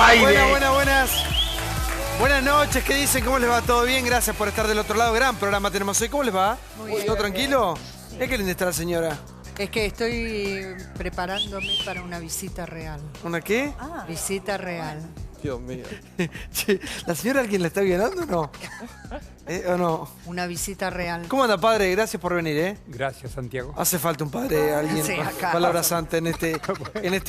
Aire. Buenas. Buenas noches, ¿qué dicen? ¿Cómo les va? ¿Todo bien? Gracias por estar del otro lado. Gran programa tenemos hoy. ¿Cómo les va? Muy bien. ¿Todo tranquilo? ¿Es que linda está la señora? Es que estoy preparándome para una visita real. ¿Una qué? Visita real. Dios mío. Che, ¿la señora alguien la está violando o no? ¿O no? Una visita real. ¿Cómo anda, padre? Gracias por venir, ¿eh? Gracias, Santiago. Hace falta un padre, alguien Sí, con acá. palabra santa en este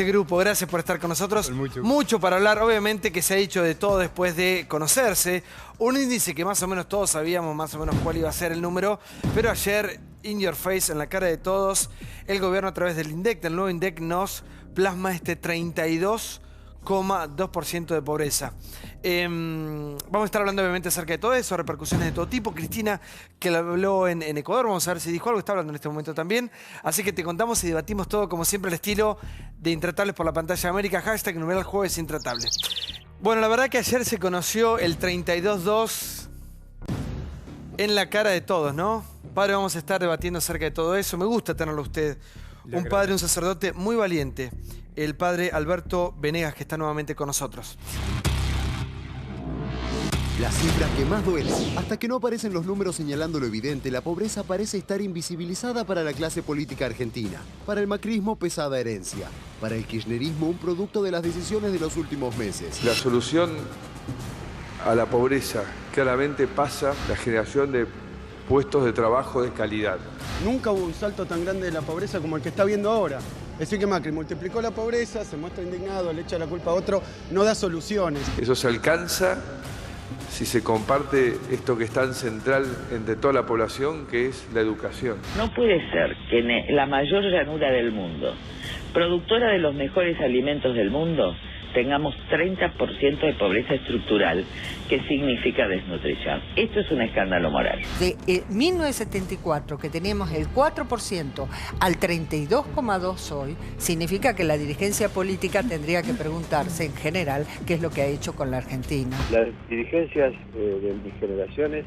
grupo. Gracias por estar con nosotros. Mucho para hablar, obviamente, que se ha dicho de todo después de conocerse. Un índice que más o menos todos sabíamos más o menos cuál iba a ser el número, pero ayer, in your face, en la cara de todos, el gobierno a través del INDEC, del nuevo INDEC, nos plasma este 32,2% de pobreza. Vamos a estar hablando obviamente acerca de todo eso, repercusiones de todo tipo. Cristina, que la habló en Ecuador, vamos a ver si dijo algo, está hablando en este momento también. Así que te contamos y debatimos todo como siempre al estilo de Intratables por la Pantalla de América, hashtag numeral Jueves Intratables. Bueno, la verdad que ayer se conoció el 32,2 en la cara de todos, ¿no? Padre, vamos a estar debatiendo acerca de todo eso. Me gusta tenerlo a usted. Un padre, un sacerdote muy valiente. El padre Alberto Venegas, que está nuevamente con nosotros. La cifra que más duele. Hasta que no aparecen los números señalando lo evidente, la pobreza parece estar invisibilizada para la clase política argentina. Para el macrismo, pesada herencia. Para el kirchnerismo, un producto de las decisiones de los últimos meses. La solución a la pobreza claramente pasa la generación de puestos de trabajo de calidad. Nunca hubo un salto tan grande de la pobreza como el que está viendo ahora. Es decir, que Macri multiplicó la pobreza, se muestra indignado, le echa la culpa a otro, no da soluciones. Eso se alcanza si se comparte esto que es tan central entre toda la población, que es la educación. No puede ser que en la mayor llanura del mundo, productora de los mejores alimentos del mundo, tengamos 30% de pobreza estructural, que significa desnutrición. Esto es un escándalo moral. De 1974, que tenemos el 4% al 32,2% hoy, significa que la dirigencia política tendría que preguntarse en general qué es lo que ha hecho con la Argentina. Las dirigencias de mis generaciones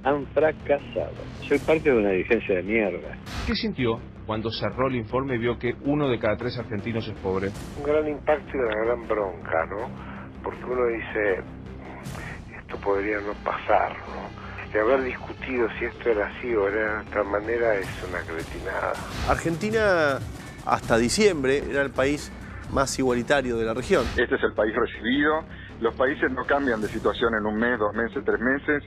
han fracasado. Soy parte de una dirigencia de mierda. ¿Qué sintió cuando cerró el informe y vio que 1 de cada 3 argentinos es pobre? Un gran impacto y una gran bronca, ¿no? Porque uno dice, esto podría no pasar, ¿no? De haber discutido si esto era así o era de otra manera es una cretinada. Argentina, hasta diciembre, era el país más igualitario de la región. Este es el país recibido. Los países no cambian de situación en un mes, 2 meses, 3 meses.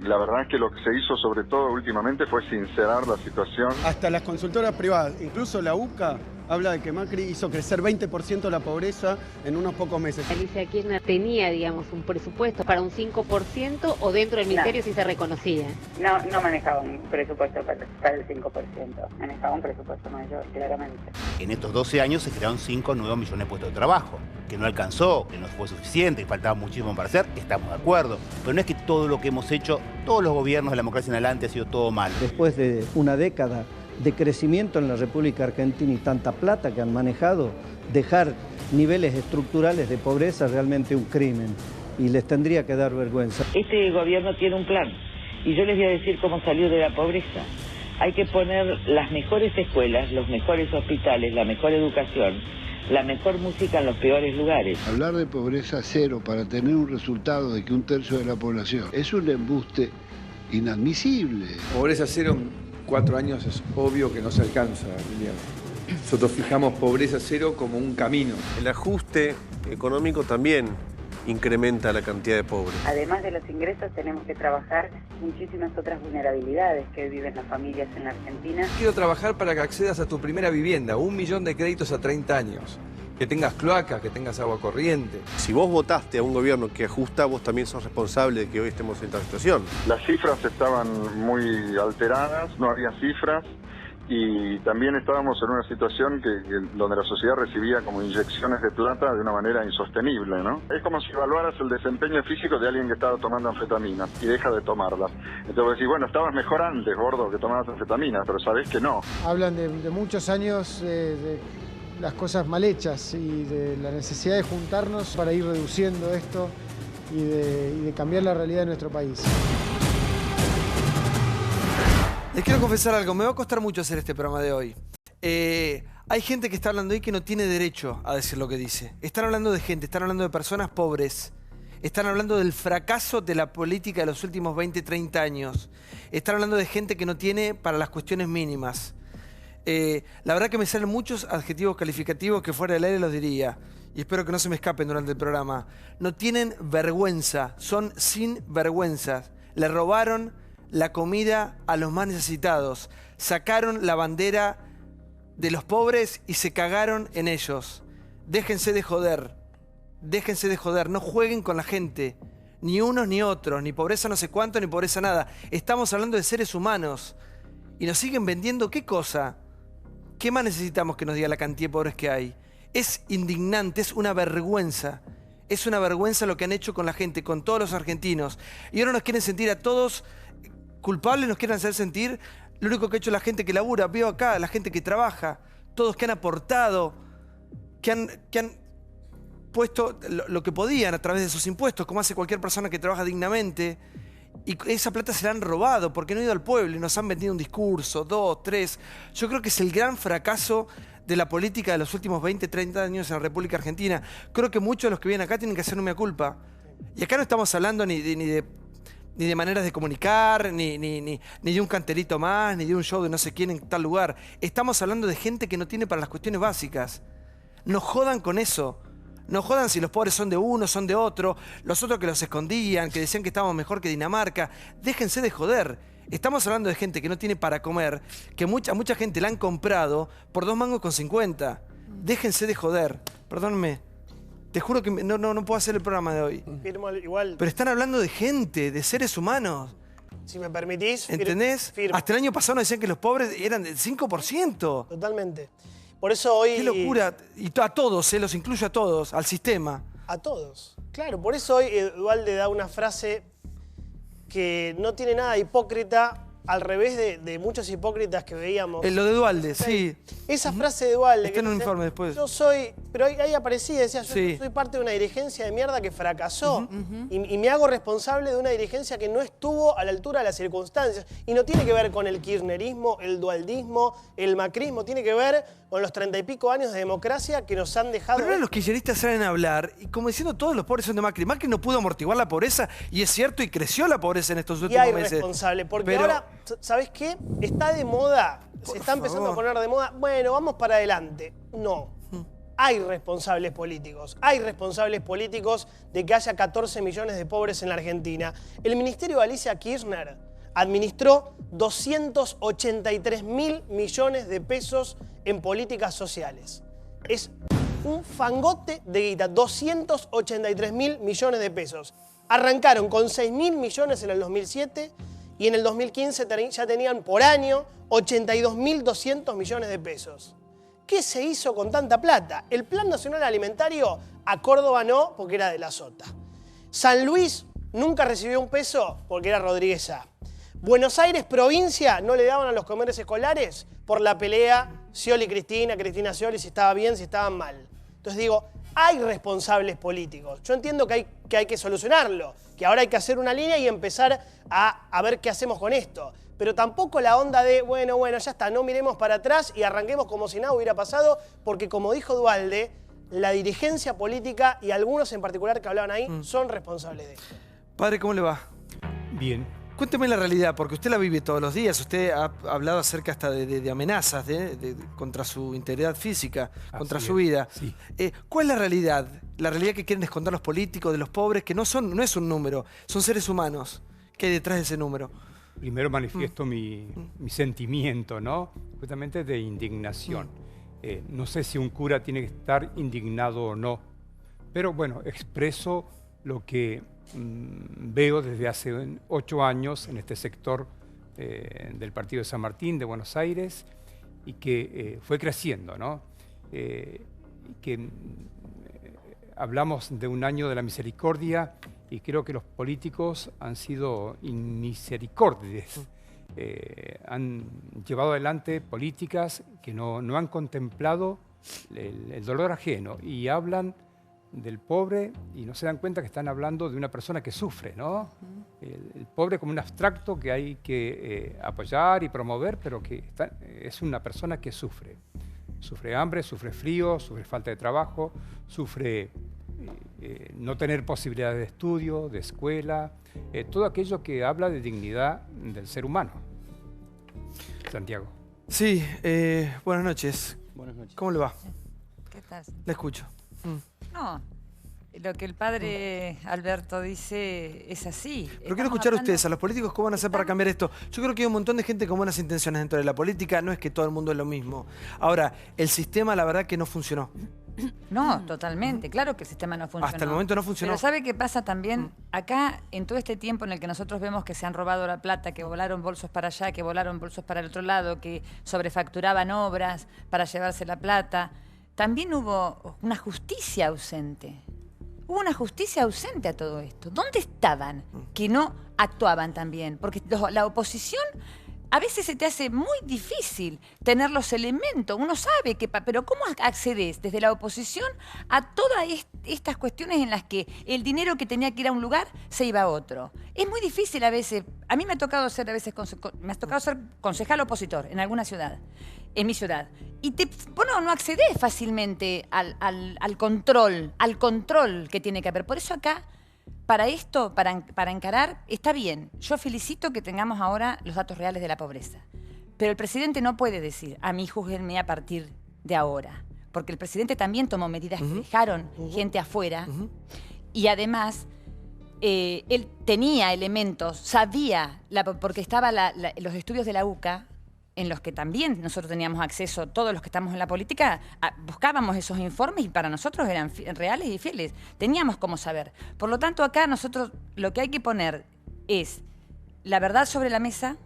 La verdad es que lo que se hizo sobre todo últimamente fue sincerar la situación. Hasta las consultoras privadas, incluso la UCA, habla de que Macri hizo crecer 20% la pobreza en unos pocos meses. Alicia Kirchner tenía, digamos, un presupuesto para un 5% o dentro del ministerio si se reconocía. No manejaba un presupuesto para el 5%, manejaba un presupuesto mayor, claramente. En estos 12 años se crearon 5 nuevos millones de puestos de trabajo, que no alcanzó, que no fue suficiente, que faltaba muchísimo para hacer, estamos de acuerdo. Pero no es que todo lo que hemos hecho, todos los gobiernos de la democracia en adelante ha sido todo mal. Después de una década de crecimiento en la República Argentina y tanta plata que han manejado, dejar niveles estructurales de pobreza es realmente un crimen y les tendría que dar vergüenza. Este gobierno tiene un plan y yo les voy a decir cómo salir de la pobreza. Hay que poner las mejores escuelas, los mejores hospitales, la mejor educación, la mejor música en los peores lugares. Hablar de pobreza cero para tener un resultado de que 1/3 de la población es un embuste inadmisible. Pobreza cero en 4 años es obvio que no se alcanza, Liliana. Nosotros fijamos pobreza cero como un camino. El ajuste económico también incrementa la cantidad de pobres. Además de los ingresos, tenemos que trabajar muchísimas otras vulnerabilidades que viven las familias en la Argentina. Quiero trabajar para que accedas a tu primera vivienda, 1 millón de créditos a 30 años. Que tengas cloacas, que tengas agua corriente. Si vos votaste a un gobierno que ajusta, vos también sos responsable de que hoy estemos en esta situación. Las cifras estaban muy alteradas, no había cifras. Y también estábamos en una situación donde la sociedad recibía como inyecciones de plata de una manera insostenible, ¿no? Es como si evaluaras el desempeño físico de alguien que estaba tomando anfetaminas y deja de tomarlas. Entonces decís, bueno, estabas mejor antes, gordo, que tomabas anfetaminas, pero sabés que no. Hablan de muchos años de las cosas mal hechas y de la necesidad de juntarnos para ir reduciendo esto y de cambiar la realidad de nuestro país. Les quiero confesar algo, me va a costar mucho hacer este programa de hoy. Hay gente que está hablando ahí que no tiene derecho a decir lo que dice. Están hablando de gente, están hablando de personas pobres. Están hablando del fracaso de la política de los últimos 20, 30 años. Están hablando de gente que no tiene para las cuestiones mínimas. La verdad que me salen muchos adjetivos calificativos que fuera del aire los diría. Y espero que no se me escapen durante el programa. No tienen vergüenza, son sin vergüenza. Le robaron la comida a los más necesitados. Sacaron la bandera de los pobres y se cagaron en ellos. Déjense de joder. Déjense de joder. No jueguen con la gente. Ni unos ni otros. Ni pobreza no sé cuánto, ni pobreza nada. Estamos hablando de seres humanos. Y nos siguen vendiendo ¿qué cosa? ¿Qué más necesitamos que nos diga la cantidad de pobres que hay? Es indignante, es una vergüenza. Es una vergüenza lo que han hecho con la gente, con todos los argentinos. Y ahora nos quieren sentir a todos culpables, nos quieren hacer sentir lo único que ha hecho la gente que labura. Veo acá, la gente que trabaja, todos que han aportado, que han puesto lo que podían a través de sus impuestos, como hace cualquier persona que trabaja dignamente. Y esa plata se la han robado porque no han ido al pueblo y nos han vendido un discurso, 2, 3. Yo creo que es el gran fracaso de la política de los últimos 20, 30 años en la República Argentina. Creo que muchos de los que vienen acá tienen que hacer una mea culpa. Y acá no estamos hablando ni de maneras de comunicar, ni de un canterito más, ni de un show de no sé quién en tal lugar. Estamos hablando de gente que no tiene para las cuestiones básicas. No jodan con eso. No jodan si los pobres son de uno, son de otro, los otros que los escondían, que decían que estábamos mejor que Dinamarca. Déjense de joder. Estamos hablando de gente que no tiene para comer, que mucha gente la han comprado por 2,50 mangos. Déjense de joder. Perdónme. Te juro que no puedo hacer el programa de hoy. Firmo igual. Pero están hablando de gente, de seres humanos. Si me permitís, ¿entendés? firmo. Hasta el año pasado nos decían que los pobres eran del 5%. Totalmente. Por eso hoy... Qué locura. Y a todos, los incluyo a todos, al sistema. A todos. Claro, por eso hoy Duhalde da una frase que no tiene nada de hipócrita, al revés de muchos hipócritas que veíamos. Lo de Duhalde, sí. Esa frase de Duhalde... Está en un informe después. Yo soy... Pero ahí aparecía, decía, yo soy parte de una dirigencia de mierda que fracasó. Y me hago responsable de una dirigencia que no estuvo a la altura de las circunstancias. Y no tiene que ver con el kirchnerismo, el dualdismo, el macrismo. Tiene que ver con los 30 y pico años de democracia que nos han dejado... Pero ahora los kirchneristas salen a hablar y como diciendo todos los pobres son de Macri. Macri no pudo amortiguar la pobreza y es cierto y creció la pobreza en estos últimos meses. Y hay responsable, porque ahora, ¿sabes qué? Está de moda, se está empezando a poner de moda. Bueno, vamos para adelante. No. Hay responsables políticos. Hay responsables políticos de que haya 14 millones de pobres en la Argentina. El ministerio de Alicia Kirchner administró 283.000 millones de pesos en políticas sociales. Es un fangote de guita, 283.000 millones de pesos. Arrancaron con 6.000 millones en el 2007 y en el 2015 ya tenían por año 82.200 millones de pesos. ¿Qué se hizo con tanta plata? El Plan Nacional Alimentario a Córdoba no, porque era de la Sota. San Luis nunca recibió un peso porque era Rodríguez A. Buenos Aires, provincia, no le daban a los comedores escolares por la pelea Scioli-Cristina, Cristina-Scioli, si estaba bien, si estaban mal. Entonces digo, hay responsables políticos. Yo entiendo que hay que solucionarlo, que ahora hay que hacer una línea y empezar a ver qué hacemos con esto. Pero tampoco la onda de, bueno, ya está, no miremos para atrás y arranquemos como si nada hubiera pasado, porque como dijo Duhalde, la dirigencia política y algunos en particular que hablaban ahí son responsables de esto. Padre, ¿cómo le va? Bien. Cuénteme la realidad, porque usted la vive todos los días. Usted ha hablado acerca hasta de amenazas contra su integridad física, contra su vida. Sí. ¿Cuál es la realidad? La realidad que quieren esconder los políticos de los pobres, que no es un número, son seres humanos. ¿Qué hay detrás de ese número? Primero manifiesto mi sentimiento, ¿no? Justamente de indignación. No sé si un cura tiene que estar indignado o no, pero bueno, expreso lo que veo desde hace 8 años en este sector del Partido de San Martín, de Buenos Aires, y que fue creciendo, ¿no? Hablamos de un año de la misericordia y creo que los políticos han sido inmisericordias. Han llevado adelante políticas que no han contemplado el dolor ajeno y hablan del pobre y no se dan cuenta que están hablando de una persona que sufre, ¿no? El pobre como un abstracto que hay que apoyar y promover, pero que es una persona que sufre. Sufre hambre, sufre frío, sufre falta de trabajo, sufre no tener posibilidades de estudio, de escuela, todo aquello que habla de dignidad del ser humano. Santiago. Sí, buenas noches. Buenas noches. ¿Cómo le va? ¿Qué tal? Le escucho. No, lo que el padre Alberto dice es así. Pero quiero escuchar a ustedes, a los políticos, ¿cómo van a hacer para cambiar esto? Yo creo que hay un montón de gente con buenas intenciones dentro de la política, no es que todo el mundo es lo mismo. Ahora, el sistema la verdad que no funcionó. No, totalmente. Claro que el sistema no funcionó. Hasta el momento no funcionó. Pero ¿sabe qué pasa también? Acá, en todo este tiempo en el que nosotros vemos que se han robado la plata, que volaron bolsos para allá, que volaron bolsos para el otro lado, que sobrefacturaban obras para llevarse la plata, también hubo una justicia ausente. Hubo una justicia ausente a todo esto. ¿Dónde estaban que no actuaban también? Porque la oposición a veces se te hace muy difícil tener los elementos. Uno sabe que... Pero ¿cómo accedes desde la oposición a todas estas cuestiones en las que el dinero que tenía que ir a un lugar se iba a otro? Es muy difícil a veces. A mí me ha tocado ser ser concejal opositor en alguna ciudad, en mi ciudad. Y vos no accedes fácilmente al control que tiene que haber. Por eso acá... Para esto, para encarar, está bien. Yo felicito que tengamos ahora los datos reales de la pobreza. Pero el presidente no puede decir, a mí júzguenme a partir de ahora. Porque el presidente también tomó medidas que dejaron gente afuera. Y además, él tenía elementos, sabía, porque estaban los estudios de la UCA, en los que también nosotros teníamos acceso, todos los que estamos en la política, buscábamos esos informes y para nosotros eran reales y fieles. Teníamos cómo saber. Por lo tanto, acá nosotros lo que hay que poner es la verdad sobre la mesa,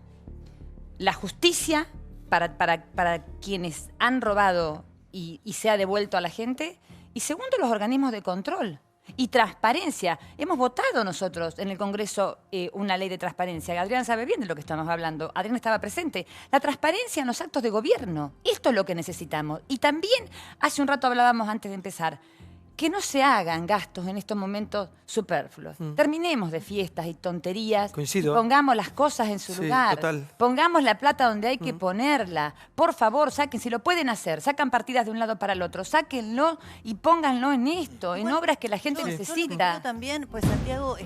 la justicia para quienes han robado y se ha devuelto a la gente, y segundo, los organismos de control. Y transparencia. Hemos votado nosotros en el Congreso una ley de transparencia. Adrián sabe bien de lo que estamos hablando. Adrián estaba presente. La transparencia en los actos de gobierno. Esto es lo que necesitamos. Y también, hace un rato hablábamos antes de empezar, que no se hagan gastos en estos momentos superfluos. Terminemos de fiestas y tonterías. Coincido. Y pongamos las cosas en su lugar. Total. Pongamos la plata donde hay que ponerla. Por favor, saquen, si lo pueden hacer, sacan partidas de un lado para el otro, sáquenlo y pónganlo en esto, en obras que la gente necesita. Yo también, pues Santiago,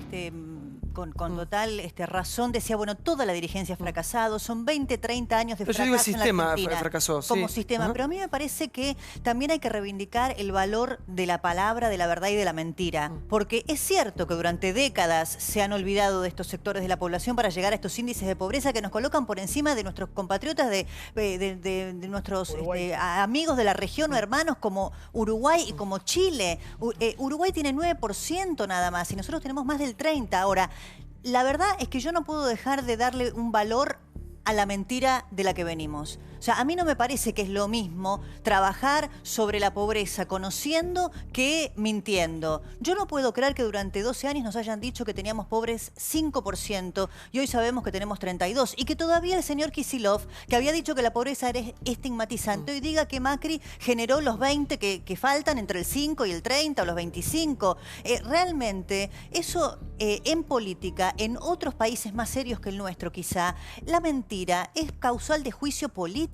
con total razón, decía, bueno, toda la dirigencia ha fracasado, son 20, 30 años de fracaso. Yo digo el sistema en la Argentina, fracasó, como sistema, pero a mí me parece que también hay que reivindicar el valor de la palabra, de la verdad y de la mentira, porque es cierto que durante décadas se han olvidado de estos sectores de la población para llegar a estos índices de pobreza que nos colocan por encima de nuestros compatriotas, de nuestros amigos de la región o hermanos como Uruguay y como Chile. Uruguay tiene 9% nada más y nosotros tenemos más del 30%. Ahora, la verdad es que yo no puedo dejar de darle un valor a la mentira de la que venimos. O sea, a mí no me parece que es lo mismo trabajar sobre la pobreza conociendo que mintiendo. Yo no puedo creer que durante 12 años nos hayan dicho que teníamos pobres 5% y hoy sabemos que tenemos 32%. Y que todavía el señor Kicillof, que había dicho que la pobreza era estigmatizante, hoy diga que Macri generó los 20 que faltan entre el 5 y el 30 o los 25. Realmente, eso en política, en otros países más serios que el nuestro quizá, la mentira es causal de juicio político.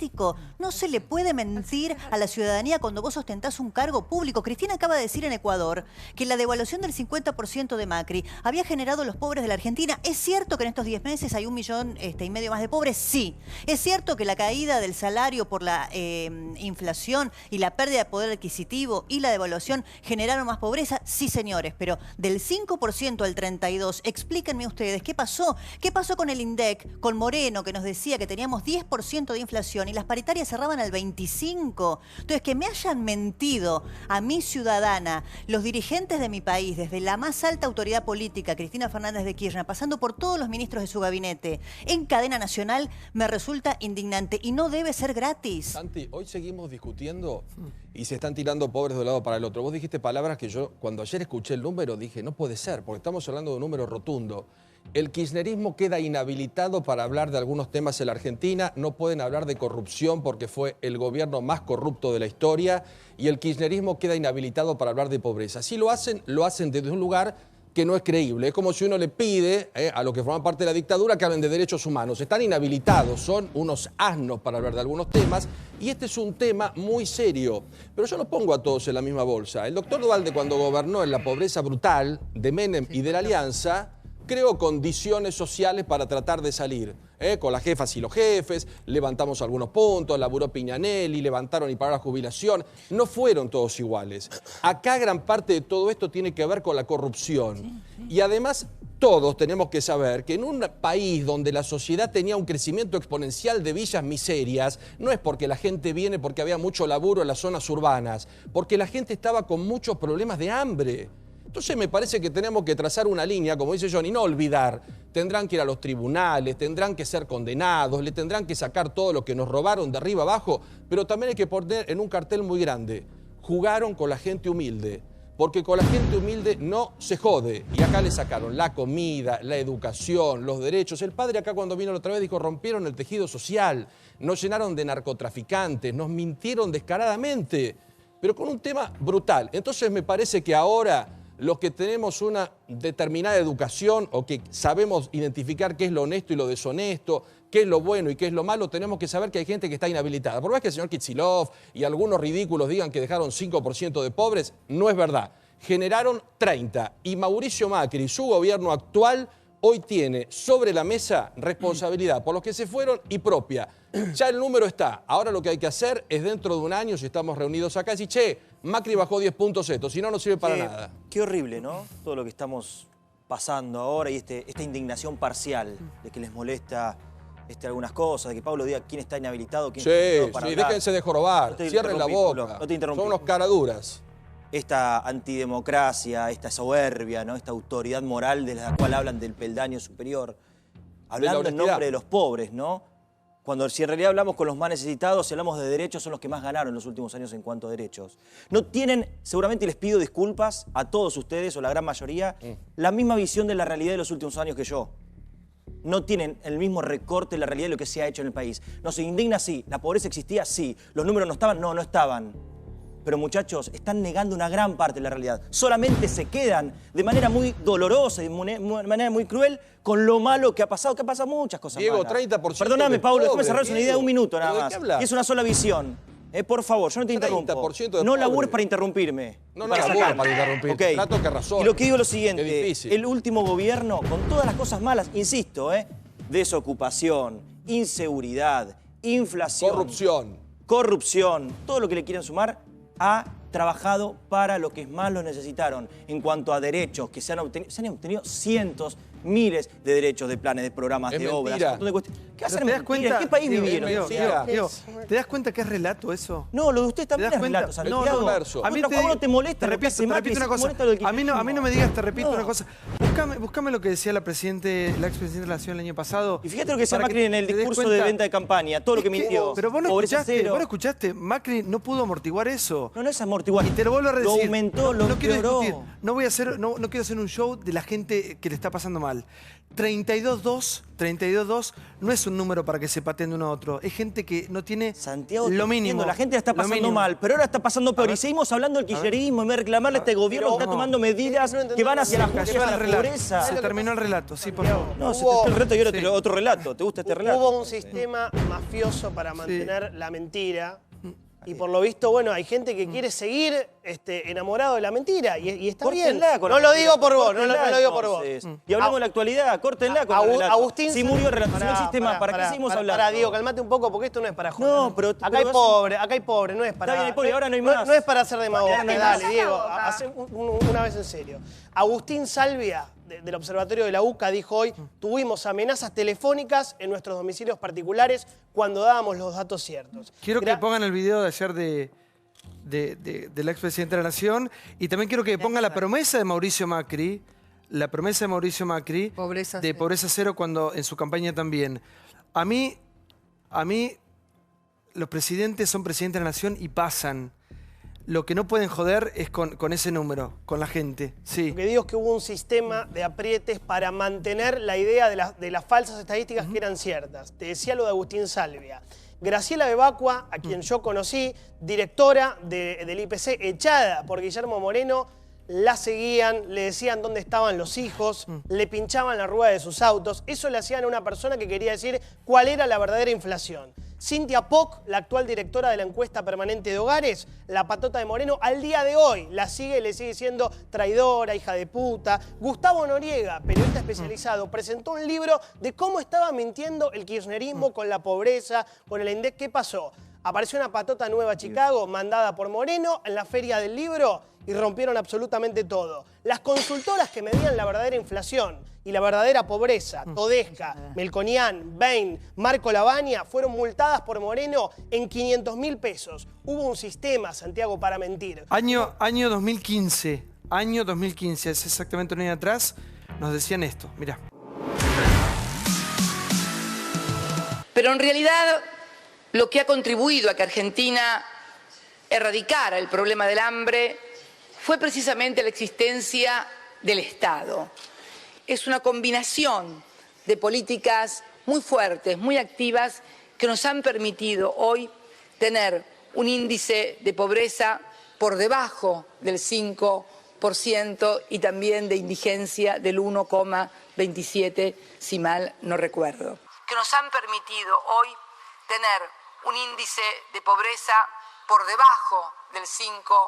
No se le puede mentir a la ciudadanía cuando vos ostentás un cargo público. Cristina acaba de decir en Ecuador que la devaluación del 50% de Macri había generado a los pobres de la Argentina. ¿Es cierto que en estos 10 meses hay 1,5 millones más de pobres? Sí. ¿Es cierto que la caída del salario por la inflación y la pérdida de poder adquisitivo y la devaluación generaron más pobreza? Sí, señores, pero del 5% al 32%, explíquenme ustedes, ¿qué pasó? ¿Qué pasó con el INDEC, con Moreno, que nos decía que teníamos 10% de inflación y las paritarias cerraban al 25%? Entonces, que me hayan mentido a mi ciudadana, los dirigentes de mi país, desde la más alta autoridad política, Cristina Fernández de Kirchner, pasando por todos los ministros de su gabinete, en cadena nacional, me resulta indignante y no debe ser gratis. Santi, hoy seguimos discutiendo y se están tirando pobres de un lado para el otro. Vos dijiste palabras que yo, cuando ayer escuché el número, dije, no puede ser, porque estamos hablando de un número rotundo. El kirchnerismo queda inhabilitado para hablar de algunos temas en la Argentina, no pueden hablar de corrupción porque fue el gobierno más corrupto de la historia, y el kirchnerismo queda inhabilitado para hablar de pobreza. Si lo hacen desde un lugar que no es creíble. Es como si uno le pide a los que forman parte de la dictadura que hablen de derechos humanos. Están inhabilitados, son unos asnos para hablar de algunos temas, y este es un tema muy serio. Pero yo no pongo a todos en la misma bolsa. El doctor Duhalde, cuando gobernó en la pobreza brutal de Menem y de la Alianza, creó condiciones sociales para tratar de salir. Con las jefas y los jefes, levantamos algunos puntos, laburó Piñanelli, levantaron y pagaron la jubilación. No fueron todos iguales. Acá gran parte de todo esto tiene que ver con la corrupción. Y además todos tenemos que saber que en un país donde la sociedad tenía un crecimiento exponencial de villas miserias, no es porque la gente viene porque había mucho laburo en las zonas urbanas, porque la gente estaba con muchos problemas de hambre. Entonces me parece que tenemos que trazar una línea, como dice John, y no olvidar. Tendrán que ir a los tribunales, tendrán que ser condenados, le tendrán que sacar todo lo que nos robaron de arriba abajo, pero también hay que poner en un cartel muy grande: jugaron con la gente humilde, porque con la gente humilde no se jode. Y acá le sacaron la comida, la educación, los derechos. El padre acá cuando vino la otra vez dijo: rompieron el tejido social, nos llenaron de narcotraficantes, nos mintieron descaradamente, pero con un tema brutal. Entonces me parece que ahora los que tenemos una determinada educación o que sabemos identificar qué es lo honesto y lo deshonesto, qué es lo bueno y qué es lo malo, tenemos que saber que hay gente que está inhabilitada. Por más que el señor Kicillof y algunos ridículos digan que dejaron 5% de pobres, no es verdad. Generaron 30. Y Mauricio Macri, su gobierno actual, hoy tiene sobre la mesa responsabilidad por los que se fueron y propia. Ya el número está. Ahora lo que hay que hacer es dentro de un año, si estamos reunidos acá, decir: che, Macri bajó 10 puntos esto, si no, no sirve para nada. Qué horrible, ¿no? Todo lo que estamos pasando ahora y esta indignación parcial de que les molesta algunas cosas, de que Pablo diga quién está inhabilitado, quién está para hablar. Déjense de jorobar, cierren la boca. No te interrumpí. Son unos caraduras. Esta antidemocracia, esta soberbia, ¿no? Esta autoridad moral de la cual hablan del peldaño superior, hablando en nombre de los pobres, ¿no? Cuando si en realidad hablamos con los más necesitados, si hablamos de derechos, son los que más ganaron en los últimos años en cuanto a derechos. No tienen, seguramente les pido disculpas a todos ustedes, o la gran mayoría, la misma visión de la realidad de los últimos años que yo. No tienen el mismo recorte de la realidad de lo que se ha hecho en el país. Nos indigna, sí. La pobreza existía, sí. Los números no estaban, no estaban. Pero muchachos, están negando una gran parte de la realidad. Solamente se quedan de manera muy dolorosa y de manera muy cruel con lo malo que ha pasado muchas cosas Diego, malas. 30%. Perdóname, Pablo, déjame cerrar una idea de un minuto ¿Pero nada de más. qué hablas? Y es una sola visión. Por favor, yo no te interrumpo. No labures para interrumpirme. No labures para interrumpirme. Okay. Trato que razón. Y lo que digo es lo siguiente. El último gobierno, con todas las cosas malas, insisto, desocupación, inseguridad, inflación, corrupción, todo lo que le quieran sumar, ha trabajado para lo que más lo necesitaron en cuanto a derechos, que se han obtenido cientos, miles de derechos, de planes, de programas, de obras. ¿Qué hacen? ¿En qué país vivieron? ¿Te das cuenta que es relato eso? No, lo de usted también es relato, Santiago. No, a mí no te molesta. Te repito una cosa. A mí no me digas, te repito una cosa. Buscame lo que decía la expresidenta de la Nación el año pasado. Y fíjate lo que decía Macri en el discurso de venta de campaña, todo lo que mintió. Pero vos no escuchaste, Macri no pudo amortiguar eso. No es amortiguar. Y te lo vuelvo a decir. Lo aumentó, lo empeoró. No quiero hacer un show de la gente que le está pasando mal. 32-2 no es un número para que se pateen de uno a otro. Es gente que no tiene lo mínimo. La gente la está pasando mal, pero ahora está pasando peor. Y seguimos hablando del kirchnerismo, en vez de reclamarle a este gobierno que está tomando medidas que van hacia la pobreza. Se terminó el relato, sí, por favor. No, se terminó el relato y ahora otro relato. ¿Te gusta este relato? Hubo un sistema mafioso para mantener la mentira. Y por lo visto, bueno, hay gente que quiere seguir enamorado de la mentira. Y está bien. No lo digo por vos, no lo digo por vos. Y hablamos de la actualidad, córtenla con el relato. Agustín, si murió el relato, si no el sistema, ¿para qué seguimos hablando? Para, Diego, calmate un poco porque esto no es para joder. No, pero acá hay pobre, no es para... Está bien, pobre, ahora no hay más. No es para hacer demagogia. Dale, Diego, hacé una vez en serio. Agustín Salvia, del Observatorio de la UCA, dijo hoy: tuvimos amenazas telefónicas en nuestros domicilios particulares cuando dábamos los datos ciertos. Quiero que pongan el video de ayer del expresidente de la Nación, y también quiero que pongan la promesa de Mauricio Macri, de pobreza cero, cuando en su campaña también. A mí los presidentes son presidentes de la Nación y pasan. Lo que no pueden joder es con ese número, con la gente. Sí. Lo que digo es que hubo un sistema de aprietes para mantener la idea de las falsas estadísticas que eran ciertas. Te decía lo de Agustín Salvia. Graciela Bebacua, a quien yo conocí, directora del IPC, echada por Guillermo Moreno, la seguían, le decían dónde estaban los hijos, le pinchaban la rueda de sus autos. Eso le hacían a una persona que quería decir cuál era la verdadera inflación. Cintia Poc, la actual directora de la encuesta permanente de hogares, la patota de Moreno, al día de hoy la sigue, le sigue siendo traidora, hija de puta. Gustavo Noriega, periodista especializado, presentó un libro de cómo estaba mintiendo el kirchnerismo con la pobreza, con el INDEC. ¿Qué pasó? Apareció una patota nueva a Chicago, mandada por Moreno, en la feria del libro, y rompieron absolutamente todo. Las consultoras que medían la verdadera inflación y la verdadera pobreza, Todesca, Melconian, Bain, Marco Lavagna, fueron multadas por Moreno en 500.000 pesos. Hubo un sistema, Santiago, para mentir. Año 2015, año 2015, es exactamente un año atrás, nos decían esto, mirá. Pero en realidad, lo que ha contribuido a que Argentina erradicara el problema del hambre fue precisamente la existencia del Estado. Es una combinación de políticas muy fuertes, muy activas, que nos han permitido hoy tener un índice de pobreza por debajo del 5% y también de indigencia del 1,27, si mal no recuerdo. Que nos han permitido hoy tener un índice de pobreza por debajo del 5%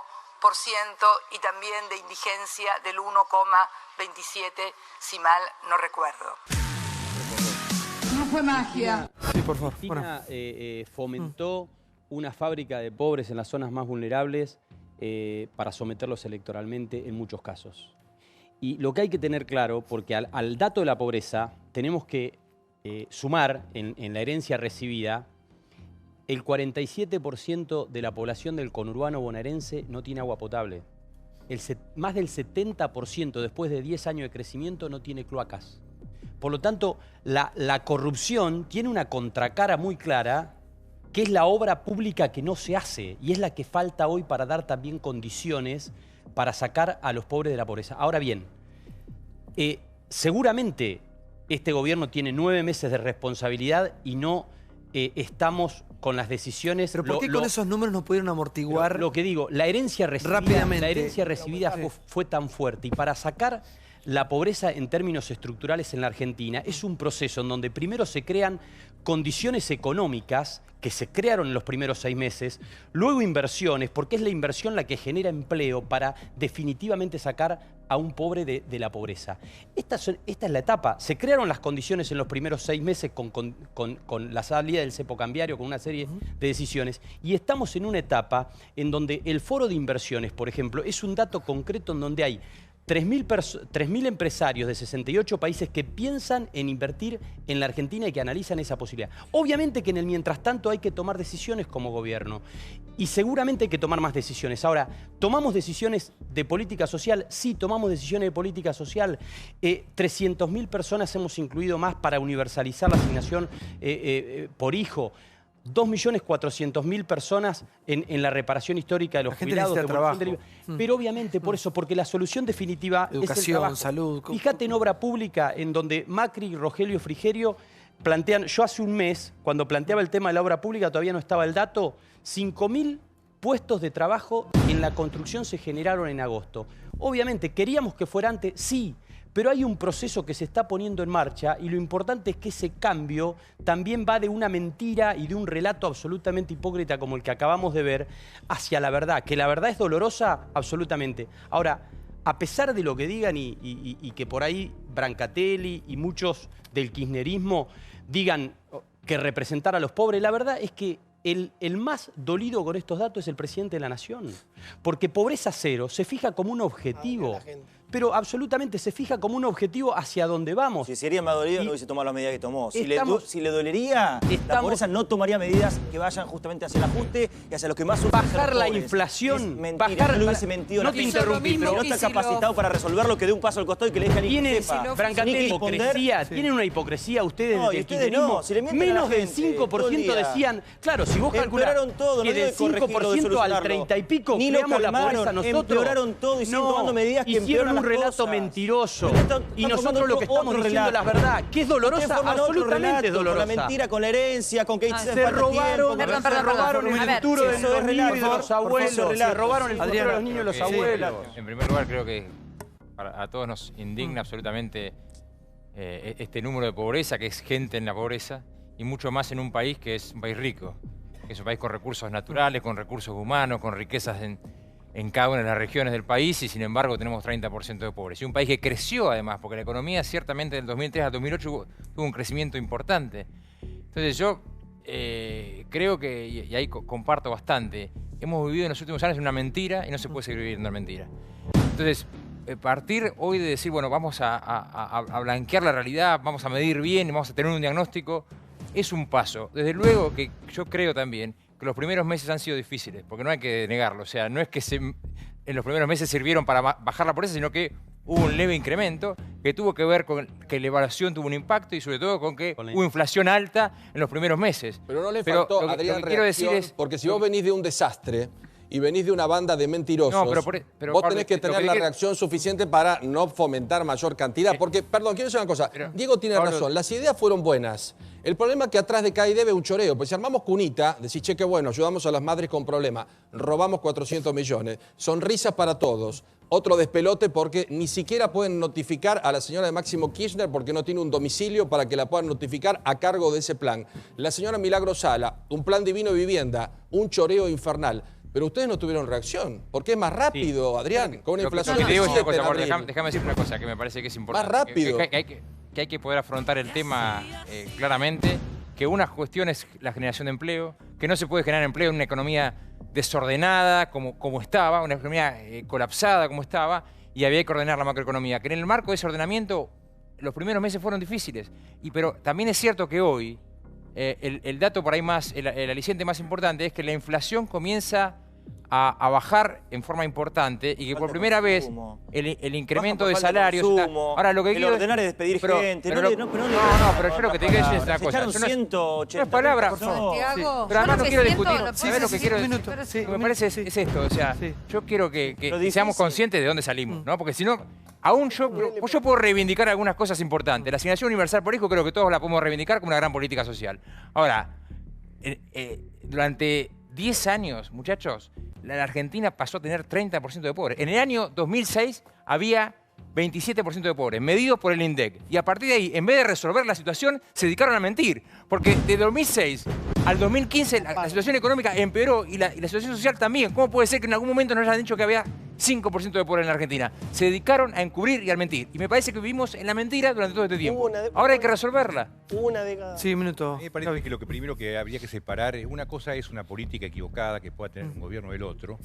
y también de indigencia del 1,27, si mal no recuerdo. No fue magia. Sí, por favor. Cristina fomentó una fábrica de pobres en las zonas más vulnerables para someterlos electoralmente en muchos casos. Y lo que hay que tener claro, porque al dato de la pobreza tenemos que sumar en la herencia recibida. El 47% de la población del conurbano bonaerense no tiene agua potable. Más del 70% después de 10 años de crecimiento no tiene cloacas. Por lo tanto, la corrupción tiene una contracara muy clara, que es la obra pública que no se hace y es la que falta hoy para dar también condiciones para sacar a los pobres de la pobreza. Ahora bien, seguramente este gobierno tiene 9 meses de responsabilidad y no estamos con las decisiones... ¿Pero por qué con esos números no pudieron amortiguar? Lo que digo, la herencia recibida fue tan fuerte. Y para sacar la pobreza en términos estructurales en la Argentina es un proceso en donde primero se crean condiciones económicas que se crearon en los primeros 6 meses, luego inversiones, porque es la inversión la que genera empleo para definitivamente sacar a un pobre de la pobreza. Esta es la etapa. Se crearon las condiciones en los primeros 6 meses con la salida del cepo cambiario, con una serie de decisiones, y estamos en una etapa en donde el foro de inversiones, por ejemplo, es un dato concreto en donde hay 3.000 empresarios de 68 países que piensan en invertir en la Argentina y que analizan esa posibilidad. Obviamente que en el mientras tanto hay que tomar decisiones como gobierno y seguramente hay que tomar más decisiones. Ahora, ¿tomamos decisiones de política social? Sí, tomamos decisiones de política social. 300.000 personas hemos incluido más para universalizar la asignación por hijo. 2.400.000 personas en la reparación histórica de los jubilados. Pero obviamente por eso, porque la solución definitiva es el trabajo. Salud. Fíjate en obra pública, en donde Macri, Rogelio, Frigerio plantean... Yo hace un mes, cuando planteaba el tema de la obra pública, todavía no estaba el dato, 5.000 puestos de trabajo en la construcción se generaron en agosto. Obviamente, ¿queríamos que fuera antes? Sí. Pero hay un proceso que se está poniendo en marcha y lo importante es que ese cambio también va de una mentira y de un relato absolutamente hipócrita como el que acabamos de ver hacia la verdad. Que la verdad es dolorosa, absolutamente. Ahora, a pesar de lo que digan y que por ahí Brancatelli y muchos del kirchnerismo digan que representar a los pobres, la verdad es que el más dolido con estos datos es el presidente de la Nación. Porque pobreza cero se fija como un objetivo. Pero absolutamente se fija como un objetivo hacia dónde vamos. Si sería más dolido, no hubiese tomado las medidas que tomó. Si le dolería, la pobreza no tomaría medidas que vayan justamente hacia el ajuste y hacia los que más sufren. Bajar la inflación. Es mentira, no hubiese mentido. No te interrumpí, pero no está capacitado para resolverlo, que dé un paso al costado y que le deje a alguien que sepa. Tienen una hipocresía ustedes del kirchnerismo. No, si le mienten menos a la del gente, 5% decían... Claro, si vos calculás todo, que del 5% al 30 y pico ni lo creamos la pobreza nosotros... Empeoraron todo y siguen tomando medidas que empeoran un relato mentiroso. Y nosotros lo que estamos diciendo es la verdad, que es dolorosa, absolutamente es dolorosa. Con la mentira, con la herencia, con que se robaron el futuro de los niños y de los abuelos. Se robaron el futuro de los niños y los abuelos. En primer lugar, creo que a todos nos indigna absolutamente este número de pobreza, que es gente en la pobreza, y mucho más en un país que es un país rico, que es un país con recursos naturales, con recursos humanos, con riquezas en cada una de las regiones del país, y sin embargo tenemos 30% de pobres. Y un país que creció además, porque la economía ciertamente del 2003 al 2008 tuvo un crecimiento importante. Entonces yo creo que, y ahí comparto bastante, hemos vivido en los últimos años una mentira y no se puede seguir viviendo en mentira. Entonces, partir hoy de decir, bueno, vamos a blanquear la realidad, vamos a medir bien, vamos a tener un diagnóstico, es un paso. Desde luego que yo creo también que los primeros meses han sido difíciles, porque no hay que negarlo. O sea, no es que en los primeros meses sirvieron para bajar la pobreza, sino que hubo un leve incremento que tuvo que ver con que la evaluación tuvo un impacto y sobre todo con que hubo inflación alta en los primeros meses. Pero no le faltó, Adrián, quiero decir es, porque si vos venís de un desastre y venís de una banda de mentirosos, vos tenés que tener la reacción suficiente para no fomentar mayor cantidad. Porque, perdón, quiero decir una cosa. Diego tiene razón, las ideas fueron buenas. El problema es que atrás de cada idea ve un choreo. Pues si armamos cunita, decís, che, qué bueno, ayudamos a las madres con problemas, robamos 400 millones, sonrisas para todos. Otro despelote porque ni siquiera pueden notificar a la señora de Máximo Kirchner porque no tiene un domicilio para que la puedan notificar a cargo de ese plan. La señora Milagro Sala, un plan divino de vivienda, un choreo infernal. Pero ustedes no tuvieron reacción, porque es más rápido, Adrián, con una inflación de 7%. Déjame decir una cosa que me parece que es importante. Más rápido. Que hay que poder afrontar el tema claramente, que una cuestión es la generación de empleo, que no se puede generar empleo en una economía desordenada como estaba, una economía colapsada como estaba, y había que ordenar la macroeconomía. Que en el marco de ese ordenamiento los primeros meses fueron difíciles, pero también es cierto que hoy el dato por ahí más, el aliciente más importante es que la inflación comienza a bajar en forma importante y que por primera vez el incremento de salarios... Ahora, lo que quiero ordenar es despedir gente. Pero yo lo que te quiero decir es una cosa. No es palabra. Santiago, Pero además no quiero discutir. ¿Sabes lo que quiero decir? Me parece es esto. O sea, yo quiero que seamos conscientes de dónde salimos, ¿no? Porque si no... Aún yo puedo reivindicar algunas cosas importantes. La asignación universal por hijo creo que todos la podemos reivindicar como una gran política social. Ahora, durante 10 años, muchachos, la Argentina pasó a tener 30% de pobres. En el año 2006 había 27% de pobres, medidos por el INDEC. Y a partir de ahí, en vez de resolver la situación, se dedicaron a mentir. Porque de 2006 al 2015 la situación económica empeoró y la situación social también. ¿Cómo puede ser que en algún momento nos hayan dicho que había 5% de pobres en la Argentina? Se dedicaron a encubrir y a mentir. Y me parece que vivimos en la mentira durante todo este tiempo. Ahora hay que resolverla. Una década. Sí, un minuto. A mí me parece que lo que primero que habría que separar, una cosa es una política equivocada que pueda tener un gobierno del otro,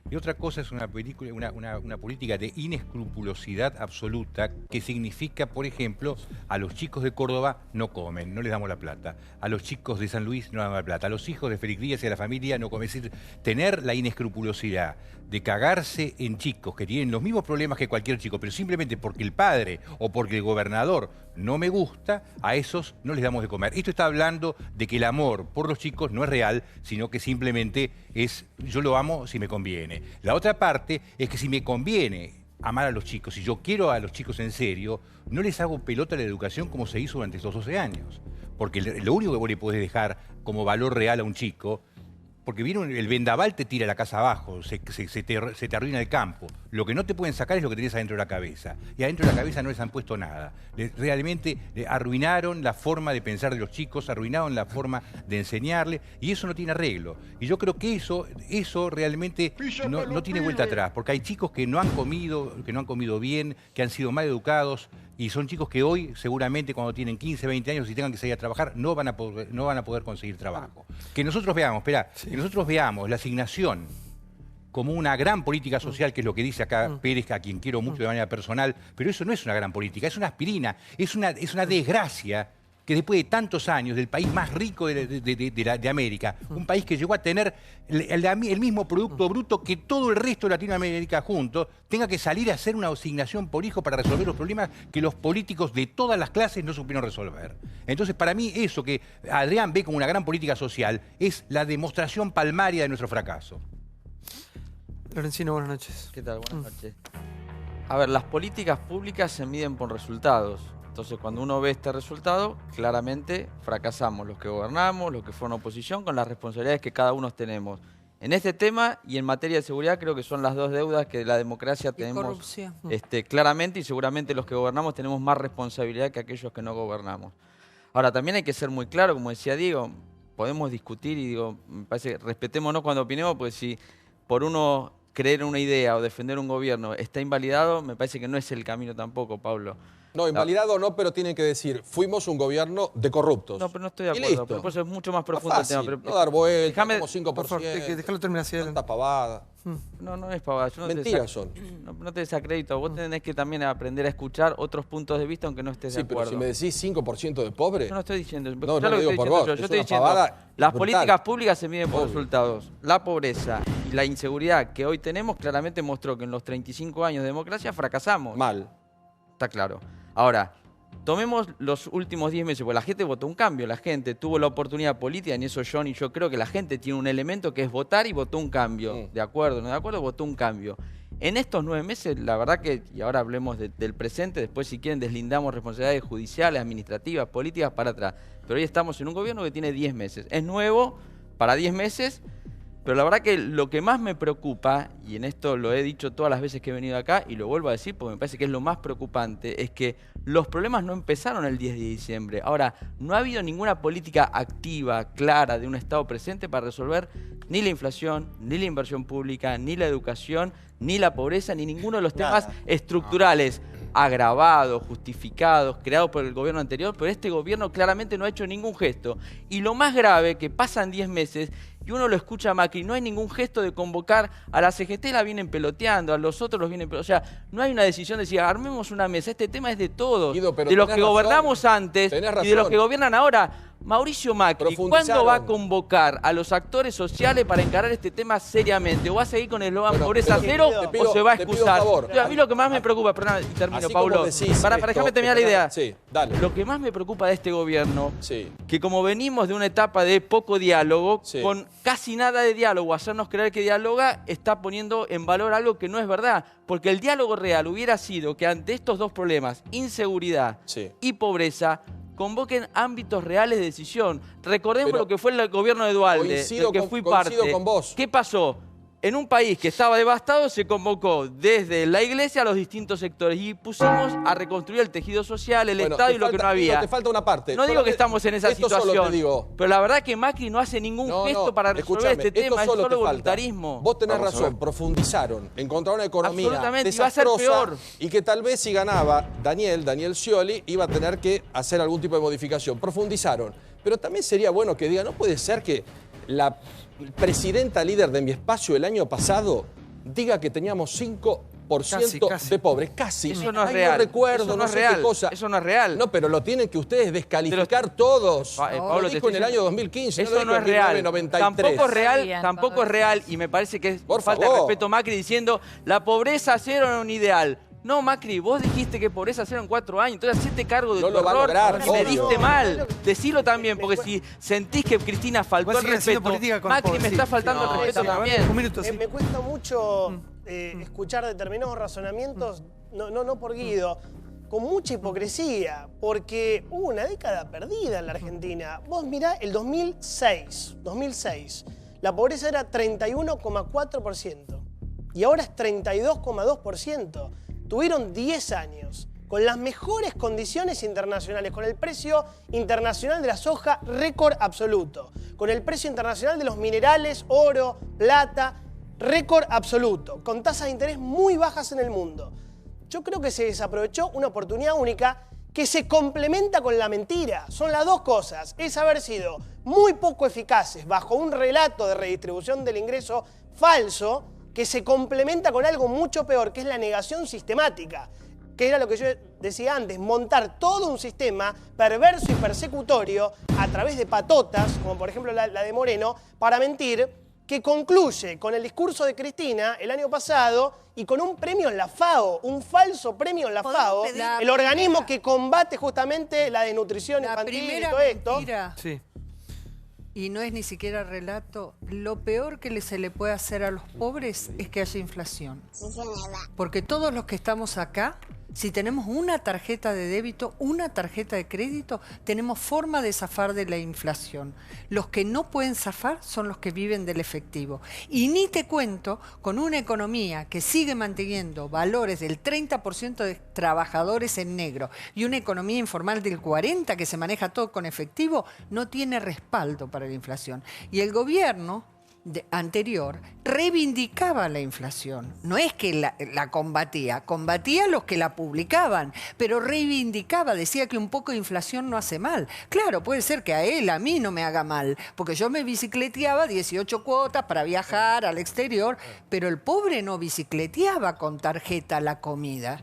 y otra cosa es una política de inescrupulosidad absoluta que significa, por ejemplo, a los chicos de Córdoba no comen, no les damos la plata, a los chicos de San Luis no les damos la plata, a los hijos de Félix Díaz y a la familia no comen. Es decir, tener la inescrupulosidad de cagarse en chicos que tienen los mismos problemas que cualquier chico, pero simplemente porque el padre o porque el gobernador no me gusta, a esos no les damos de comer. Esto está hablando de que el amor por los chicos no es real, sino que simplemente es yo lo amo si me conviene. La otra parte es que si me conviene amar a los chicos, si yo quiero a los chicos en serio, no les hago pelota a la educación como se hizo durante estos 12 años. Porque lo único que vos le podés dejar como valor real a un chico, porque viene el vendaval te tira la casa abajo, se te arruina el campo. Lo que no te pueden sacar es lo que tenés adentro de la cabeza. Y adentro de la cabeza no les han puesto nada. Realmente arruinaron la forma de pensar de los chicos, arruinaron la forma de enseñarles, y eso no tiene arreglo. Y yo creo que eso realmente no tiene vuelta atrás, porque hay chicos que no han comido bien, que han sido mal educados, y son chicos que hoy, seguramente, cuando tienen 15, 20 años y tengan que salir a trabajar, no van a poder conseguir trabajo. Que nosotros veamos, que nosotros veamos la asignación como una gran política social, que es lo que dice acá Pérez, a quien quiero mucho de manera personal, pero eso no es una gran política, es una aspirina, es una desgracia que después de tantos años del país más rico de América, un país que llegó a tener el mismo Producto Bruto que todo el resto de Latinoamérica junto, tenga que salir a hacer una asignación por hijo para resolver los problemas que los políticos de todas las clases no supieron resolver. Entonces, para mí, eso que Adrián ve como una gran política social es la demostración palmaria de nuestro fracaso. Lorencino, buenas noches. ¿Qué tal? Buenas noches. A ver, las políticas públicas se miden por resultados. Entonces, cuando uno ve este resultado, claramente fracasamos los que gobernamos, los que fueron oposición, con las responsabilidades que cada uno tenemos. En este tema y en materia de seguridad creo que son las dos deudas que la democracia tenemos claramente, y seguramente los que gobernamos tenemos más responsabilidad que aquellos que no gobernamos. Ahora, también hay que ser muy claro, como decía Diego, podemos discutir y digo, me parece que respetémonos cuando opinemos, porque si por uno creer en una idea o defender un gobierno está invalidado, me parece que no es el camino tampoco, Pablo. No, invalidado no, pero tienen que decir, fuimos un gobierno de corruptos. No, pero no estoy de acuerdo, pero pues es mucho más profundo el tema. Pero, no dar vueltas, déjame, como 5%. Por favor, déjalo terminar. Tanta pavada. No, no es pavada. Mentiras son. No te desacredito. Vos tenés que también aprender a escuchar otros puntos de vista, aunque no estés de acuerdo. Sí, pero si me decís 5% de pobres... Yo no estoy diciendo... No, no lo digo por vos. Yo estoy diciendo, las políticas públicas se miden por resultados. La pobreza y la inseguridad que hoy tenemos claramente mostró que en los 35 años de democracia fracasamos. Mal. Está claro. Ahora, tomemos los últimos 10 meses, porque la gente votó un cambio, la gente tuvo la oportunidad política, en eso yo creo que la gente tiene un elemento que es votar y votó un cambio. ¿De acuerdo? ¿No de acuerdo? Votó un cambio. En estos 9 meses, la verdad que, y ahora hablemos del presente, después si quieren deslindamos responsabilidades judiciales, administrativas, políticas para atrás. Pero hoy estamos en un gobierno que tiene 10 meses. Es nuevo para 10 meses, pero la verdad que lo que más me preocupa, y en esto lo he dicho todas las veces que he venido acá, y lo vuelvo a decir porque me parece que es lo más preocupante, es que los problemas no empezaron el 10 de diciembre. Ahora, no ha habido ninguna política activa, clara, de un Estado presente para resolver ni la inflación, ni la inversión pública, ni la educación, ni la pobreza, ni ninguno de los temas estructurales agravados, justificados, creados por el gobierno anterior, pero este gobierno claramente no ha hecho ningún gesto. Y lo más grave, que pasan 10 meses y uno lo escucha a Macri, no hay ningún gesto de convocar a la CGT, la vienen peloteando, a los otros los vienen peloteando. O sea, no hay una decisión de decir, armemos una mesa. Este tema es de todos, Guido, de los que gobernamos antes y de los que gobiernan ahora. Mauricio Macri, ¿cuándo va a convocar a los actores sociales para encarar este tema seriamente? ¿O va a seguir con el eslogan pobreza cero o se va a excusar? A mí lo que más me preocupa, perdón, y termino, Paulo, para déjame terminar la idea. Sí, dale. Lo que más me preocupa de este gobierno, que como venimos de una etapa de poco diálogo, con casi nada de diálogo, hacernos creer que dialoga, está poniendo en valor algo que no es verdad. Porque el diálogo real hubiera sido que ante estos dos problemas, inseguridad y pobreza, convoquen ámbitos reales de decisión. Recordemos lo que fue el gobierno de Duhalde, del que fui parte. Con vos. ¿Qué pasó? En un país que estaba devastado se convocó desde la iglesia a los distintos sectores y pusimos a reconstruir el tejido social, el Estado y lo que no había. Te falta una parte. No digo que estamos en esa situación, solo te digo. pero la verdad que Macri no hace ningún gesto para resolver este tema, es solo voluntarismo. Vos tenés razón, profundizaron, encontraron una economía absolutamente, iba a ser peor. Y que tal vez si ganaba Daniel Scioli, iba a tener que hacer algún tipo de modificación. Profundizaron. Pero también sería bueno que diga, no puede ser que la presidenta líder de Mi Espacio el año pasado diga que teníamos 5% de pobres. Casi. Eso no es real. No recuerdo, eso no sé qué cosa. Eso no es real. No, pero lo tienen que ustedes descalificar todos. Pablo, lo dijo en el año 2015. Eso no es real. Tampoco es real y me parece que es falta de respeto Macri diciendo la pobreza cero era un ideal. No, Macri, vos dijiste que pobreza cero en 4 años, entonces hacete cargo de tu error y me diste mal. Decilo también, porque si sentís que Cristina faltó el respeto, Macri me está faltando el respeto también. Un minuto, me cuesta mucho escuchar determinados razonamientos, no por Guido, con mucha hipocresía, porque hubo una década perdida en la Argentina. Vos mirá el 2006, la pobreza era 31,4% y ahora es 32,2%. Tuvieron 10 años con las mejores condiciones internacionales, con el precio internacional de la soja récord absoluto, con el precio internacional de los minerales, oro, plata, récord absoluto, con tasas de interés muy bajas en el mundo. Yo creo que se desaprovechó una oportunidad única que se complementa con la mentira. Son las dos cosas. Es haber sido muy poco eficaces bajo un relato de redistribución del ingreso falso que se complementa con algo mucho peor, que es la negación sistemática, que era lo que yo decía antes, montar todo un sistema perverso y persecutorio a través de patotas, como por ejemplo la de Moreno, para mentir, que concluye con el discurso de Cristina el año pasado y con un premio en la FAO, un falso premio en la FAO, el organismo que combate justamente la desnutrición infantil y todo esto. Sí. y no es ni siquiera relato, lo peor que se le puede hacer a los pobres es que haya inflación. Porque todos los que estamos acá, si tenemos una tarjeta de débito, una tarjeta de crédito, tenemos forma de zafar de la inflación. Los que no pueden zafar son los que viven del efectivo. Y ni te cuento con una economía que sigue manteniendo valores del 30% de trabajadores en negro y una economía informal del 40% que se maneja todo con efectivo, no tiene respaldo para la inflación. Y el gobierno anterior reivindicaba la inflación. No es que la combatía a los que la publicaban, pero reivindicaba, decía que un poco de inflación no hace mal. Claro, puede ser que a él, a mí no me haga mal, porque yo me bicicleteaba 18 cuotas para viajar al exterior, pero el pobre no bicicleteaba con tarjeta la comida.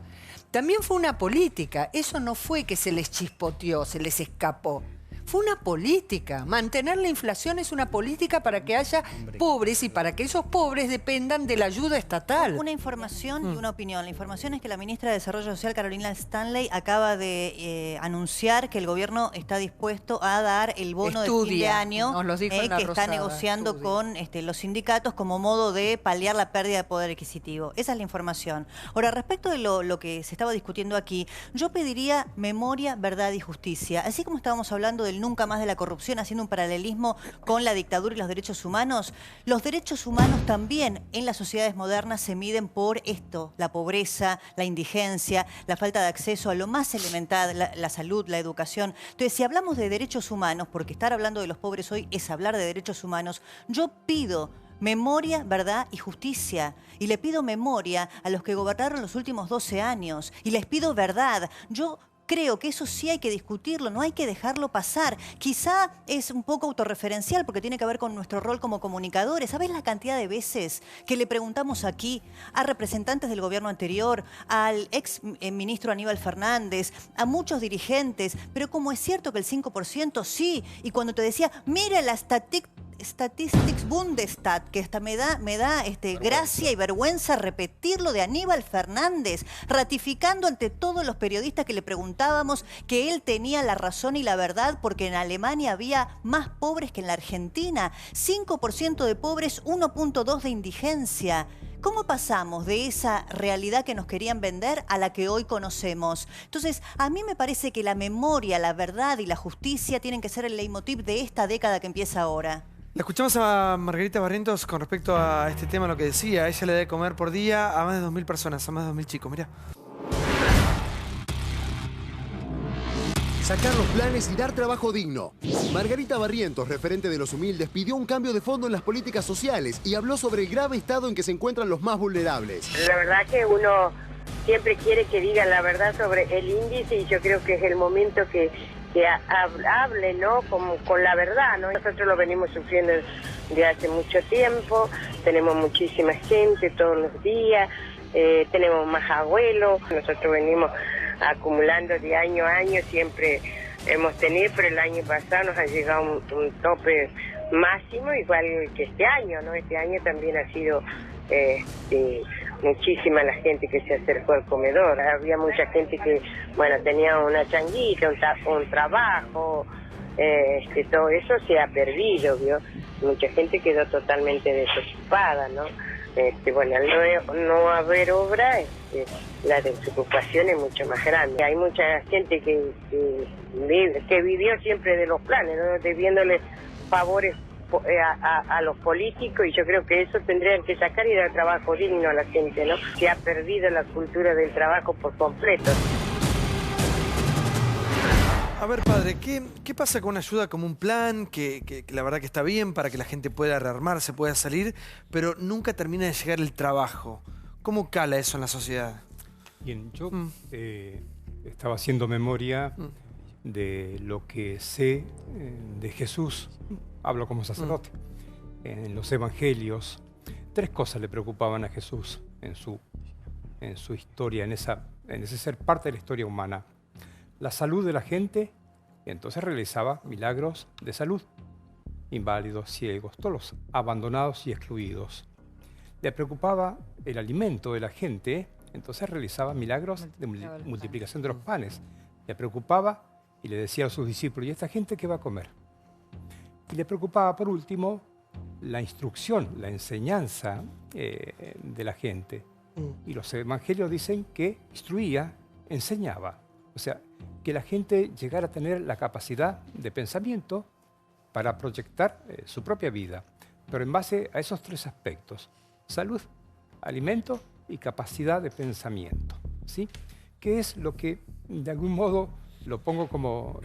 También fue una política, eso no fue que se les chispoteó, se les escapó. Fue una política. Mantener la inflación es una política para que haya pobres y para que esos pobres dependan de la ayuda estatal. Una información y una opinión. La información es que la ministra de Desarrollo Social, Carolina Stanley, acaba de anunciar que el gobierno está dispuesto a dar el bono de fin de año que está negociando con los sindicatos como modo de paliar la pérdida de poder adquisitivo. Esa es la información. Ahora, respecto de lo que se estaba discutiendo aquí, yo pediría memoria, verdad y justicia. Así como estábamos hablando del nunca más de la corrupción, haciendo un paralelismo con la dictadura y los derechos humanos también en las sociedades modernas se miden por esto, la pobreza, la indigencia, la falta de acceso a lo más elemental, la salud, la educación. Entonces, si hablamos de derechos humanos, porque estar hablando de los pobres hoy es hablar de derechos humanos, yo pido memoria, verdad y justicia. Y le pido memoria a los que gobernaron los últimos 12 años. Y les pido verdad. Yo creo que eso sí hay que discutirlo, no hay que dejarlo pasar. Quizá es un poco autorreferencial porque tiene que ver con nuestro rol como comunicadores. ¿Sabes la cantidad de veces que le preguntamos aquí a representantes del gobierno anterior, al ex ministro Aníbal Fernández, a muchos dirigentes? Pero como es cierto que el 5% sí, y cuando te decía, mira la Statistics Bundestat, que hasta me da gracia y vergüenza repetirlo, de Aníbal Fernández, ratificando ante todos los periodistas que le preguntábamos que él tenía la razón y la verdad porque en Alemania había más pobres que en la Argentina, 5% de pobres, 1.2% de indigencia. ¿Cómo pasamos de esa realidad que nos querían vender a la que hoy conocemos? Entonces, a mí me parece que la memoria, la verdad y la justicia tienen que ser el leitmotiv de esta década que empieza ahora. La escuchamos a Margarita Barrientos con respecto a este tema, lo que decía. Ella le da de comer por día a más de 2.000 personas, a más de 2.000 chicos. Mirá. Sacar los planes y dar trabajo digno. Margarita Barrientos, referente de los humildes, pidió un cambio de fondo en las políticas sociales y habló sobre el grave estado en que se encuentran los más vulnerables. La verdad que uno siempre quiere que digan la verdad sobre el índice y yo creo que es el momento que hable, ¿no? Con la verdad, ¿no? Nosotros lo venimos sufriendo de hace mucho tiempo, tenemos muchísima gente todos los días, tenemos más abuelos, nosotros venimos acumulando de año a año, siempre hemos tenido, pero el año pasado nos ha llegado un tope máximo, igual que este año, ¿no? Este año también ha sido muchísima la gente que se acercó al comedor. Había mucha gente que, bueno, tenía una changuita, un trabajo, todo eso se ha perdido, ¿vio? Mucha gente quedó totalmente desocupada, ¿no? Bueno, al no haber obra, la desocupación es mucho más grande. Hay mucha gente que vivió siempre de los planes, ¿no? Debiéndole favores a los políticos, y yo creo que eso tendrían que sacar y dar trabajo digno a la gente, ¿no? Se ha perdido la cultura del trabajo por completo. A ver, padre, ¿qué pasa con una ayuda como un plan que la verdad que está bien para que la gente pueda rearmarse, pueda salir, pero nunca termina de llegar el trabajo? ¿Cómo cala eso en la sociedad? Bien, yo estaba haciendo memoria de lo que sé de Jesús. Hablo como sacerdote. En los evangelios, 3 cosas le preocupaban a Jesús en su historia, en ese ser parte de la historia humana. La salud de la gente, y entonces realizaba milagros de salud. Inválidos, ciegos, todos los abandonados y excluidos. Le preocupaba el alimento de la gente, entonces realizaba milagros de multiplicación de los panes. Le preocupaba y le decía a sus discípulos, ¿y esta gente qué va a comer? Y le preocupaba, por último, la instrucción, la enseñanza de la gente. Y los evangelios dicen que instruía, enseñaba. O sea, que la gente llegara a tener la capacidad de pensamiento para proyectar su propia vida. Pero en base a esos tres aspectos: salud, alimento y capacidad de pensamiento. ¿Sí? Que es lo que, de algún modo, lo pongo como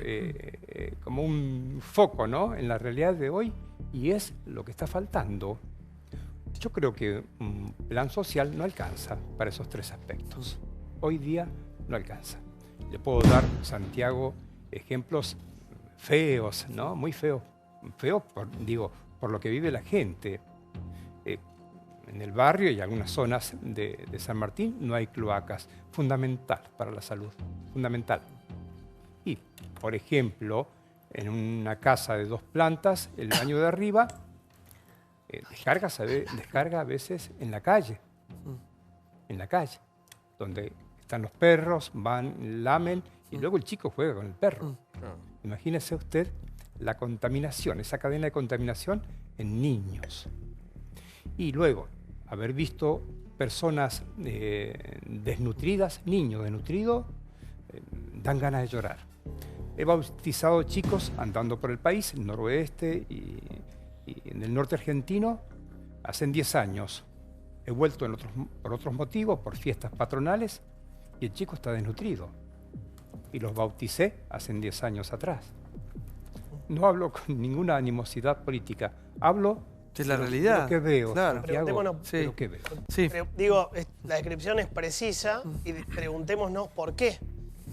un foco, ¿no?, en la realidad de hoy, y es lo que está faltando. Yo creo que un plan social no alcanza para esos tres aspectos. Hoy día no alcanza. Le puedo dar, Santiago, ejemplos feos, ¿no?, muy feos. Feos, por lo que vive la gente. En el barrio y algunas zonas de San Martín no hay cloacas. Fundamental para la salud, fundamental. Y, por ejemplo, en una casa de 2 plantas, el baño de arriba descarga a veces en la calle. En la calle, donde están los perros, van, lamen, y luego el chico juega con el perro. Imagínese usted la contaminación, esa cadena de contaminación en niños. Y luego, haber visto personas desnutridas, niños desnutridos, dan ganas de llorar. He bautizado chicos andando por el país, el noroeste y en el norte argentino, hace 10 años. He vuelto por otros motivos, por fiestas patronales, y el chico está desnutrido. Y los bauticé hace 10 años atrás. No hablo con ninguna animosidad política, hablo de la realidad. Lo que veo, claro. Preguntémonos, lo que veo. Sí. Digo, la descripción es precisa y preguntémonos por qué.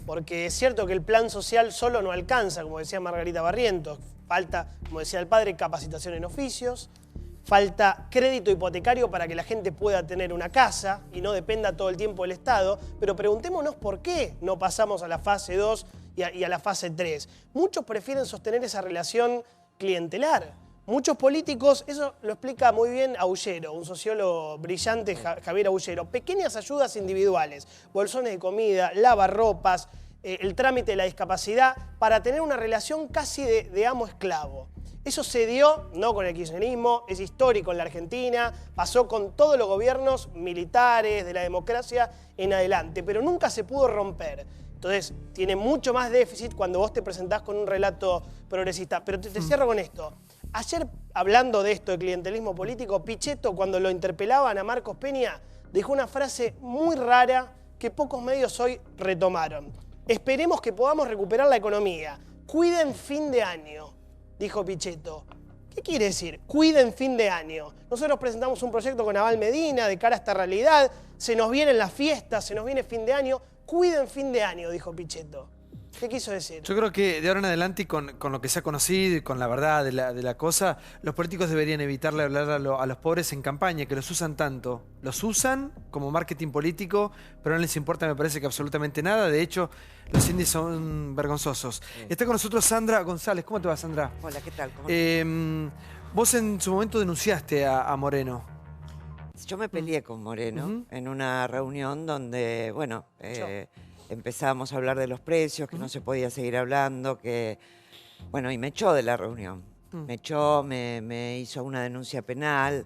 Porque es cierto que el plan social solo no alcanza, como decía Margarita Barrientos. Falta, como decía el padre, capacitación en oficios. Falta crédito hipotecario para que la gente pueda tener una casa y no dependa todo el tiempo del Estado. Pero preguntémonos por qué no pasamos a la fase 2 y a la fase 3. Muchos prefieren sostener esa relación clientelar. Muchos políticos, eso lo explica muy bien Aullero, un sociólogo brillante, Javier Aullero. Pequeñas ayudas individuales, bolsones de comida, lavarropas, el trámite de la discapacidad, para tener una relación casi de amo-esclavo. Eso se dio, no con el kirchnerismo, es histórico en la Argentina, pasó con todos los gobiernos militares, de la democracia en adelante, pero nunca se pudo romper. Entonces, tiene mucho más déficit cuando vos te presentás con un relato progresista. Pero te cierro con esto. Ayer, hablando de esto, de clientelismo político, Pichetto, cuando lo interpelaban a Marcos Peña, dijo una frase muy rara que pocos medios hoy retomaron. Esperemos que podamos recuperar la economía. Cuiden fin de año, dijo Pichetto. ¿Qué quiere decir? Cuiden fin de año. Nosotros presentamos un proyecto con Abal Medina de cara a esta realidad. Se nos vienen las fiestas, se nos viene fin de año. Cuiden fin de año, dijo Pichetto. ¿Qué quiso decir? Yo creo que de ahora en adelante, y con lo que se ha conocido y con la verdad de la cosa, los políticos deberían evitarle hablar a los pobres en campaña, que los usan tanto. Los usan como marketing político, pero no les importa, me parece, que absolutamente nada. De hecho, los índices son vergonzosos. Está con nosotros Sandra González. ¿Cómo te va, Sandra? Hola, ¿qué tal? ¿Cómo estás? Vos en su momento denunciaste a Moreno. Yo me peleé con Moreno en una reunión donde, bueno, empezábamos a hablar de los precios, que no se podía seguir hablando, que, bueno, y me echó de la reunión. Me echó, me hizo una denuncia penal,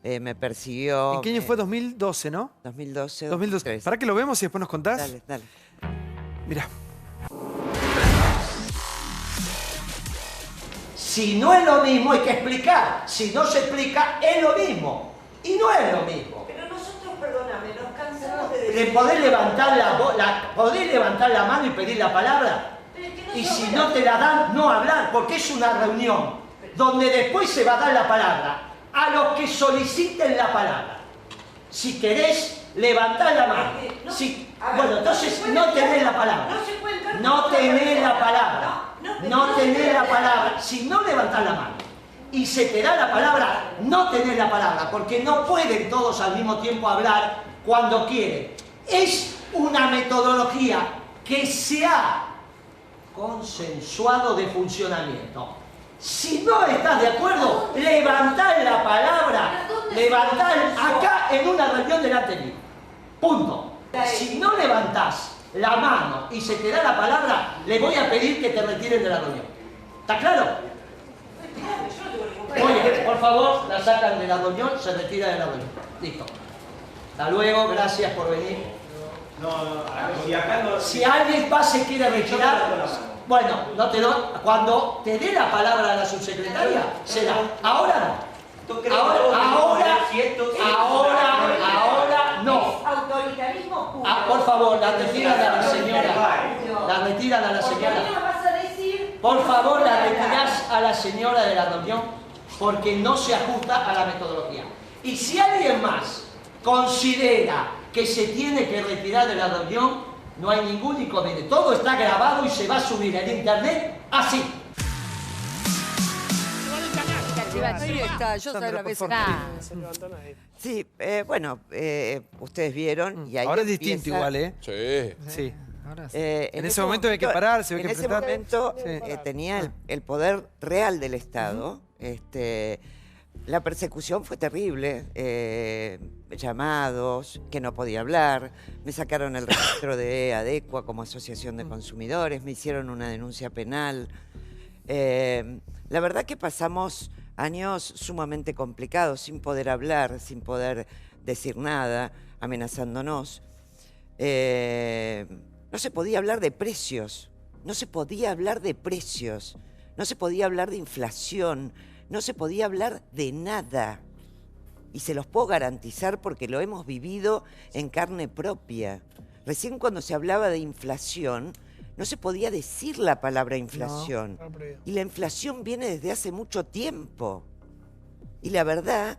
me persiguió. ¿En qué año fue? 2012, ¿no? 2012. 2012. ¿Para que lo vemos y después nos contás? Dale, dale. Mirá. Si no es lo mismo, hay que explicar. Si no se explica, es lo mismo. Y no es lo mismo. Pero nosotros, perdóname, nos cansamos de decir... ¿Le podés levantar podés levantar la mano y pedir la palabra? Y si no te la dan, no hablar, porque es una reunión donde después se va a dar la palabra a los que soliciten la palabra. Si querés, levantá la mano. Bueno, entonces no tenés la palabra. No tenés la palabra. No tenés la palabra. Si no levantás la mano y se te da la palabra, no tenés la palabra, porque no pueden todos al mismo tiempo hablar cuando quieren. Es una metodología que se ha consensuado de funcionamiento. Si no estás de acuerdo, levantá la palabra, levantá acá en una reunión delante mío. Punto. Si no levantás la mano y se te da la palabra, le voy a pedir que te retiren de la reunión. ¿Está claro? Muy bien, por favor, la sacan de la reunión, se retira de la reunión. Listo. Hasta luego, gracias por venir. Si alguien más se quiere retirar, bueno, no te doy. Cuando te dé la palabra a la subsecretaria, será. Ahora no. Ahora no. Autoritarismo puro. Por favor, la retiran a la señora. La retiran a la señora. Por favor, la retirás a la señora de la reunión porque no se ajusta a la metodología. Y si alguien más considera que se tiene que retirar de la reunión, no hay ningún inconveniente. Todo está grabado y se va a subir en internet así. Ahí está, yo soy la vez. Sí, bueno, ustedes vieron y ahí ahora es empieza... distinto igual, ¿eh? Sí. En ese momento hay que pararse, hay que enfrentar. En ese momento tenía el poder real del Estado. La persecución fue terrible. Llamados, que no podía hablar. Me sacaron el registro de Adecua como asociación de consumidores. Me hicieron una denuncia penal. La verdad que pasamos años sumamente complicados, sin poder hablar, sin poder decir nada, amenazándonos. No se podía hablar de precios, no se podía hablar de precios, no se podía hablar de inflación, no se podía hablar de nada. Y se los puedo garantizar porque lo hemos vivido en carne propia. Recién cuando se hablaba de inflación, no se podía decir la palabra inflación. Y la inflación viene desde hace mucho tiempo. Y la verdad,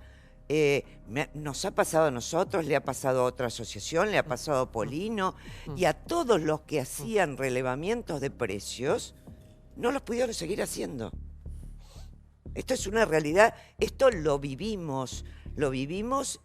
nos ha pasado a nosotros, le ha pasado a otra asociación, le ha pasado a Polino, y a todos los que hacían relevamientos de precios, no los pudieron seguir haciendo. Esto es una realidad, esto lo vivimos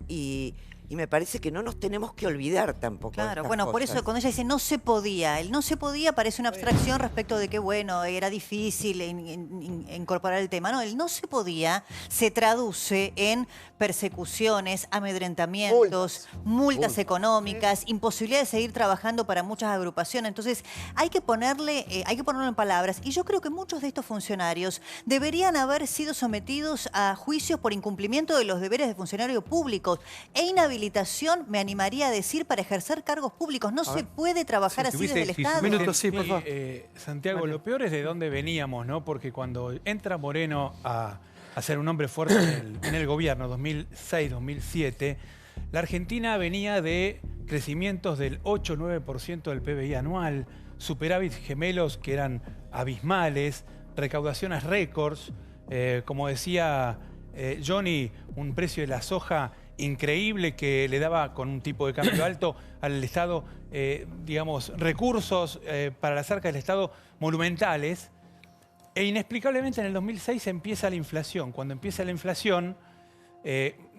y me parece que no nos tenemos que olvidar tampoco. Claro, bueno, por eso cuando ella dice no se podía, el no se podía parece una abstracción respecto de que, bueno, era difícil incorporar el tema. No, el no se podía se traduce en persecuciones, amedrentamientos, multas económicas, imposibilidad de seguir trabajando para muchas agrupaciones. Entonces, hay que ponerlo en palabras. Y yo creo que muchos de estos funcionarios deberían haber sido sometidos a juicios por incumplimiento de los deberes de funcionarios públicos e inhabilitación, me animaría a decir, para ejercer cargos públicos. No se puede trabajar así desde el Estado. Un minuto, sí, por favor. Santiago, lo peor es de dónde veníamos, ¿no? Porque cuando entra Moreno a ser un hombre fuerte en el gobierno, 2006-2007, la Argentina venía de crecimientos del 8-9% del PBI anual, superávit gemelos que eran abismales, recaudaciones récords, como decía Johnny, un precio de la soja increíble que le daba con un tipo de cambio alto al Estado, digamos, recursos para las arcas del Estado monumentales. E inexplicablemente en el 2006 empieza la inflación. Cuando empieza la inflación,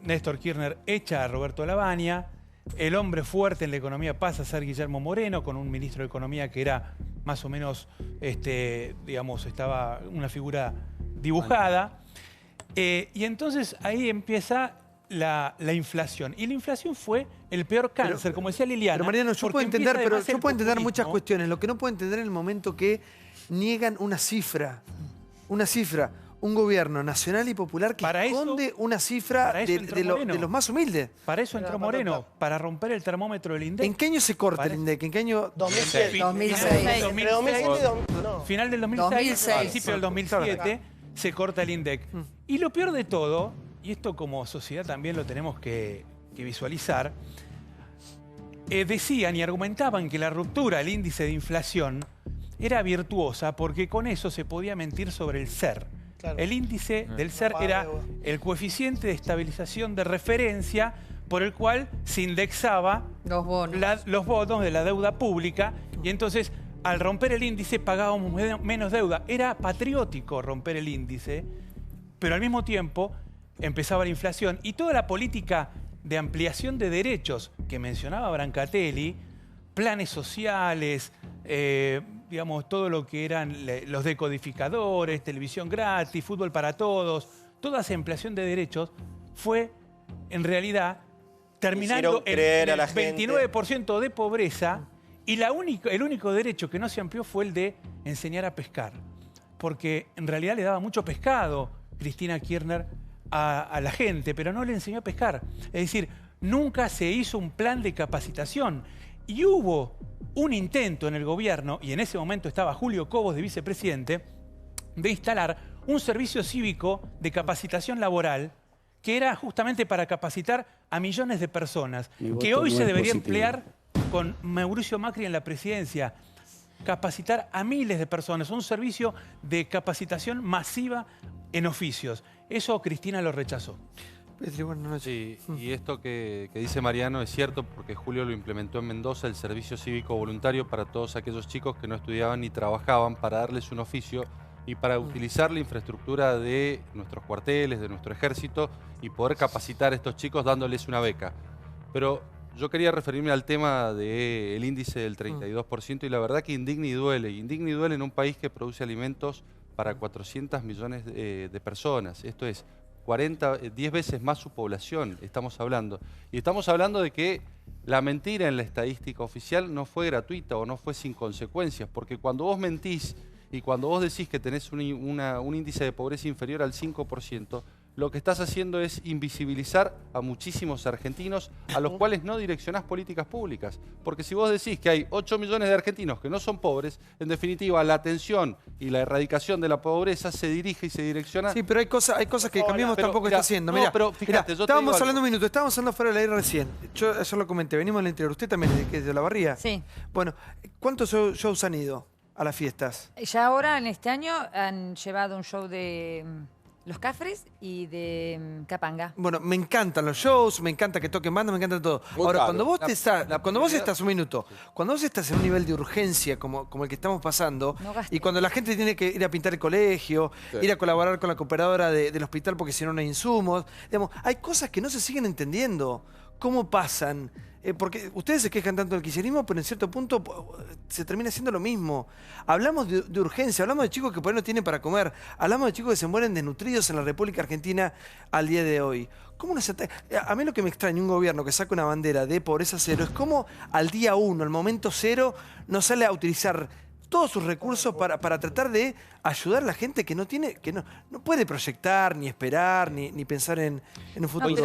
Néstor Kirchner echa a Roberto Lavagna, el hombre fuerte en la economía pasa a ser Guillermo Moreno, con un ministro de Economía que era más o menos, digamos, estaba una figura dibujada. Y entonces ahí empieza la inflación. Y la inflación fue el peor cáncer, como decía Liliana. Pero Mariano, yo puedo entender muchas cuestiones. Lo que no puedo entender en el momento que niegan una cifra. Un gobierno nacional y popular que esconde una cifra de los más humildes. Para eso entró Moreno, para romper el termómetro del INDEC. ¿En qué año se corta el INDEC? ¿En qué año? 2006. Final del 2006, principio del 2007, se corta el INDEC. Y lo peor de todo, y esto como sociedad también lo tenemos que visualizar, decían y argumentaban que la ruptura del índice de inflación era virtuosa porque con eso se podía mentir sobre el SER. Claro. El índice del SER era el coeficiente de estabilización de referencia por el cual se indexaba los bonos de la deuda pública y entonces al romper el índice pagábamos menos deuda. Era patriótico romper el índice, pero al mismo tiempo empezaba la inflación y toda la política de ampliación de derechos que mencionaba Brancatelli, planes sociales, digamos, todo lo que eran los decodificadores, televisión gratis, fútbol para todos, toda esa ampliación de derechos fue, en realidad, terminando en el 29% de pobreza y el único derecho que no se amplió fue el de enseñar a pescar. Porque en realidad le daba mucho pescado Cristina Kirchner a la gente, pero no le enseñó a pescar. Es decir, nunca se hizo un plan de capacitación. Y hubo un intento en el gobierno, y en ese momento estaba Julio Cobos de vicepresidente, de instalar un servicio cívico de capacitación laboral que era justamente para capacitar a millones de personas, que hoy se debería emplear con Mauricio Macri en la presidencia, capacitar a miles de personas, un servicio de capacitación masiva en oficios. Eso Cristina lo rechazó. Sí, y esto que dice Mariano es cierto porque Julio lo implementó en Mendoza, el servicio cívico voluntario para todos aquellos chicos que no estudiaban ni trabajaban, para darles un oficio y para utilizar la infraestructura de nuestros cuarteles, de nuestro ejército y poder capacitar a estos chicos dándoles una beca. Pero yo quería referirme al tema del índice del 32% y la verdad que indigna y duele. Indigna y duele en un país que produce alimentos para 400 millones de personas. Esto es 10 veces más su población, estamos hablando. Y estamos hablando de que la mentira en la estadística oficial no fue gratuita o no fue sin consecuencias, porque cuando vos mentís y cuando vos decís que tenés un índice de pobreza inferior al 5%, lo que estás haciendo es invisibilizar a muchísimos argentinos a los cuales no direccionás políticas públicas. Porque si vos decís que hay 8 millones de argentinos que no son pobres, en definitiva la atención y la erradicación de la pobreza se dirige y se direcciona... Sí, pero hay cosas que Cambiemos tampoco está haciendo. Mirá, pero fíjate, yo estábamos te digo hablando un minuto, estábamos hablando fuera del aire recién. Yo ayer lo comenté, venimos del interior. ¿Usted también es de La Barría? Sí. Bueno, ¿cuántos shows han ido a las fiestas? Ya ahora, en este año, han llevado un show de Los Cafres y de Capanga. Bueno, me encantan los shows, me encanta que toquen banda, me encanta todo. Muy Ahora, caro. cuando vos estás un minuto, cuando vos estás en un nivel de urgencia como el que estamos pasando, No gastes. y cuando la gente tiene que ir a pintar el colegio, ir a colaborar con la cooperadora del hospital porque si no no hay insumos, digamos, hay cosas que no se siguen entendiendo. ¿Cómo pasan? Porque ustedes se quejan tanto del kirchnerismo, pero en cierto punto se termina siendo lo mismo. Hablamos de urgencia, hablamos de chicos que por ahí no tienen para comer, hablamos de chicos que se mueren desnutridos en la República Argentina al día de hoy. ¿Cómo no se a mí lo que me extraña un gobierno que saca una bandera de pobreza cero es cómo al día 1, al momento 0, no sale a utilizar todos sus recursos para tratar de ayudar a la gente que no puede proyectar, ni esperar, ni pensar en un futuro.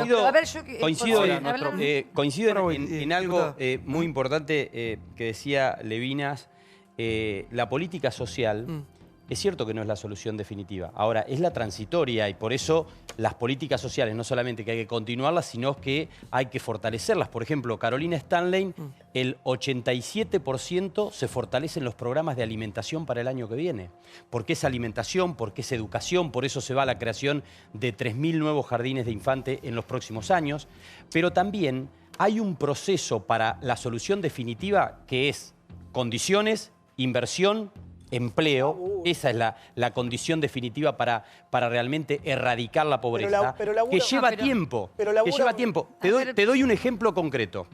Coincido en algo muy importante que decía Levinas. La política social es cierto que no es la solución definitiva. Ahora, es la transitoria y por eso las políticas sociales no solamente que hay que continuarlas, sino que hay que fortalecerlas. Por ejemplo, Carolina Stanley, el 87% se fortalecen los programas de alimentación para el año que viene. Porque es alimentación, porque es educación, por eso se va a la creación de 3.000 nuevos jardines de infante en los próximos años. Pero también hay un proceso para la solución definitiva que es condiciones, inversión, empleo. Esa es la condición definitiva para realmente erradicar la pobreza, que lleva tiempo. Que lleva tiempo. Te doy un ejemplo concreto.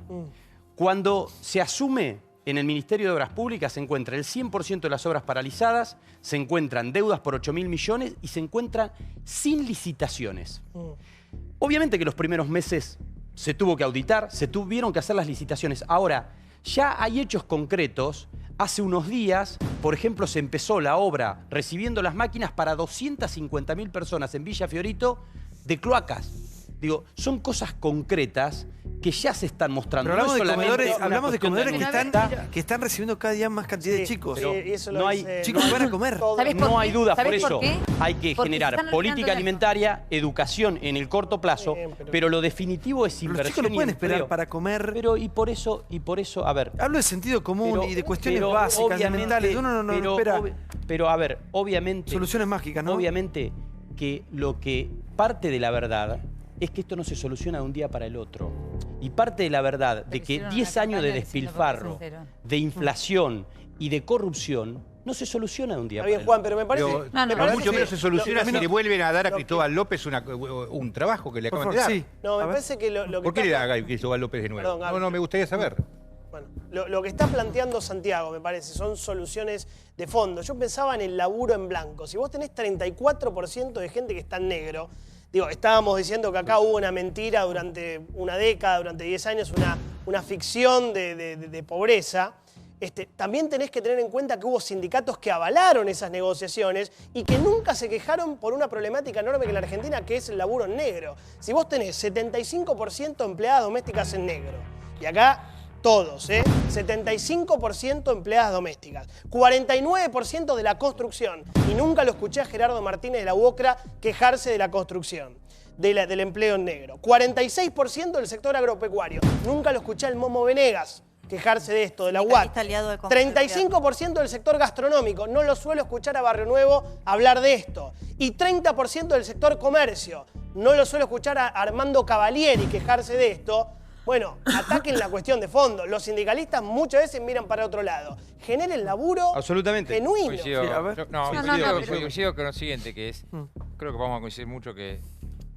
Cuando se asume en el Ministerio de Obras Públicas, se encuentra el 100% de las obras paralizadas, se encuentran deudas por 8.000 millones y se encuentran sin licitaciones. Obviamente que los primeros meses se tuvo que auditar, se tuvieron que hacer las licitaciones. Ahora, ya hay hechos concretos. Hace unos días, por ejemplo, se empezó la obra recibiendo las máquinas para 250.000 personas en Villa Fiorito de cloacas. Digo, son cosas concretas que ya se están mostrando. Pero hablamos de comedores que están recibiendo cada día más cantidad de chicos. No hay chicos que van a comer. No hay duda, por ¿Sabés eso por qué? hay que generar política alimentaria, educación en el corto plazo, pero lo definitivo es inversión. Los chicos no pueden y esperar empleo. para comer. Pero y por eso, a ver. Hablo de sentido común y de cuestiones básicas, elementales. Uno no espera. Pero a ver, obviamente. Soluciones mágicas, ¿no? Obviamente que lo que parte de la verdad es que esto no se soluciona de un día para el otro. Y parte de la verdad de que 10 años de despilfarro, de inflación y de corrupción no se soluciona de un día para el otro. Juan, pero me parece... Mucho menos se soluciona si le vuelven a dar a Cristóbal López un trabajo que le acaban de dar. No, me parece que lo que... ¿Por qué le da a Cristóbal López de nuevo? Perdón, No, me gustaría saber. Bueno, lo que está planteando Santiago, me parece, son soluciones de fondo. Yo pensaba en el laburo en blanco. Si vos tenés 34% de gente que está en negro, digo, estábamos diciendo que acá hubo una mentira durante una década, durante 10 años, una ficción de pobreza. también tenés que tener en cuenta que hubo sindicatos que avalaron esas negociaciones y que nunca se quejaron por una problemática enorme que en la Argentina, que es el laburo en negro. Si vos tenés 75% empleadas domésticas en negro, y acá todos, 75% empleadas domésticas, 49% de la construcción, y nunca lo escuché a Gerardo Martínez de la UOCRA quejarse de la construcción, del empleo en negro, 46% del sector agropecuario, nunca lo escuché al Momo Venegas quejarse de esto, de la UAT. 35% del sector gastronómico, no lo suelo escuchar a Barrio Nuevo hablar de esto. Y 30% del sector comercio, no lo suelo escuchar a Armando Cavalieri quejarse de esto. Bueno, ataquen la cuestión de fondo. Los sindicalistas muchas veces miran para otro lado. Generen laburo genuino. Coincido, Sí, a ver. Coincido con lo siguiente, que es, creo que vamos a coincidir mucho que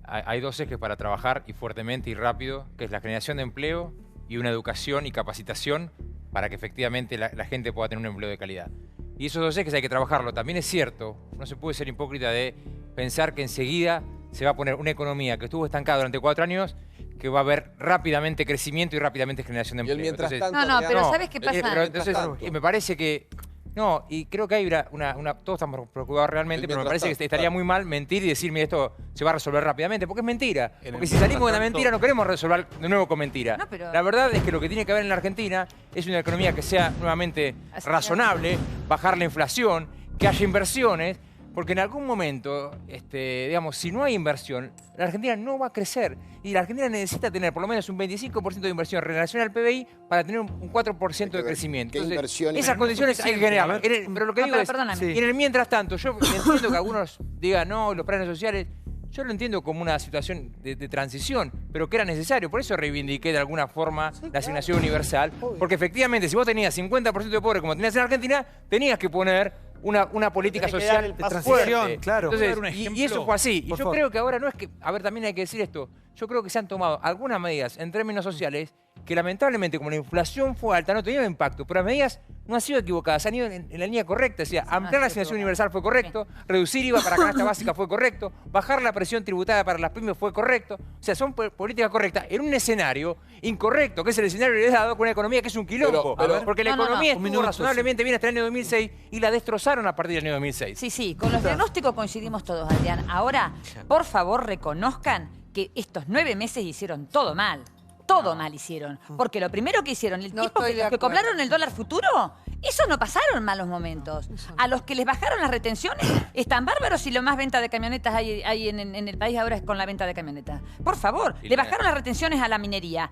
hay dos ejes para trabajar y fuertemente y rápido, que es la generación de empleo y una educación y capacitación para que efectivamente la gente pueda tener un empleo de calidad. Y esos dos ejes hay que trabajarlo. También es cierto, no se puede ser hipócrita de pensar que enseguida se va a poner una economía que estuvo estancada durante 4 años, que va a haber rápidamente crecimiento y rápidamente generación de empleo. mientras tanto, pero ¿sabes qué pasa? Pero entonces, me parece que... No, y creo que hay todos estamos preocupados realmente, pero me parece que estaría muy mal mentir y decir, mira, esto se va a resolver rápidamente, porque es mentira. Porque si salimos de la mentira no queremos resolver de nuevo con mentira. No, pero... La verdad es que lo que tiene que haber en la Argentina es una economía que sea nuevamente razonable, bajar la inflación, que haya inversiones, porque en algún momento, digamos, si no hay inversión, la Argentina no va a crecer. Y la Argentina necesita tener por lo menos un 25% de inversión en relación al PBI para tener un 4% de crecimiento. Entonces, esas condiciones hay que generar. Pero lo que digo es, y en el mientras tanto, yo entiendo que algunos digan, no, los planes sociales, yo lo entiendo como una situación de transición, pero que era necesario. Por eso reivindiqué de alguna forma la asignación universal, porque efectivamente, si vos tenías 50% de pobres como tenías en Argentina, tenías que poner una política social de transición, claro. Entonces, y eso fue así. Y yo creo que ahora no es que... A ver, también hay que decir esto. Yo creo que se han tomado algunas medidas en términos sociales que lamentablemente, como la inflación fue alta, no tenían impacto, pero las medidas no han sido equivocadas, han ido en la línea correcta. O sea, ampliar la asignación universal fue correcto, reducir IVA para canasta básica fue correcto, bajar la presión tributaria para las pymes fue correcto. O sea, son políticas correctas en un escenario incorrecto, que es el escenario heredado con una economía que es un quilombo. Porque la economía estuvo razonablemente bien hasta el año 2006 y la destrozaron a partir del año 2006. Sí, con los diagnósticos coincidimos todos, Adrián. Ahora, por favor, reconozcan que estos 9 meses hicieron todo mal. Todo mal hicieron. Porque lo primero que hicieron, el tiempo que cobraron el dólar futuro, esos no pasaron malos momentos. A los que les bajaron las retenciones están bárbaros y lo más venta de camionetas hay en el país ahora es con la venta de camionetas. Por favor, le bajaron las retenciones a la minería.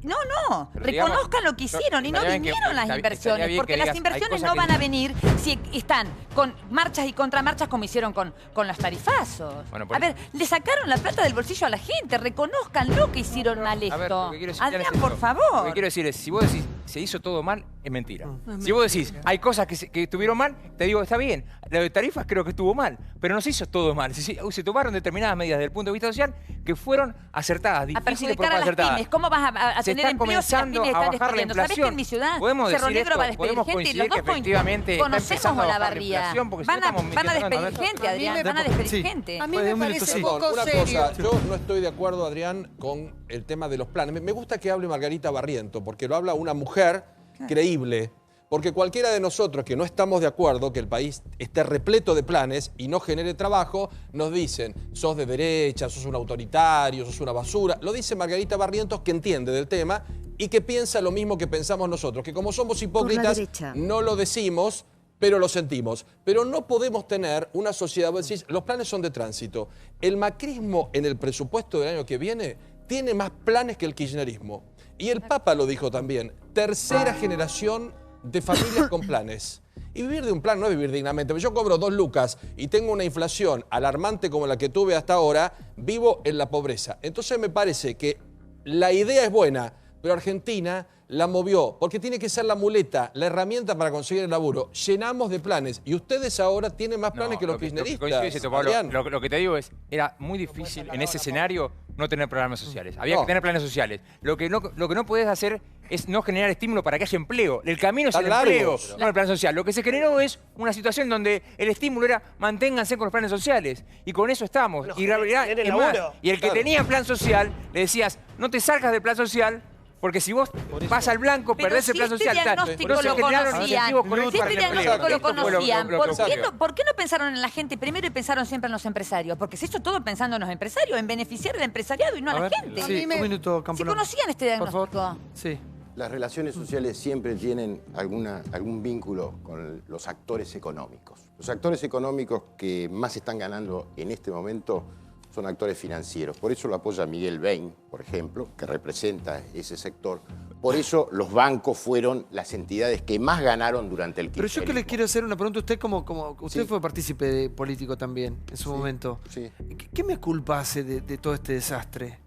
No, pero reconozcan digamos, lo que hicieron y no bien vinieron las inversiones, porque las inversiones no van a venir si están con marchas y contramarchas como hicieron con los tarifazos. Bueno, a ver, le sacaron la plata del bolsillo a la gente, reconozcan lo que hicieron mal esto. A ver, lo que quiero decir, Adrián, es por esto. favor. Lo que quiero decir es, si vos decís, se hizo todo mal, es mentira. Si vos decís, hay cosas que estuvieron mal, te digo, está bien. Lo de tarifas creo que estuvo mal, pero no se hizo todo mal. Se tomaron determinadas medidas desde el punto de vista social que fueron acertadas, difíciles pero acertadas. Pymes. ¿Cómo vas a tener empleo si las pymes están a bajar la destruyendo? ¿Sabés que en mi ciudad Cerro Negro va a despedir gente y los dos conocemos Olavarría? Van a despedir gente, Adrián, van a despedir gente. A mí me parece un poco serio. Yo no estoy de acuerdo, Adrián, con el tema de los planes. Me gusta que hable Margarita Barriento, porque lo habla una mujer creíble. Porque cualquiera de nosotros que no estamos de acuerdo que el país esté repleto de planes y no genere trabajo, nos dicen, sos de derecha, sos un autoritario, sos una basura. Lo dice Margarita Barrientos, que entiende del tema y que piensa lo mismo que pensamos nosotros, que como somos hipócritas, no lo decimos, pero lo sentimos. Pero no podemos tener una sociedad, vos decís, los planes son de tránsito. El macrismo en el presupuesto del año que viene tiene más planes que el kirchnerismo. Y el Papa lo dijo también, tercera generación de familias con planes. Y vivir de un plan no es vivir dignamente. Yo cobro 2 lucas y tengo una inflación alarmante como la que tuve hasta ahora, vivo en la pobreza. Entonces me parece que la idea es buena, pero Argentina la movió, porque tiene que ser la muleta, la herramienta para conseguir el laburo. Llenamos de planes y ustedes ahora tienen más planes que los kirchneristas. Lo que te digo es, era muy difícil en ese escenario no tener programas sociales. Había que tener planes sociales. Lo que no podés hacer es no generar estímulo para que haya empleo. El camino es el empleo, no el plan social. Lo que se generó es una situación donde el estímulo era manténganse con los planes sociales. Y con eso estamos. Y la realidad es más. Y el que tenía plan social, le decías, no te salgas del plan social Porque si vos vas al blanco, Pero perdés si el plan este social. diagnóstico No se lo generaron conocían, incentivos correctos si para este el empleo. diagnóstico lo Esto fue conocían, lo que ocurrió. ¿por qué no pensaron en la gente primero y pensaron siempre en los empresarios? Porque se hizo todo pensando en los empresarios, en beneficiar al empresariado y no a la gente. Sí, un minuto, Si Campolongo. conocían este diagnóstico. Por favor. Sí. Las relaciones sociales siempre tienen algún vínculo con los actores económicos. Los actores económicos que más están ganando en este momento son actores financieros. Por eso lo apoya Miguel Bain, por ejemplo, que representa ese sector. Por eso los bancos fueron las entidades que más ganaron durante el Pero yo que le quiero hacer una pregunta, usted usted Sí. fue partícipe político también en su momento. Sí. ¿Qué me culpa hace de todo este desastre?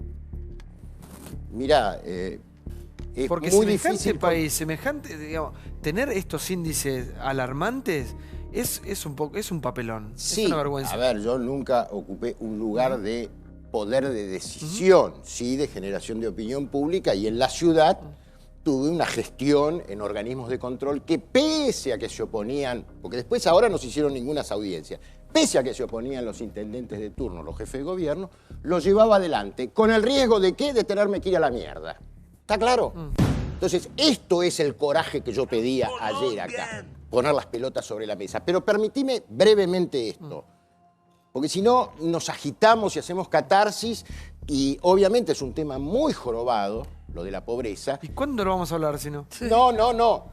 Mirá, es Porque muy semejante difícil país, digamos, tener estos índices alarmantes es un papelón, Sí, es una vergüenza. a ver, yo nunca ocupé un lugar de poder de decisión, sí, de generación de opinión pública, y en la ciudad tuve una gestión en organismos de control que pese a que se oponían, porque después ahora no se hicieron ninguna audiencias, pese a que se oponían los intendentes de turno, los jefes de gobierno, lo llevaba adelante, con el riesgo de ¿qué? De tenerme que ir a la mierda. ¿Está claro? Entonces, esto es el coraje que yo pedía ayer acá, poner las pelotas sobre la mesa. Pero permitime brevemente esto, porque si no nos agitamos y hacemos catarsis, y obviamente es un tema muy jorobado, lo de la pobreza. ¿Y cuándo lo vamos a hablar si no?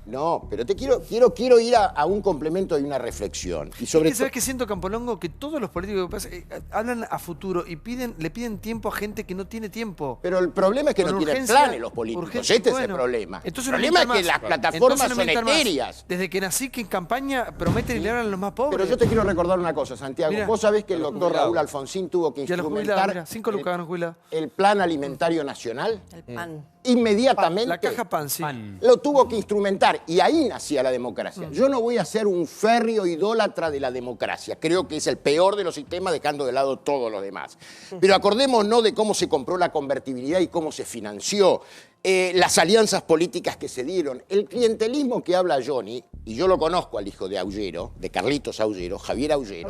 No, pero te quiero ir a un complemento y una reflexión. Y sobre Es que, ¿sabes qué siento, Campolongo? Que todos los políticos hablan a futuro y le piden tiempo a gente que no tiene tiempo. Pero el problema es que Con no tienen urgencia, planes los políticos. urgencia, Este es el bueno. problema. Entonces El no problema es mientan que más. las plataformas Entonces no son mientan más. etéreas. Desde que nací que en campaña prometen y le hablan a los más pobres. Pero yo te quiero recordar una cosa, Santiago. Mirá. Vos sabés que el doctor Raúl Alfonsín tuvo que Y a los jubilados, instrumentar mirá, 5 lucas ganan jubilados. el Plan Alimentario Nacional. El pan. Inmediatamente. La caja pan, sí. Lo tuvo que instrumentar y ahí nacía la democracia. Yo no voy a ser un férreo idólatra de la democracia. Creo que es el peor de los sistemas, dejando de lado todos los demás. Pero acordémonos de cómo se compró la convertibilidad y cómo se financió. Las alianzas políticas que se dieron, el clientelismo que habla Johnny, y yo lo conozco al hijo de Aullero, de Carlitos Aullero, Javier Aullero.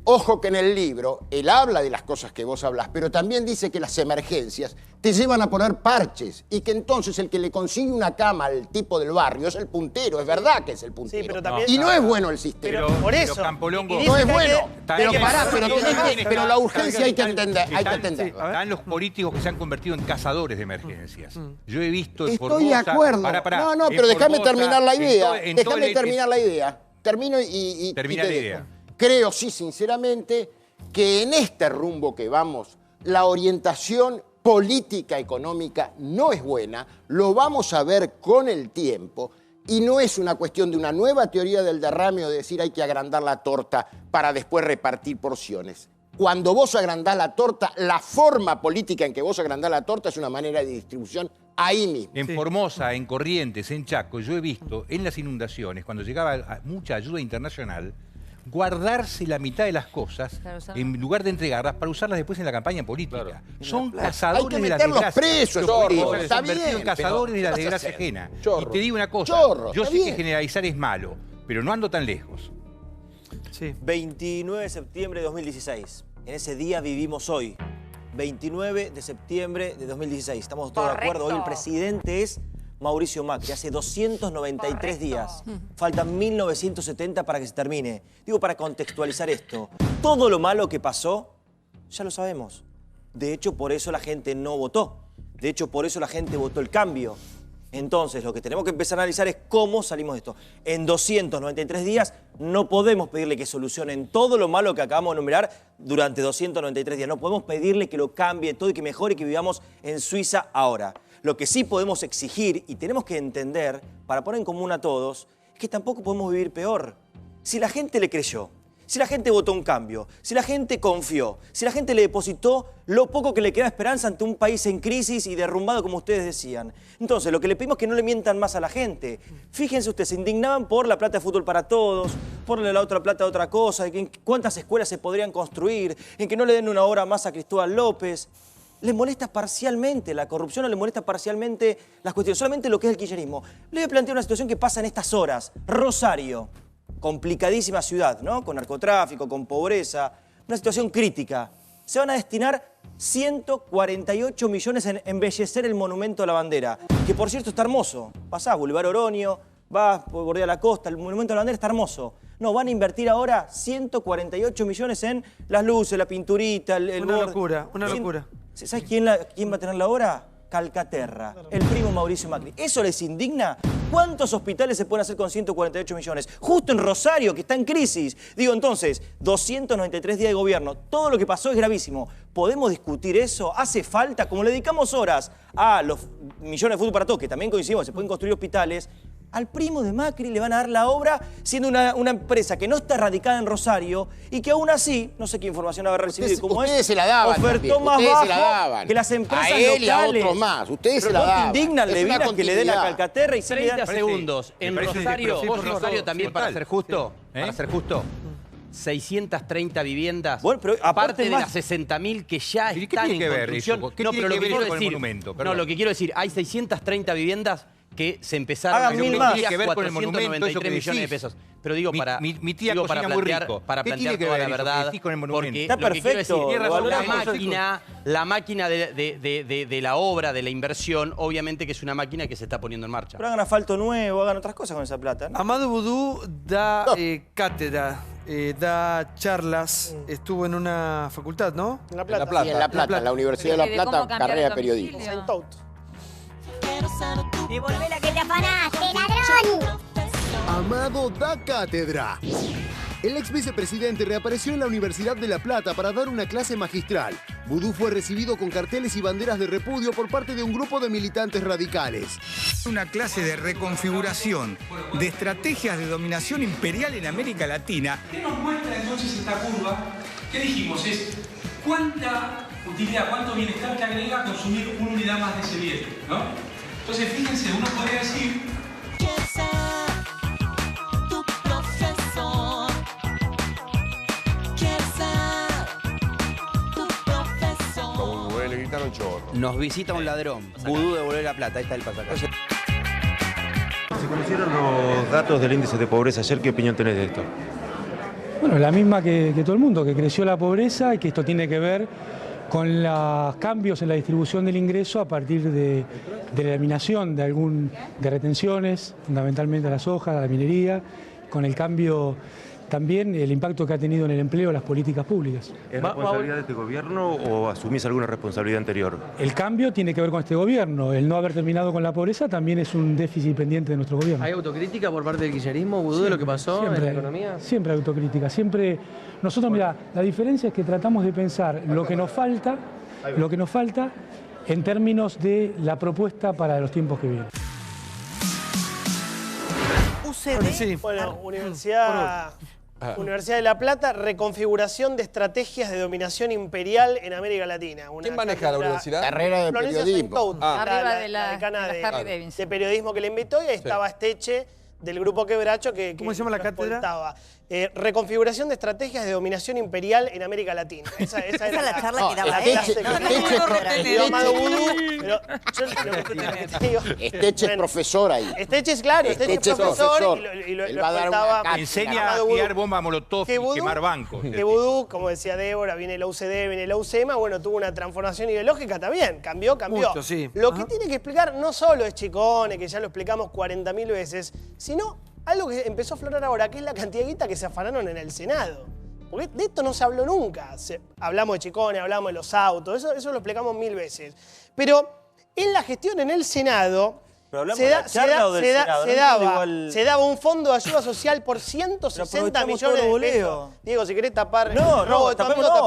Ojo que en el libro él habla de las cosas que vos hablás, pero también dice que las emergencias te llevan a poner parches y que entonces el que le consigue una cama al tipo del barrio es el puntero, es verdad que es el puntero. Sí, pero también- Y no es bueno el sistema. Pero por eso. Campolongo, no es bueno. Está Pero bien, pará, pero la urgencia hay que entender. Están los políticos que se han convertido en cazadores de emergencias. Yo he visto en Estoy Formosa... de acuerdo. Pará, No, en pero déjame Formosa, terminar la en idea. todo- en todo Déjame el- terminar la idea. Termino y Termina te la dejo. idea. Creo, sí, sinceramente, que en este rumbo que vamos, la orientación política económica no es buena, lo vamos a ver con el tiempo, y no es una cuestión de una nueva teoría del derrame o de decir hay que agrandar la torta para después repartir porciones. Cuando vos agrandás la torta, la forma política en que vos agrandás la torta es una manera de distribución ahí mismo. En Formosa, en Corrientes, en Chaco, yo he visto en las inundaciones, cuando llegaba mucha ayuda internacional, guardarse la mitad de las cosas en lugar de entregarlas para usarlas después en la campaña política. Son cazadores Hay que de la meterlos desgracia. presos, Los políticos chorros, se han está convertido en bien, cazadores pero de la ¿qué vas a desgracia hacer? ajena. Chorros. Y te digo una cosa, Chorros, yo está sé que bien. generalizar es malo, pero no ando tan lejos. 29 de septiembre de 2016. En ese día vivimos hoy. 29 de septiembre de 2016. Estamos todos de acuerdo. Hoy el presidente es Mauricio Macri. Hace 293 días. Faltan 1970 para que se termine. Digo, para contextualizar esto. Todo lo malo que pasó, ya lo sabemos. De hecho, por eso la gente no votó. De hecho, por eso la gente votó el cambio. Entonces, lo que tenemos que empezar a analizar es cómo salimos de esto. En 293 días no podemos pedirle que solucionen todo lo malo que acabamos de enumerar durante 293 días. No podemos pedirle que lo cambie todo y que mejore y que vivamos en Suiza ahora. Lo que sí podemos exigir y tenemos que entender, para poner en común a todos, es que tampoco podemos vivir peor. Si la gente le creyó, si la gente votó un cambio, si la gente confió, si la gente le depositó lo poco que le queda esperanza ante un país en crisis y derrumbado, como ustedes decían. Entonces, lo que le pedimos es que no le mientan más a la gente. Fíjense ustedes, se indignaban por la plata de fútbol para todos, por la otra plata de otra cosa, en cuántas escuelas se podrían construir, en que no le den una hora más a Cristóbal López. Le molesta parcialmente la corrupción o le molesta parcialmente las cuestiones, solamente lo que es el kirchnerismo. Le voy a plantear una situación que pasa en estas horas. Rosario. Complicadísima ciudad, ¿no? Con narcotráfico, con pobreza, una situación crítica. Se van a destinar 148 millones en embellecer el monumento a la bandera. que por cierto está hermoso. Pasás, Boulevard Oroño, vas por Bordea la Costa, el Monumento a la Bandera está hermoso. No, van a invertir ahora 148 millones en las luces, la pinturita, el Una borde. locura, una locura. ¿Sabes quién va a tener la obra? Calcaterra, el primo Mauricio Macri. ¿Eso les indigna? ¿Cuántos hospitales se pueden hacer con 148 millones? Justo en Rosario, que está en crisis. Digo, entonces, 293 días de gobierno. Todo lo que pasó es gravísimo. ¿Podemos discutir eso? ¿Hace falta? Como le dedicamos horas a los millones de fútbol para todos, que también coincidimos, se pueden construir hospitales, al primo de Macri le van a dar la obra siendo una empresa que no está radicada en Rosario y que aún así, no sé qué información habrá recibido y cómo ustedes es, se la daban ofertó también, más ustedes bajo se la daban. que las empresas A él y a locales. otros más, ustedes se Pero la ¿no te daban. indignan Es Levinas una que le den a continuidad. Calcaterra y sí le 30 dan... segundos. En me parece Rosario, que- vos Rosario también, para ser justo, ¿Eh? para ser justo, 630 viviendas, Bueno, pero aparte parte de más- las 60.000 que ya ¿Y qué están tiene en que ver construcción. eso? ¿Qué No, tiene pero lo que que ver quiero eso con el decir, monumento? no, Perdón. lo que quiero decir, hay 630 viviendas que se empezaron Hagan a mil construir más. Tiene que ver con el monumento, eso 493 que millones de decís. pesos. Pero digo, para, Mi tía digo, para cocina muy plantear, rico. para ¿Qué plantear tiene que toda ver la eso que verdad, decís con el monumento? porque Está lo que quiero perfecto, decir, lo valoramos. la máquina de la obra, de la inversión, obviamente que es una máquina que se está poniendo en marcha. Pero hagan asfalto nuevo, hagan otras cosas con esa plata, ¿no? Amadou Boudou da cátedra, da charlas, estuvo en una facultad, ¿no? En La En Plata. La Plata, en La Plata, en la Universidad de La ¿De cómo Plata, cambiar carrera de el periodismo. domicilio? En Tout. Devolvé la que te afanaste, ladrón. Amado da cátedra. El ex vicepresidente reapareció en la Universidad de La Plata para dar una clase magistral. Boudou fue recibido con carteles y banderas de repudio por parte de un grupo de militantes radicales. Una clase de reconfiguración de estrategias de dominación imperial en América Latina. ¿Qué nos muestra entonces esta curva? ¿Qué dijimos? Es cuánta utilidad, cuánto bienestar te agrega consumir una unidad más de ese bien, ¿no? Entonces, fíjense, uno podría decir... Como le gritaron chorro. Nos visita un ladrón. Boudou devolver la plata. Ahí está el pasacalle. Se conocieron los datos del índice de pobreza ayer. ¿Qué opinión tenés de esto? Bueno, la misma que todo el mundo, que creció la pobreza y que esto tiene que ver con los cambios en la distribución del ingreso a partir de la eliminación de retenciones, fundamentalmente a la soja, a la minería, con el cambio también, el impacto que ha tenido en el empleo las políticas públicas. ¿Es responsabilidad de este gobierno o asumís alguna responsabilidad anterior? El cambio tiene que ver con este gobierno. El no haber terminado con la pobreza también es un déficit pendiente de nuestro gobierno. ¿Hay autocrítica por parte del kirchnerismo, Boudou, de lo que pasó en la economía? Siempre hay autocrítica. Siempre. Nosotros, mira, la diferencia es que tratamos de pensar lo que nos falta en términos de la propuesta para los tiempos que vienen. UCD. Bueno, Universidad de La Plata, reconfiguración de estrategias de dominación imperial en América Latina. ¿Quién maneja la universidad? Carrera de Florencia periodismo. Saintout, Arriba de la decana de Harley Davidson. de periodismo que le invitó y ahí estaba Esteche del grupo Quebracho que ¿Cómo se llama la cátedra? Reconfiguración de estrategias de dominación imperial en América Latina. Esa Esa era es la charla que daba clase él. que dio Amado Boudou, pero Esteche es profesor ahí. Esteche es claro, Esteche es profesor y lo Él va a dar una explicaba. cátedra. Enseña a tirar bomba molotov y quemar bancos. Que Boudou, como decía Débora, viene la UCD, viene la UCEMA, bueno, tuvo una transformación ideológica también, cambió. Mucho, sí. Lo que tiene que explicar no solo es Chicone, que ya lo explicamos 40.000 veces, sino algo que empezó a aflorar ahora, que es la cantidad de guita que se afanaron en el Senado. Porque de esto no se habló nunca. Hablamos de Chicone, hablamos de los autos, eso lo explicamos 1000 veces. Pero en la gestión en el Senado... ¿Pero hablamos de la charla o del Senado? Se daba un fondo de ayuda social por 160 millones de pesos. Diego, si querés tapar...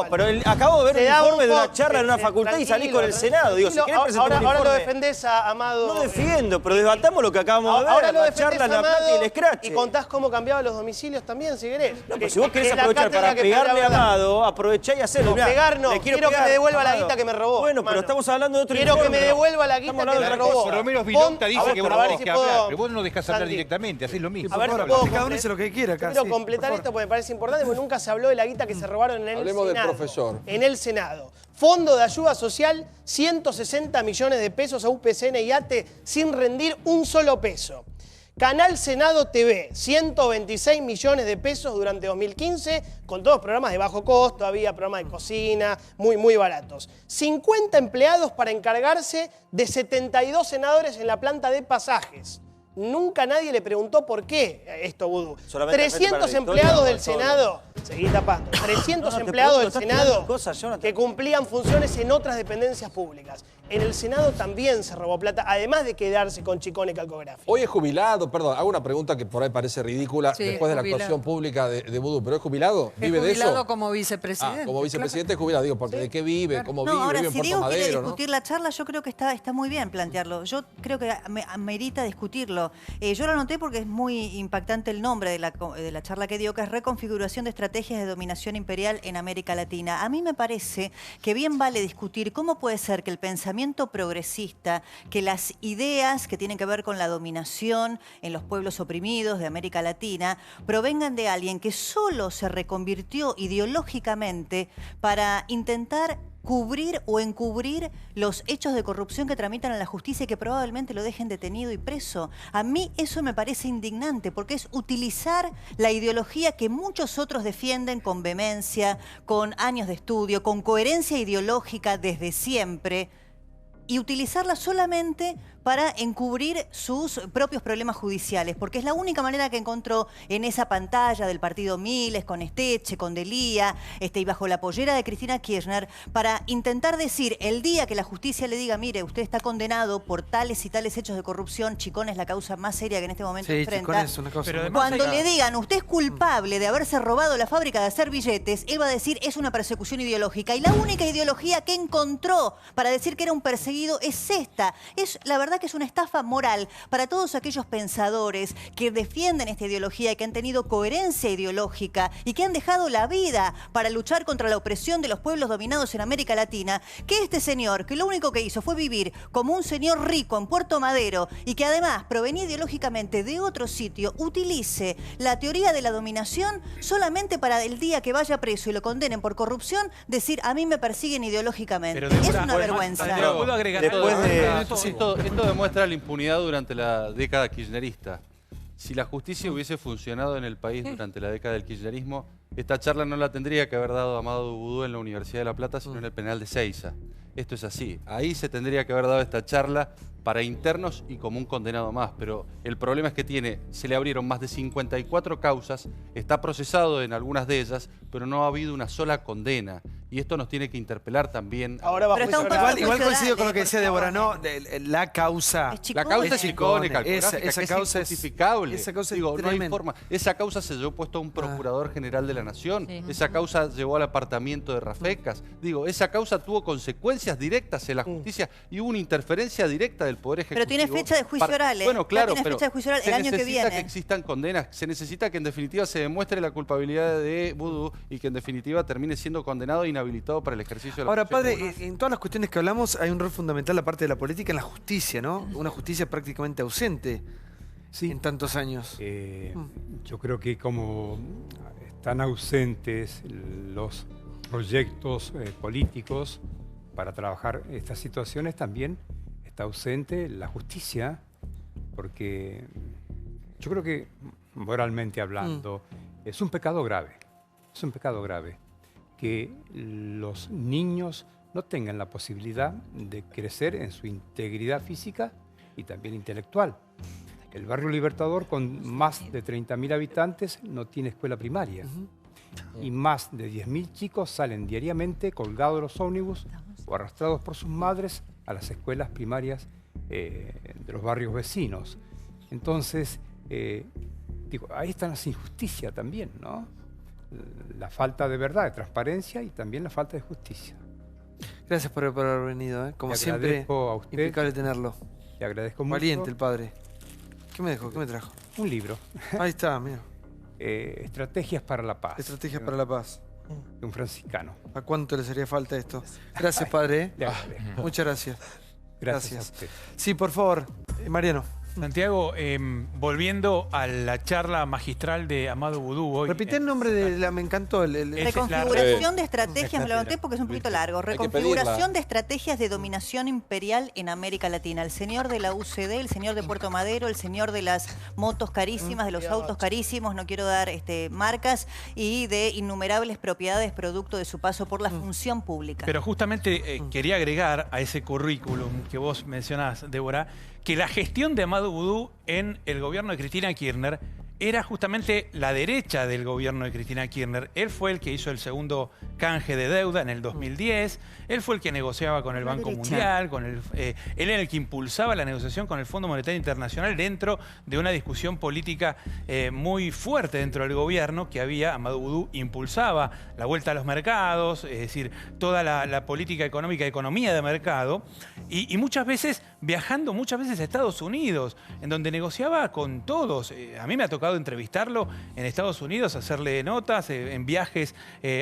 pero acabo de ver un informe de una charla en una facultad y salí con el Senado. Digo, si querés presentar un informe... Ahora lo defendés a Amado... No defiendo, pero debatamos lo que acabamos de ver. Ahora lo la defendés charla en a La Plata y el Amado escrache. y contás cómo cambiaban los domicilios también, si querés. No, pero si vos querés aprovechar para pegarle a Amado, aprovechá y hacelo. No, pegar no. Le Quiero que me devuelva la guita que me robó. Bueno, pero estamos hablando de otro Quiero que informe. me devuelva la guita que me robó. Por lo menos Vilonta dice que vos no tenés que hablar, pero vos no dejás hablar Santi, directamente, hacés lo mismo. A ver, cada uno dice lo que quiera acá. Quiero completar esto porque me parece importante, porque nunca se habló de la guita que se robaron en el Hablemos Senado. del profesor. En el Senado. Fondo de ayuda social, 160 millones de pesos a UPCN y ATE sin rendir un solo peso. Canal Senado TV, 126 millones de pesos durante 2015, con todos programas de bajo costo, había programas de cocina, muy baratos. 50 empleados para encargarse de 72 senadores en la planta de pasajes. Nunca nadie le preguntó por qué esto, Vudú. 300 empleados del Senado, seguí tapando, 300 empleados del Senado que cumplían funciones en otras dependencias públicas. En el Senado también se robó plata, además de quedarse con Chicone Calcográfico. Hoy es jubilado, perdón, hago una pregunta que por ahí parece ridícula después de la actuación pública de Vudú, pero ¿es jubilado? ¿Vive de eso? Es jubilado como vicepresidente. Como vicepresidente es jubilado, digo, porque ¿de qué vive? ¿Cómo vive? Ahora, ¿Vive en si Puerto Diego quiere Madero? discutir la charla, yo creo que está muy bien plantearlo. Yo creo que amerita discutirlo. Yo lo anoté porque es muy impactante el nombre de la charla que dio, que es Reconfiguración de Estrategias de Dominación Imperial en América Latina. A mí me parece que bien vale discutir cómo puede ser que el pensamiento progresista, que las ideas que tienen que ver con la dominación en los pueblos oprimidos de América Latina provengan de alguien que solo se reconvirtió ideológicamente para intentar cubrir o encubrir los hechos de corrupción que tramitan a la justicia y que probablemente lo dejen detenido y preso. A mí eso me parece indignante porque es utilizar la ideología que muchos otros defienden con vehemencia, con años de estudio, con coherencia ideológica desde siempre, y utilizarla solamente para encubrir sus propios problemas judiciales, porque es la única manera que encontró en esa pantalla del partido Miles, con Esteche, con Delía, y bajo la pollera de Cristina Kirchner, para intentar decir, el día que la justicia le diga, mire, usted está condenado por tales y tales hechos de corrupción, Chicone es la causa más seria que en este momento enfrenta. Es una causa Cuando le digan, usted es culpable de haberse robado la fábrica de hacer billetes, él va a decir, es una persecución ideológica. Y la única ideología que encontró para decir que era un perseguido es esta. Es la verdad que es una estafa moral para todos aquellos pensadores que defienden esta ideología y que han tenido coherencia ideológica y que han dejado la vida para luchar contra la opresión de los pueblos dominados en América Latina, que este señor, que lo único que hizo fue vivir como un señor rico en Puerto Madero y que además provenía ideológicamente de otro sitio, utilice la teoría de la dominación solamente para el día que vaya preso y lo condenen por corrupción, decir, a mí me persiguen ideológicamente. Es una vergüenza. ¿Puedo agregar esto demuestra la impunidad durante la década kirchnerista. Si la justicia hubiese funcionado en el país durante la década del kirchnerismo, esta charla no la tendría que haber dado Amado Vudú en la Universidad de La Plata, sino en el penal de Seiza. Esto es así. Ahí se tendría que haber dado esta charla para internos y como un condenado más. Pero el problema es que se le abrieron más de 54 causas, está procesado en algunas de ellas, pero no ha habido una sola condena. Y esto nos tiene que interpelar también. Ahora igual coincido con lo que decía Débora, ¿no? La causa. La causa es Chicone, esa causa es injustificable. Esa causa es no hay tremenda. forma. Esa causa se llevó puesto a un procurador general de la Nación. Esa causa llevó al apartamiento de Rafecas. Esa causa tuvo consecuencias directas en la justicia y hubo una interferencia directa del Poder Ejecutivo. Pero tiene fecha de juicio oral, Bueno, claro, tiene pero fecha de juicio oral el año que se necesita viene. que existan condenas, se necesita que en definitiva se demuestre la culpabilidad de Vudú y que en definitiva termine siendo condenado e inhabilitado para el ejercicio de la Ahora, función. padre, en todas las cuestiones que hablamos hay un rol fundamental, la parte de la política, en la justicia, ¿no? Una justicia prácticamente ausente en tantos años. Yo creo que como están ausentes los proyectos políticos para trabajar estas situaciones, también está ausente la justicia, porque yo creo que moralmente hablando es un pecado grave, que los niños no tengan la posibilidad de crecer en su integridad física y también intelectual. El barrio Libertador, con más de 30.000 habitantes, no tiene escuela primaria. Y más de 10.000 chicos salen diariamente colgados de los ómnibus o arrastrados por sus madres a las escuelas primarias de los barrios vecinos. Entonces, ahí están las injusticias también, ¿no? La falta de verdad, de transparencia y también la falta de justicia. Gracias por haber venido, ¿eh? Como siempre, a usted, impecable tenerlo. Le agradezco mucho. Valiente el padre. ¿Qué me dejó? ¿Qué me trajo? Un libro. Ahí está, mira. Estrategias para la paz. Estrategias para la paz. De un franciscano. ¿A cuánto les haría falta esto? Gracias, padre. Le agradezco. Muchas gracias. Gracias a usted. Sí, por favor, Mariano. Santiago, volviendo a la charla magistral de Amado Boudou hoy. Repite el nombre de la... Me encantó. Reconfiguración de estrategias, me lo anoté porque es un poquito largo. Reconfiguración de estrategias de dominación imperial en América Latina. El señor de la UCD, el señor de Puerto Madero, el señor de las motos carísimas, de los autos carísimos, no quiero dar marcas, y de innumerables propiedades producto de su paso por la función pública. Pero justamente quería agregar a ese currículum que vos mencionás, Débora, que la gestión de Amado Boudou en el gobierno de Cristina Kirchner era justamente la derecha del gobierno de Cristina Kirchner. Él fue el que hizo el segundo canje de deuda en el 2010. Él fue el que negociaba con el Banco Mundial. Él era el que impulsaba la negociación con el Fondo Monetario Internacional dentro de una discusión política muy fuerte dentro del gobierno que había. Amado Boudou impulsaba la vuelta a los mercados, es decir, toda la política económica, economía de mercado, y muchas veces viajando a Estados Unidos, en donde negociaba con todos. A mí me ha tocado entrevistarlo en Estados Unidos, hacerle notas en viajes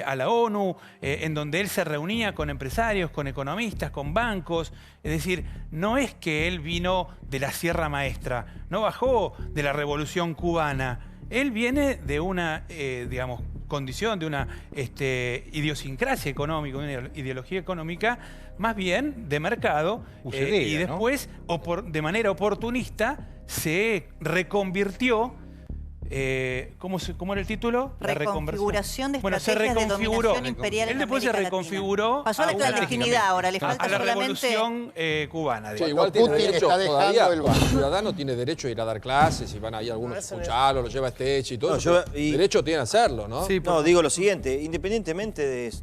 a la ONU, en donde él se reunía con empresarios, con economistas, con bancos. Es decir, no es que él vino de la Sierra Maestra, no bajó de la Revolución Cubana. Él viene de una, condición, de una idiosincrasia económica, una ideología económica más bien de mercado, y después, de manera oportunista, se reconvirtió. ¿Cómo era el título? Reconfiguración de estrategias de dominación imperial. Él después se reconfiguró. Pasó a la clandestinidad ahora, le falta a la solamente... Revolución cubana. Sí, igual tiene derecho, todavía el ciudadano tiene derecho a ir a dar clases, y van ahí algunos a escucharlo, lo lleva a Stage y todo eso. Derecho tiene a hacerlo, ¿no? Sí, no, digo lo siguiente, independientemente de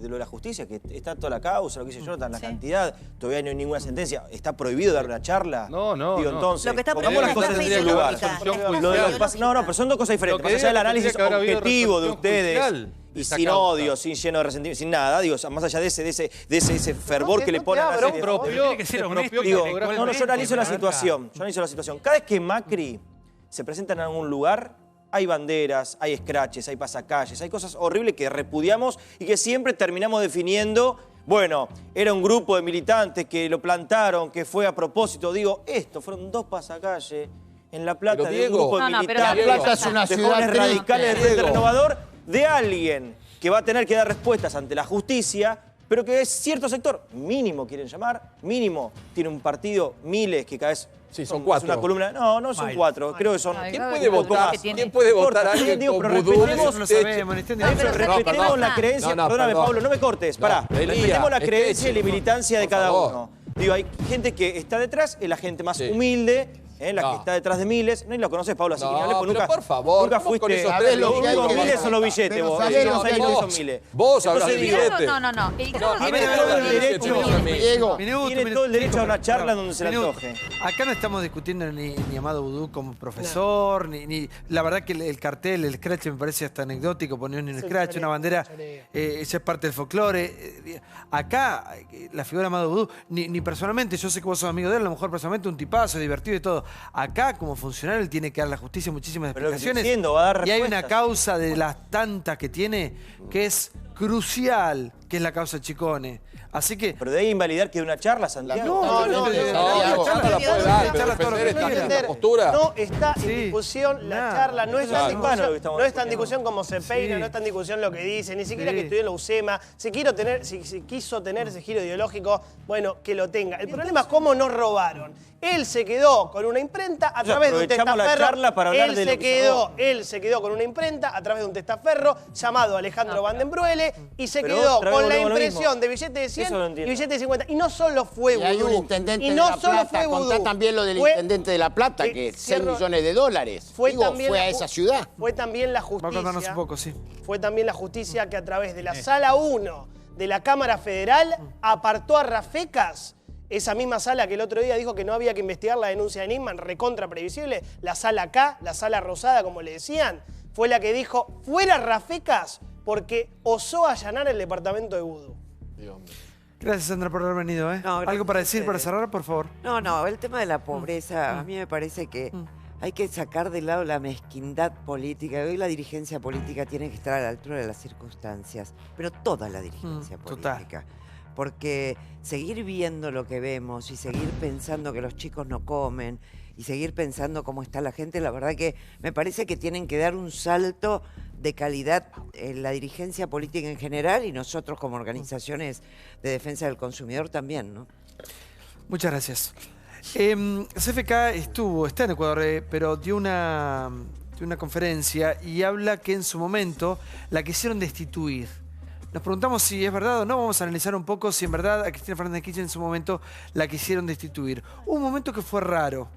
lo de la justicia, que está toda la causa, lo que dice Jonathan, la cantidad, todavía no hay ninguna sentencia. ¿Está prohibido dar una charla? No. Digo, entonces, lo que está pongamos las cosas en su lugar. No, pero son dos cosas diferentes. Más allá del análisis objetivo de ustedes, y sin odio, sin lleno de resentimiento, sin nada, digo, más allá de ese fervor que le ponen a la serie. Yo analizo la situación. Cada vez que Macri se presenta en algún lugar, hay banderas, hay scratches, hay pasacalles, hay cosas horribles que repudiamos y que siempre terminamos definiendo. Bueno, era un grupo de militantes que lo plantaron, que fue a propósito. Digo, fueron 2 pasacalles en La Plata de un grupo de militantes. La Plata es una ciudad radicales del Frente Renovador, de alguien que va a tener que dar respuestas ante la justicia, pero que es cierto sector, mínimo quieren llamar, mínimo, tiene un partido, miles, que cada vez... Sí, son 4. Es una columna. No son 4. Creo que son. ¿Quién puede votar? ¿Quién puede votar a alguien con Boudou? Respetemos la creencia. Perdóname, Pablo, no me cortes. Pará. Respetemos la creencia y la militancia de cada uno. Digo, hay gente que está detrás, es la gente más humilde, la que está detrás de miles. No lo conoces, Pablo, así que nunca. Por favor, nunca fuiste. Los únicos miles son los billetes, vos. No sabés lo que son miles. Vos hablas de billetes. No. Tiene todo el derecho a una charla donde se le antoje. Acá no estamos discutiendo ni Amado Boudou como profesor, ni la verdad que el cartel, el scratch me parece hasta anecdótico, poner un scratch, una bandera, esa es parte del folclore. Acá, la figura de Amado Boudou, ni personalmente, yo sé que vos sos amigo de él, a lo mejor personalmente un tipazo, divertido y todo. Acá, como funcionario, él tiene que dar a la justicia muchísimas explicaciones. Va a dar y hay una causa de las tantas que tiene que es crucial, que es la causa Chicone. Así que... Pero de ahí invalidar que de una charla, Santiago. No está en discusión la charla, no está en discusión cómo se peina, no está en discusión lo que dice, ni siquiera que estudió en la UCEMA. Si quiso tener ese giro ideológico, bueno, que lo tenga. El problema es cómo nos robaron. Él se quedó con una imprenta a través de un testaferro. Él se quedó con una imprenta a través de un testaferro llamado Alejandro Van den Bruele y se quedó con la impresión de billetes de 100 y billetes de 50. Y no solo fue Boudou. Y hay un intendente de La Plata, contá también lo del intendente de La Plata, que 6 millones de dólares. Fue a esa ciudad. Fue también la justicia. Vamos a contarnos un poco, sí. Fue también la justicia que a través de la Sala 1 de la Cámara Federal apartó a Rafecas. Esa misma sala que el otro día dijo que no había que investigar la denuncia de Nisman, recontra previsible, la sala K, la sala rosada, como le decían, fue la que dijo, fuera Rafecas, porque osó allanar el departamento de Boudou. Gracias, Sandra, por haber venido. ¿Algo para decir, para cerrar, por favor? No, el tema de la pobreza, a mí me parece que hay que sacar de lado la mezquindad política. Hoy la dirigencia política tiene que estar a la altura de las circunstancias, pero toda la dirigencia política. porque seguir viendo lo que vemos y seguir pensando que los chicos no comen y seguir pensando cómo está la gente, la verdad que me parece que tienen que dar un salto de calidad en la dirigencia política en general y nosotros como organizaciones de defensa del consumidor también, ¿no? Muchas gracias. CFK está en Ecuador, pero dio una conferencia y habla que en su momento la quisieron destituir. Nos preguntamos si es verdad o no, vamos a analizar un poco si en verdad a Cristina Fernández de Kirchner en su momento la quisieron destituir. Hubo un momento que fue raro,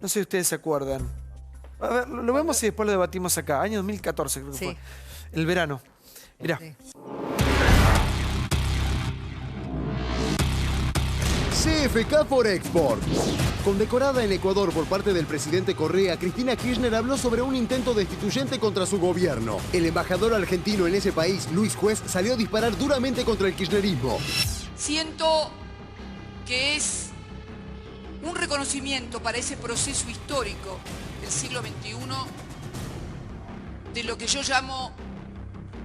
no sé si ustedes se acuerdan. A ver, lo vemos y después lo debatimos acá, año 2014 creo que fue, el verano. Mirá. CFK for Export. Condecorada en Ecuador por parte del presidente Correa, Cristina Kirchner habló sobre un intento destituyente contra su gobierno. El embajador argentino en ese país, Luis Juez, salió a disparar duramente contra el kirchnerismo. Siento que es un reconocimiento para ese proceso histórico del siglo XXI de lo que yo llamo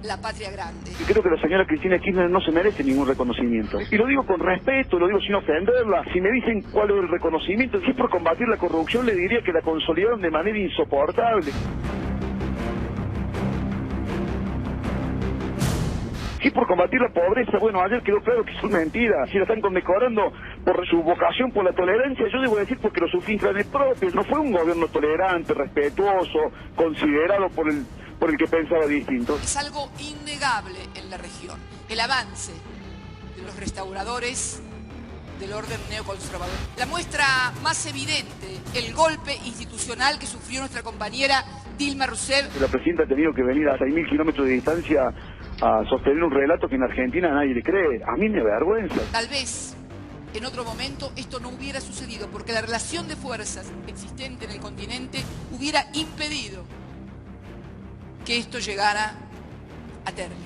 la patria grande. Y creo que la señora Cristina Kirchner no se merece ningún reconocimiento. Y lo digo con respeto, lo digo sin ofenderla. Si me dicen cuál es el reconocimiento, si es por combatir la corrupción, le diría que la consolidaron de manera insoportable. Si es por combatir la pobreza, bueno, ayer quedó claro que es una mentira. Si la están condecorando por su vocación por la tolerancia, yo debo decir porque lo sufrí en carne propia. No fue un gobierno tolerante, respetuoso, considerado por el que pensaba distinto. Es algo innegable en la región. El avance de los restauradores del orden neoconservador. La muestra más evidente, el golpe institucional que sufrió nuestra compañera Dilma Rousseff. La presidenta ha tenido que venir a 6.000 kilómetros de distancia a sostener un relato que en Argentina nadie le cree. A mí me avergüenza. Tal vez en otro momento esto no hubiera sucedido porque la relación de fuerzas existente en el continente hubiera impedido que esto llegara a término.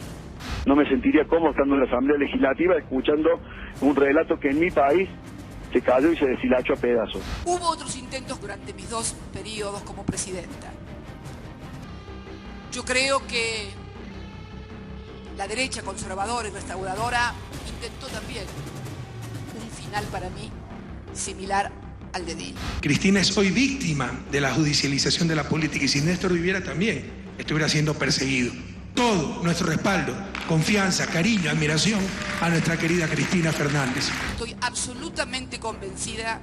No me sentiría cómodo estando en la Asamblea Legislativa escuchando un relato que en mi país se cayó y se deshilachó a pedazos. Hubo otros intentos durante mis 2 periodos como presidenta. Yo creo que la derecha conservadora y restauradora intentó también un final para mí similar al de Dilma. Cristina es hoy víctima de la judicialización de la política y si Néstor viviera también estuviera siendo perseguido. Todo nuestro respaldo, confianza, cariño, admiración a nuestra querida Cristina Fernández. Estoy absolutamente convencida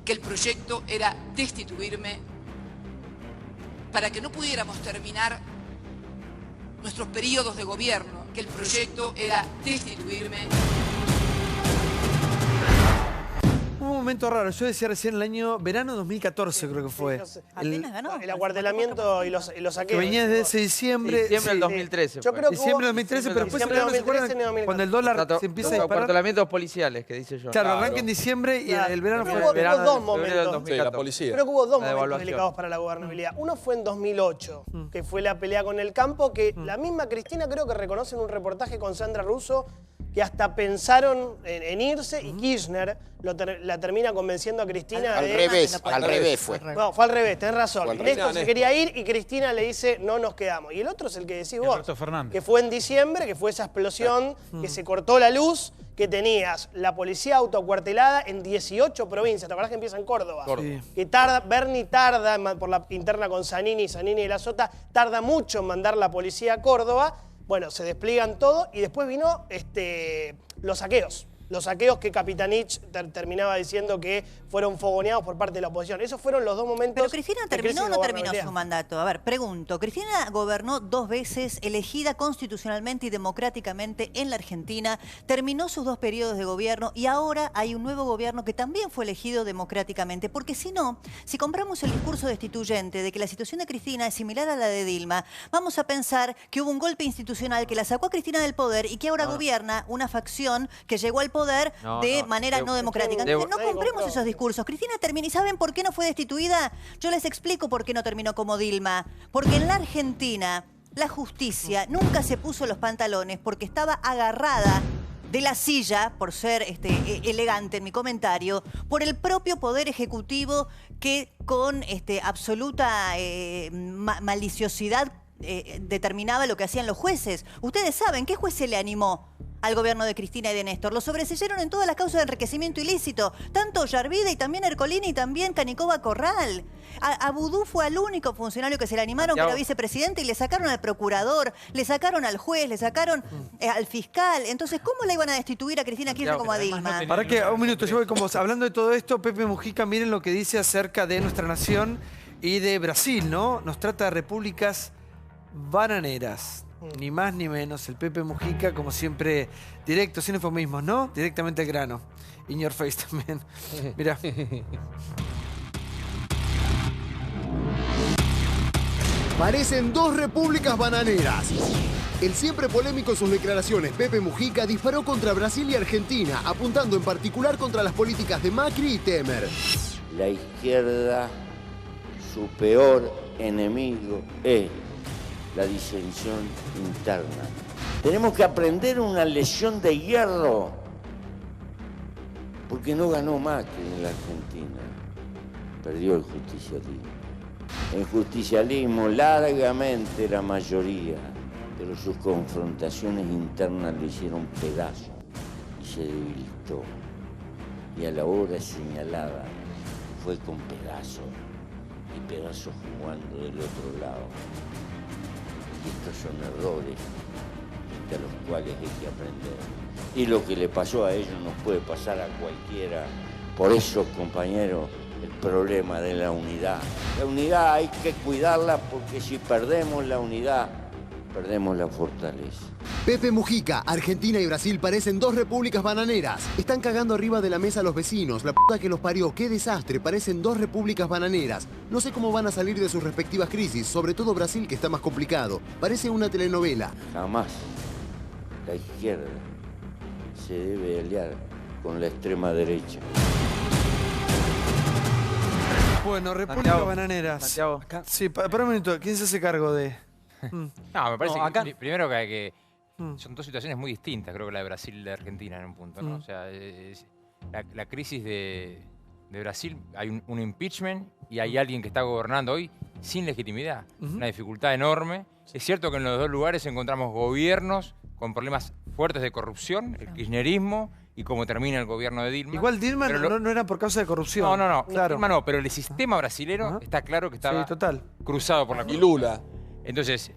que el proyecto era destituirme para que no pudiéramos terminar nuestros periodos de gobierno, que el proyecto era destituirme. Hubo un momento raro, yo decía recién el año verano 2014 creo que fue. Apenas ganó. El acuartelamiento y los saqueos. Que venía desde ese diciembre. Diciembre del 2013. Yo creo que diciembre del 2013, pero después diciembre del ¿se acuerdan? 2013, Cuando el dólar se empieza a disparar. Acuartelamientos policiales, que dice yo. Claro, arranca en diciembre y el verano fue... Hubo 2 momentos. Sí, la policía. Creo que hubo 2 momentos delicados para la gobernabilidad. Uno fue en 2008, que fue la pelea con el campo, que la misma Cristina creo que reconoce en un reportaje con Sandra Russo, que hasta pensaron en irse y Kirchner la termina convenciendo a Cristina al revés fue. No, fue al revés, tenés razón. Fue al Néstor revés. se quería ir y Cristina le dice, no nos quedamos. Y el otro es el que decís vos, Alberto Fernández. que fue en diciembre, que fue esa explosión, que se cortó la luz, que tenías la policía autocuartelada en 18 provincias. ¿Te acordás que empieza en Córdoba? Sí. Que Bernie tarda, por la interna con Zanini y la Sota, tarda mucho en mandar la policía a Córdoba. Bueno, se despliegan todo y después vino los saqueos. Los saqueos que Capitanich terminaba diciendo que fueron fogoneados por parte de la oposición. Esos fueron los 2 momentos. Pero Cristina terminó o no terminó su mandato. A ver, pregunto. Cristina gobernó 2 veces, elegida constitucionalmente y democráticamente en la Argentina, terminó sus 2 periodos de gobierno y ahora hay un nuevo gobierno que también fue elegido democráticamente. Porque si no, si compramos el discurso destituyente de que la situación de Cristina es similar a la de Dilma, vamos a pensar que hubo un golpe institucional que la sacó a Cristina del poder y que ahora gobierna una facción que llegó al poder de manera no democrática. Entonces, no compremos esos discursos. Cristina termina, ¿y saben por qué no fue destituida? Yo les explico por qué no terminó como Dilma. Porque en la Argentina la justicia nunca se puso los pantalones porque estaba agarrada de la silla, por ser elegante en mi comentario, por el propio Poder Ejecutivo que con absoluta maliciosidad determinaba lo que hacían los jueces. Ustedes saben, ¿qué juez se le animó al gobierno de Cristina y de Néstor. Lo sobreseyeron en todas las causas de enriquecimiento ilícito. Tanto Yarvide y también Ercolini y también Canicova Corral. A Vudú fue el único funcionario que se le animaron, que era vicepresidente, y le sacaron al procurador, le sacaron al juez, le sacaron al fiscal. Entonces, ¿cómo la iban a destituir a Cristina Kirchner como a Dilma? Para que, un minuto, yo voy con vos. Hablando de todo esto, Pepe Mujica, miren lo que dice acerca de nuestra nación y de Brasil, ¿no? Nos trata de repúblicas bananeras. Ni más ni menos. El Pepe Mujica, como siempre, directo, sin eufemismos, ¿no? Directamente al grano. In your face también. Mirá. Parecen dos repúblicas bananeras. El siempre polémico en sus declaraciones, Pepe Mujica disparó contra Brasil y Argentina, apuntando en particular contra las políticas de Macri y Temer. La izquierda, su peor enemigo es la disensión interna. Tenemos que aprender una lección de hierro, porque no ganó Macri en la Argentina, perdió el justicialismo. En justicialismo largamente la mayoría, pero sus confrontaciones internas lo hicieron pedazos y se debilitó. Y a la hora señalada fue con pedazos y pedazos jugando del otro lado. Y estos son errores de los cuales hay que aprender. Y lo que le pasó a ellos nos puede pasar a cualquiera. Por eso, compañeros, el problema de la unidad. La unidad hay que cuidarla porque si perdemos la unidad, perdemos la fortaleza. Pepe Mujica, Argentina y Brasil parecen dos repúblicas bananeras. Están cagando arriba de la mesa a los vecinos. La puta que los parió, qué desastre. Parecen dos repúblicas bananeras. No sé cómo van a salir de sus respectivas crisis, sobre todo Brasil, que está más complicado. Parece una telenovela. Jamás la izquierda se debe aliar con la extrema derecha. Bueno, República Bananeras. Santiago. Sí, para un minuto. ¿Quién se hace cargo de...? No, me parece que primero que son dos situaciones muy distintas, creo que la de Brasil y la de Argentina en un punto, ¿no? O sea, la crisis de Brasil, hay un impeachment y hay alguien que está gobernando hoy sin legitimidad. Una dificultad enorme. Es cierto que en los dos lugares encontramos gobiernos con problemas fuertes de corrupción, el kirchnerismo, y cómo termina el gobierno de Dilma. Igual Dilma no era por causa de corrupción. No, claro. Dilma no, pero el sistema brasilero está claro que estaba cruzado por la corrupción. Y Lula. Entonces,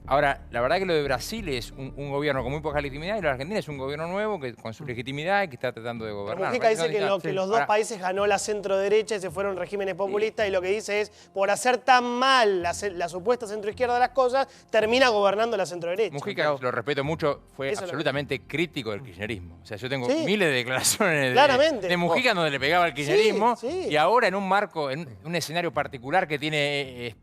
ahora, la verdad que lo de Brasil es un gobierno con muy poca legitimidad y lo de Argentina es un gobierno nuevo que con su legitimidad y que está tratando de gobernar. Mujica dice que los dos países ganó la centro-derecha y se fueron regímenes populistas y lo que dice es, por hacer tan mal la supuesta centro-izquierda de las cosas, termina gobernando la centro-derecha. Mujica, lo respeto mucho, fue absolutamente crítico del kirchnerismo. O sea, yo tengo miles de declaraciones de Mujica donde le pegaba al kirchnerismo y ahora en un marco, en un escenario particular que tiene...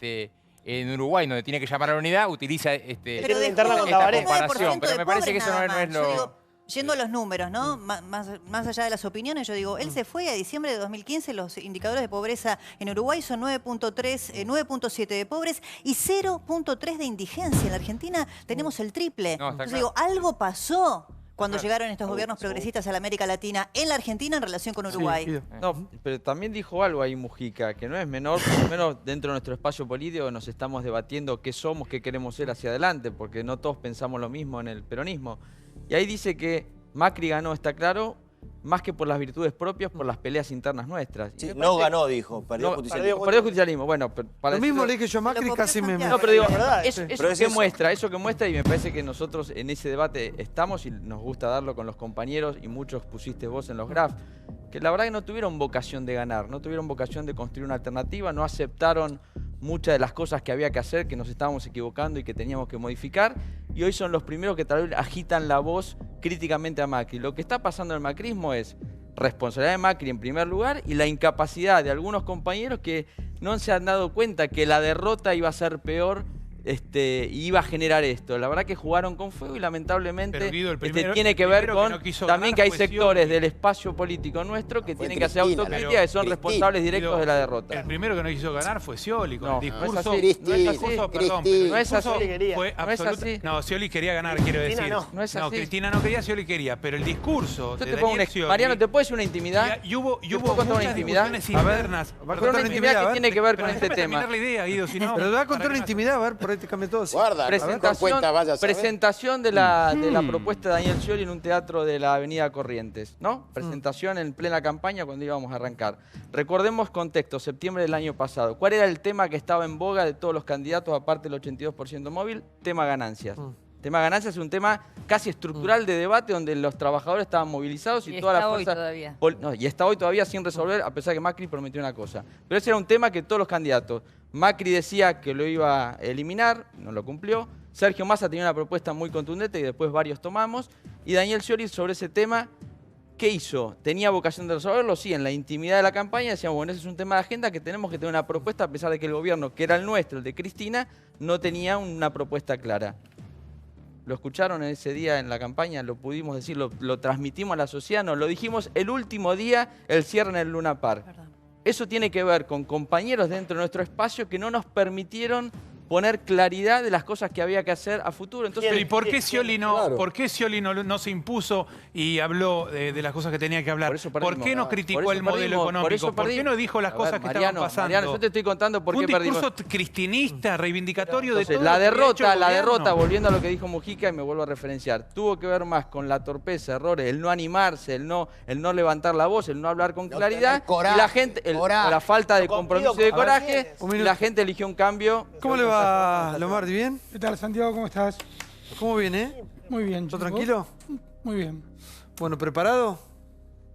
en Uruguay, donde tiene que llamar a la unidad, utiliza pero esta comparación. Pero me parece que eso no es lo... Digo, yendo a los números, ¿no? Más allá de las opiniones, yo digo, él se fue a diciembre de 2015, los indicadores de pobreza en Uruguay son 9.7 de pobres y 0.3 de indigencia. En la Argentina tenemos el triple. Entonces digo, algo pasó cuando llegaron estos gobiernos progresistas a la América Latina en la Argentina en relación con Uruguay. No, pero también dijo algo ahí Mujica, que no es menor, por lo menos dentro de nuestro espacio político nos estamos debatiendo qué somos, qué queremos ser hacia adelante, porque no todos pensamos lo mismo en el peronismo. Y ahí dice que Macri ganó, está claro, más que por las virtudes propias, por las peleas internas nuestras. Sí, no ganó, dijo, perdió justicialismo. Perdió justicialismo, bueno. Lo mismo le dije yo a Macri, casi me... No, pero digo, eso que muestra, y me parece que nosotros en ese debate estamos y nos gusta darlo con los compañeros, y muchos pusiste vos en los graph, que la verdad que no tuvieron vocación de ganar, no tuvieron vocación de construir una alternativa, no aceptaron muchas de las cosas que había que hacer, que nos estábamos equivocando y que teníamos que modificar, y hoy son los primeros que tal vez agitan la voz críticamente a Macri. Lo que está pasando en el macrismo es responsabilidad de Macri en primer lugar y la incapacidad de algunos compañeros que no se han dado cuenta que la derrota iba a ser peor y iba a generar esto. La verdad que jugaron con fuego y lamentablemente tiene que ver con también que hay sectores del espacio político nuestro que tienen que hacer autocrítica y son responsables directos de la derrota. El primero que no quiso ganar fue Scioli con el discurso. No es así. No, Scioli quería ganar, quiero decir. No es así. No, Cristina no quería, Scioli quería, pero el discurso de Daniel Scioli... Mariano, ¿te puedes decir una intimidad? Y hubo muchas discusiones internas. Pero una intimidad que tiene que ver con este tema. la idea, Guido, si no... Pero te va a contar una intimidad, a ver, por ahí te cambia todo. Sí. Guarda, presentación de la propuesta de Daniel Scioli en un teatro de la Avenida Corrientes, ¿no? Presentación en plena campaña cuando íbamos a arrancar. Recordemos contexto, septiembre del año pasado. ¿Cuál era el tema que estaba en boga de todos los candidatos, aparte del 82% móvil? Tema ganancias. Tema ganancias es un tema casi estructural de debate donde los trabajadores estaban movilizados y toda la fuerza... y está hoy todavía sin resolver, a pesar que Macri prometió una cosa. Pero ese era un tema que todos los candidatos... Macri decía que lo iba a eliminar, no lo cumplió. Sergio Massa tenía una propuesta muy contundente y después varios tomamos. Y Daniel Scioli sobre ese tema, ¿qué hizo? ¿Tenía vocación de resolverlo? Sí, en la intimidad de la campaña decíamos, bueno, ese es un tema de agenda que tenemos que tener una propuesta, a pesar de que el gobierno, que era el nuestro, el de Cristina, no tenía una propuesta clara. Lo escucharon ese día en la campaña, lo pudimos decir, lo transmitimos a la sociedad, nos lo dijimos el último día, el cierre en el Luna Park. Eso tiene que ver con compañeros dentro de nuestro espacio que no nos permitieron poner claridad de las cosas que había que hacer a futuro. Entonces, ¿y por qué Scioli no se impuso y habló de las cosas que tenía que hablar? ¿Por qué no criticó el modelo económico? ¿Por qué no dijo las cosas que estaban pasando? Mariano, yo te estoy contando por qué perdimos. Un discurso cristinista, reivindicatorio de todo. La derrota, volviendo a lo que dijo Mujica, y me vuelvo a referenciar, tuvo que ver más con la torpeza, errores, el no animarse, el no levantar la voz, el no hablar con claridad, y la gente, la falta de compromiso y de coraje, y la gente eligió un cambio. ¿Cómo le va? Lombardi, ¿bien? ¿Qué tal, Santiago? ¿Cómo estás? ¿Cómo viene? Muy bien. ¿Todo tranquilo? Muy bien. Bueno, ¿preparado?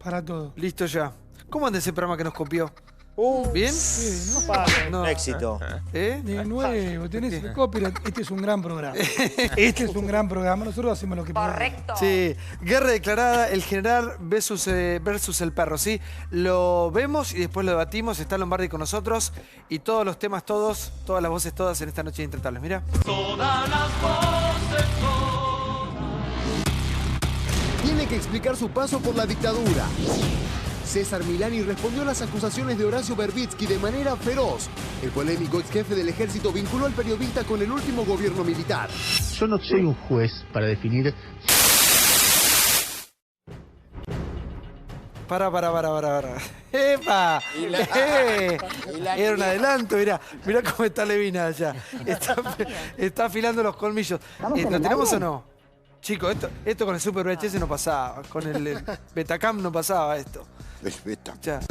Para todo. Listo ya. ¿Cómo anda ese programa que nos copió? ¿Bien? Sí, ¿no? Éxito. De nuevo, tenés el copyright. Este es un gran programa. Este es un gran programa. Nosotros hacemos lo que podemos. Correcto. Sí. Guerra declarada, el general versus el perro, ¿sí? Lo vemos y después lo debatimos. Está Lombardi con nosotros. Y todos los temas, todas las voces, todas en esta noche de Intratables. Mira. Todas las voces, Tiene que explicar su paso por la dictadura. César Milani respondió a las acusaciones de Horacio Verbitsky de manera feroz. El polémico ex jefe del ejército vinculó al periodista con el último gobierno militar. Yo no soy un juez para definir... Para. ¡Epa! Era un adelanto, mirá cómo está Levina allá. Está afilando los colmillos. ¿Lo tenemos o no? Chicos, esto con el Super VHS no pasaba. Con el Betacam no pasaba esto. Ya,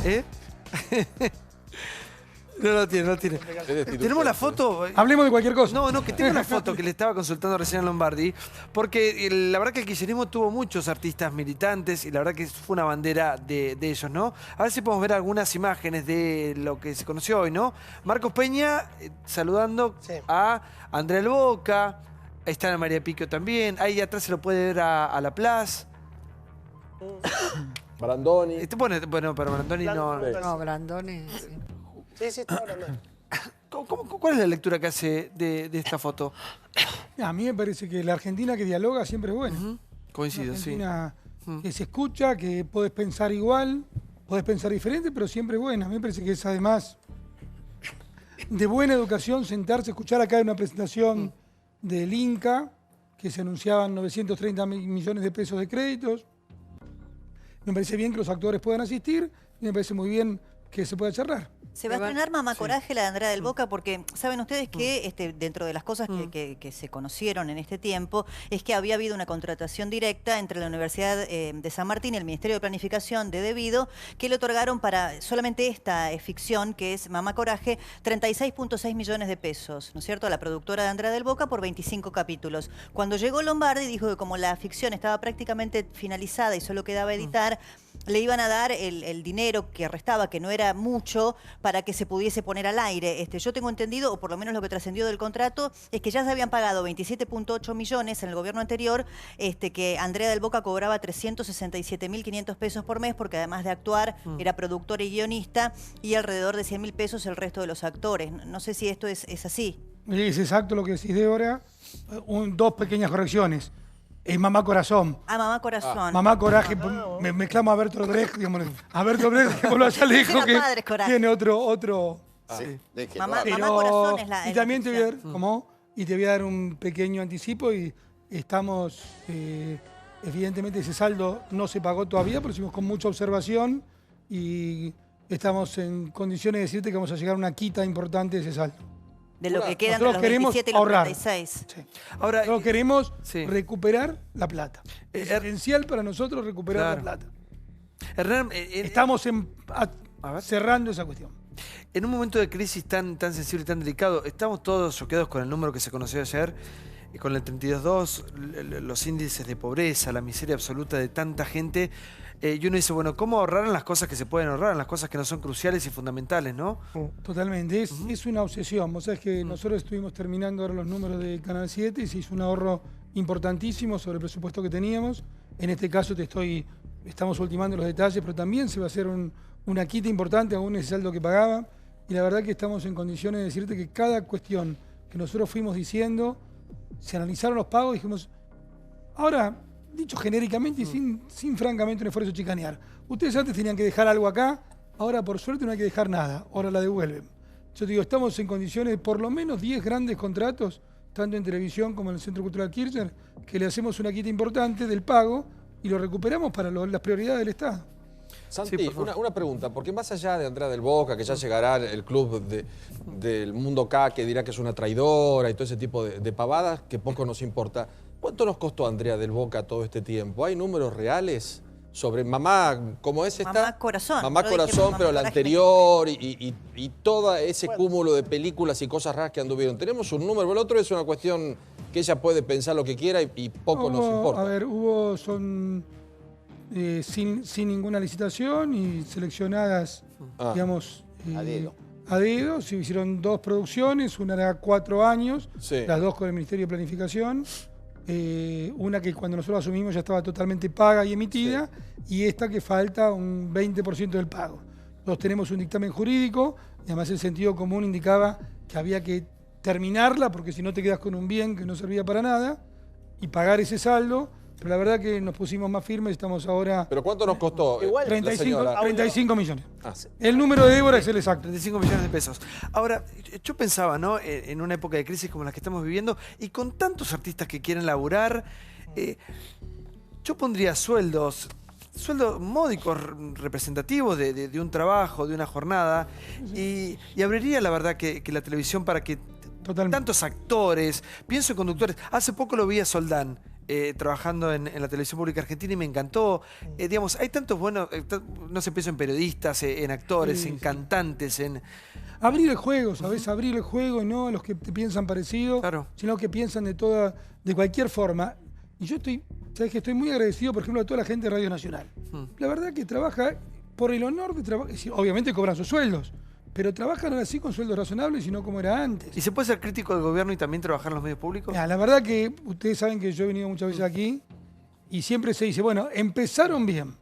No tiene. Tenemos la foto. Hablemos de cualquier cosa. No, que tengo la foto que le estaba consultando recién a Lombardi. Porque la verdad que el kirchnerismo tuvo muchos artistas militantes y la verdad que fue una bandera de ellos, ¿no? A ver si podemos ver algunas imágenes de lo que se conoció hoy, ¿no? Marcos Peña saludando a Andrea del Boca. Ahí está Ana María Picchio también. Ahí atrás se lo puede ver a La Plaza. Brandoni. Bueno, pero Brandoni no. No, Brandoni. Sí, está Brandoni. ¿Cuál es la lectura que hace de esta foto? A mí me parece que la Argentina que dialoga siempre es buena. Coincido, sí. Argentina que se escucha, que podés pensar igual, podés pensar diferente, pero siempre es buena. A mí me parece que es además de buena educación sentarse, escuchar acá una presentación del Inca, que se anunciaban 930 millones de pesos de créditos. Me parece bien que los actores puedan asistir y me parece muy bien que se pueda charlar. Se va a estrenar Mamá Coraje, la de Andrea del Boca, porque saben ustedes que dentro de las cosas que se conocieron en este tiempo es que había habido una contratación directa entre la Universidad de San Martín y el Ministerio de Planificación de Debido, que le otorgaron para solamente esta ficción, que es Mamá Coraje, 36.6 millones de pesos, ¿no es cierto?, a la productora de Andrea del Boca por 25 capítulos. Cuando llegó Lombardi dijo que como la ficción estaba prácticamente finalizada y solo quedaba editar, le iban a dar el dinero que restaba, que no era mucho, para que se pudiese poner al aire. Yo tengo entendido, o por lo menos lo que trascendió del contrato, es que ya se habían pagado 27.8 millones en el gobierno anterior, que Andrea del Boca cobraba 367.500 pesos por mes, porque además de actuar, era productora y guionista, y alrededor de 100.000 pesos el resto de los actores. No sé si esto es así. Es exacto lo que decís, Débora. Dos pequeñas correcciones. Es Mamá Corazón. Mamá Corazón. Mamá Coraje, me mezclamos a Bertolt Brecht, digamos. A Bertolt Brecht, que lo allá lejos, que tiene otro. Mamá Corazón es la. Y también te voy a dar, Y te voy a dar un pequeño anticipo y estamos, evidentemente ese saldo no se pagó todavía, pero hicimos con mucha observación y estamos en condiciones de decirte que vamos a llegar a una quita importante de ese saldo. de lo que quedan de los 27 y los 36. Sí. Ahora, nosotros queremos recuperar la plata. Es esencial para nosotros recuperar la plata. Hernán, estamos cerrando esa cuestión. En un momento de crisis tan sensible y tan delicado, estamos todos choqueados con el número que se conoció ayer, con el 32.2, los índices de pobreza, la miseria absoluta de tanta gente. Y uno dice, bueno, ¿cómo ahorrar en las cosas que se pueden ahorrar, en las cosas que no son cruciales y fundamentales, no? Totalmente, es una obsesión. Vos sabés que nosotros estuvimos terminando ahora los números de Canal 7 y se hizo un ahorro importantísimo sobre el presupuesto que teníamos. En este caso estamos ultimando los detalles, pero también se va a hacer una quita importante aún ese saldo que pagaba. Y la verdad que estamos en condiciones de decirte que cada cuestión que nosotros fuimos diciendo, se analizaron los pagos y dijimos, ahora, dicho genéricamente y sin francamente un esfuerzo de chicanear, ustedes antes tenían que dejar algo acá, ahora por suerte no hay que dejar nada, ahora la devuelven. Yo digo, estamos en condiciones de por lo menos 10 grandes contratos, tanto en televisión como en el Centro Cultural Kirchner, que le hacemos una quita importante del pago y lo recuperamos para las prioridades del Estado. Santi, una pregunta, porque más allá de Andrea del Boca, que ya llegará el club del Mundo K, que dirá que es una traidora y todo ese tipo de pavadas, que poco nos importa, ¿cuánto nos costó Andrea del Boca todo este tiempo? ¿Hay números reales sobre Mamá, cómo es esta? Mamá Corazón. Mamá Corazón, pero la anterior y todo ese cúmulo de películas y cosas raras que anduvieron. ¿Tenemos un número? El otro es una cuestión que ella puede pensar lo que quiera y poco nos importa. A ver, son sin ninguna licitación y seleccionadas, digamos, a dedo. Se hicieron 2 producciones, una era 4 años, las 2 con el Ministerio de Planificación. Una que cuando nosotros asumimos ya estaba totalmente paga y emitida, y esta que falta un 20% del pago. Nosotros tenemos un dictamen jurídico, y además el sentido común indicaba que había que terminarla, porque si no te quedas con un bien que no servía para nada, y pagar ese saldo. Pero la verdad que nos pusimos más firmes, estamos ahora... ¿Pero cuánto nos costó? Igual, 35 millones. El número de Débora es el exacto. 35 millones de pesos. Ahora, yo pensaba, ¿no? En una época de crisis como la que estamos viviendo, y con tantos artistas que quieren laburar, yo pondría sueldos módicos representativos de un trabajo, de una jornada, y abriría la verdad que la televisión para que tantos actores, pienso en conductores, hace poco lo vi a Soldán, trabajando en la televisión pública argentina y me encantó. Digamos, hay tantos buenos, no sé, pienso en periodistas, en actores, en cantantes, en... Abrir el juego, ¿sabes? Abrir el juego y no a los que te piensan parecido, sino que piensan de cualquier forma. Y yo sabes que estoy muy agradecido, por ejemplo, a toda la gente de Radio Nacional. La verdad que trabaja por el honor de trabajar, obviamente cobran sus sueldos, pero trabajan así con sueldos razonables y no como era antes. ¿Y se puede ser crítico del gobierno y también trabajar en los medios públicos? La verdad que ustedes saben que yo he venido muchas veces aquí y siempre se dice, bueno, empezaron bien,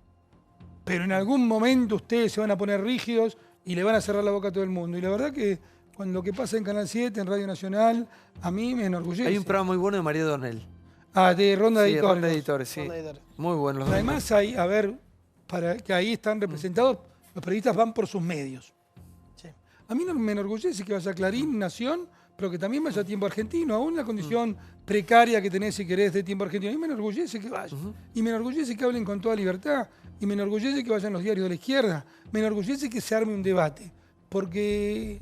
pero en algún momento ustedes se van a poner rígidos y le van a cerrar la boca a todo el mundo. Y la verdad que con lo que pasa en Canal 7, en Radio Nacional, a mí me enorgullece. Hay un programa muy bueno de María Donel. De Ronda de Editores. Ronda de Editores, sí. Muy bueno. Además hay, para que ahí están representados, los periodistas van por sus medios. A mí no me enorgullece que vaya Clarín, Nación, pero que también vaya Tiempo Argentino, aún la condición precaria que tenés si querés de Tiempo Argentino. A mí me enorgullece que vaya. Y me enorgullece que hablen con toda libertad. Y me enorgullece que vayan los diarios de la izquierda. Me enorgullece que se arme un debate. Porque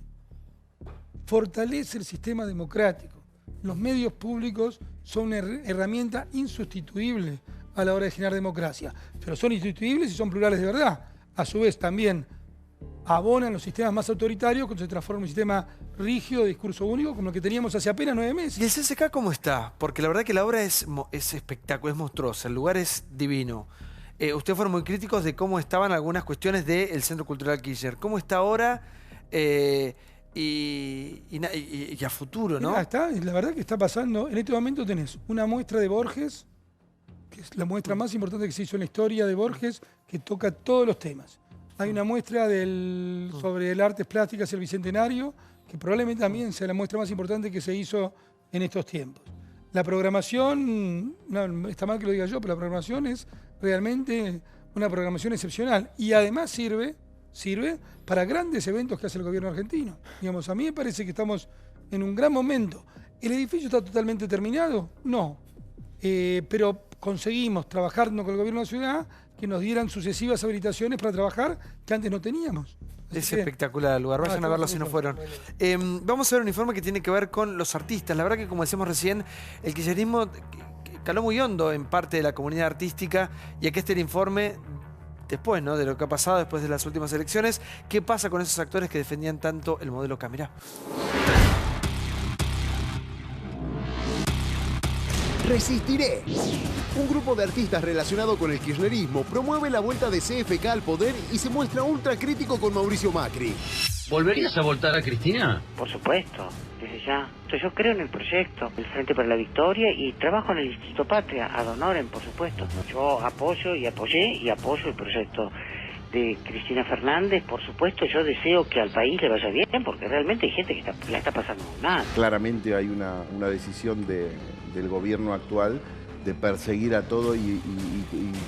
fortalece el sistema democrático. Los medios públicos son una herramienta insustituible a la hora de generar democracia. Pero son insustituibles y son plurales de verdad. A su vez también abonan los sistemas más autoritarios cuando se transforma en un sistema rígido de discurso único como el que teníamos hace apenas 9 meses. ¿Y el CCK cómo está? Porque la verdad que la obra es espectacular, es monstruosa, el lugar es divino. Ustedes fueron muy críticos de cómo estaban algunas cuestiones del Centro Cultural Kirchner. ¿Cómo está ahora y a futuro, no? La verdad que está pasando, en este momento tenés una muestra de Borges, que es la muestra más importante que se hizo en la historia de Borges, que toca todos los temas. Hay una muestra sobre el artes plásticas y el Bicentenario, que probablemente también sea la muestra más importante que se hizo en estos tiempos. La programación, no, está mal que lo diga yo, pero la programación es realmente una programación excepcional. Y además sirve para grandes eventos que hace el gobierno argentino. Digamos, a mí me parece que estamos en un gran momento. ¿El edificio está totalmente terminado? No. Pero conseguimos, trabajando con el gobierno de la ciudad, que nos dieran sucesivas habilitaciones para trabajar que antes no teníamos. Es espectacular el lugar, vayan a verlo si no fueron. Vamos a ver un informe que tiene que ver con los artistas. La verdad que, como decíamos recién, el kirchnerismo caló muy hondo en parte de la comunidad artística, y aquí está el informe después, ¿no?, de lo que ha pasado después de las últimas elecciones. ¿Qué pasa con esos actores que defendían tanto el modelo K? Mirá. Resistiré. Un grupo de artistas relacionado con el kirchnerismo promueve la vuelta de CFK al poder y se muestra ultra crítico con Mauricio Macri. ¿Volverías a votar a Cristina? Por supuesto, desde ya. Yo creo en el proyecto, el Frente para la Victoria, y trabajo en el Instituto Patria, ad honorem, por supuesto. Yo apoyo y apoyé y apoyo el proyecto de Cristina Fernández. Por supuesto, yo deseo que al país le vaya bien, porque realmente hay gente que la está pasando mal. Claramente hay una decisión del gobierno actual de perseguir a todo y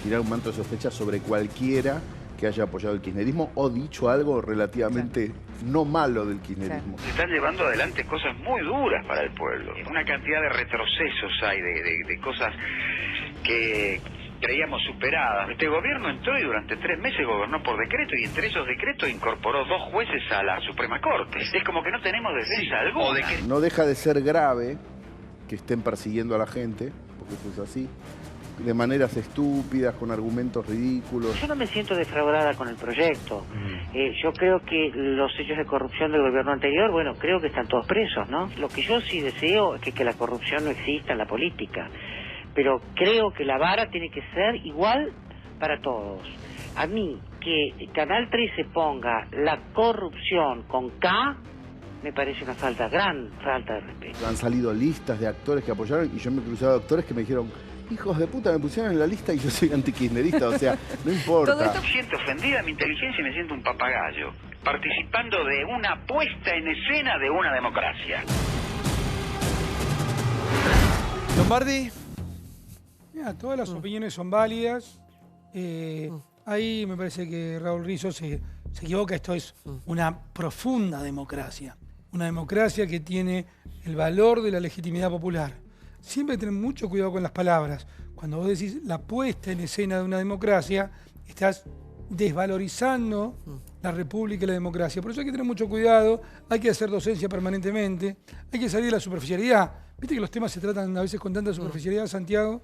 tirar un manto de sospecha sobre cualquiera que haya apoyado el kirchnerismo o dicho algo relativamente no malo del kirchnerismo. Se están llevando adelante cosas muy duras para el pueblo. Una cantidad de retrocesos hay, de cosas que creíamos superadas. Este gobierno entró y durante 3 meses gobernó por decreto, y entre esos decretos incorporó 2 jueces a la Suprema Corte. Es como que no tenemos defensa alguna. No deja de ser grave que estén persiguiendo a la gente, porque eso es así, de maneras estúpidas, con argumentos ridículos. Yo no me siento defraudada con el proyecto. Yo creo que los hechos de corrupción del gobierno anterior, bueno, creo que están todos presos, ¿no? Lo que yo sí deseo es que la corrupción no exista en la política. Pero creo que la vara tiene que ser igual para todos. A mí, que Canal 13 ponga la corrupción con K, me parece una gran falta de respeto. Han salido listas de actores que apoyaron y yo me he cruzado actores que me dijeron: hijos de puta, me pusieron en la lista y yo soy antikirchnerista, o sea, no importa. Todo esto, me siento ofendida mi inteligencia y me siento un papagayo, participando de una puesta en escena de una democracia. Lombardi. Mira, todas las opiniones son válidas. Ahí me parece que Raúl Rizzo se equivoca. Esto es una profunda democracia. Una democracia que tiene el valor de la legitimidad popular. Siempre tener mucho cuidado con las palabras. Cuando vos decís la puesta en escena de una democracia, estás desvalorizando la república y la democracia. Por eso hay que tener mucho cuidado, hay que hacer docencia permanentemente, hay que salir de la superficialidad. Viste que los temas se tratan a veces con tanta superficialidad, Santiago,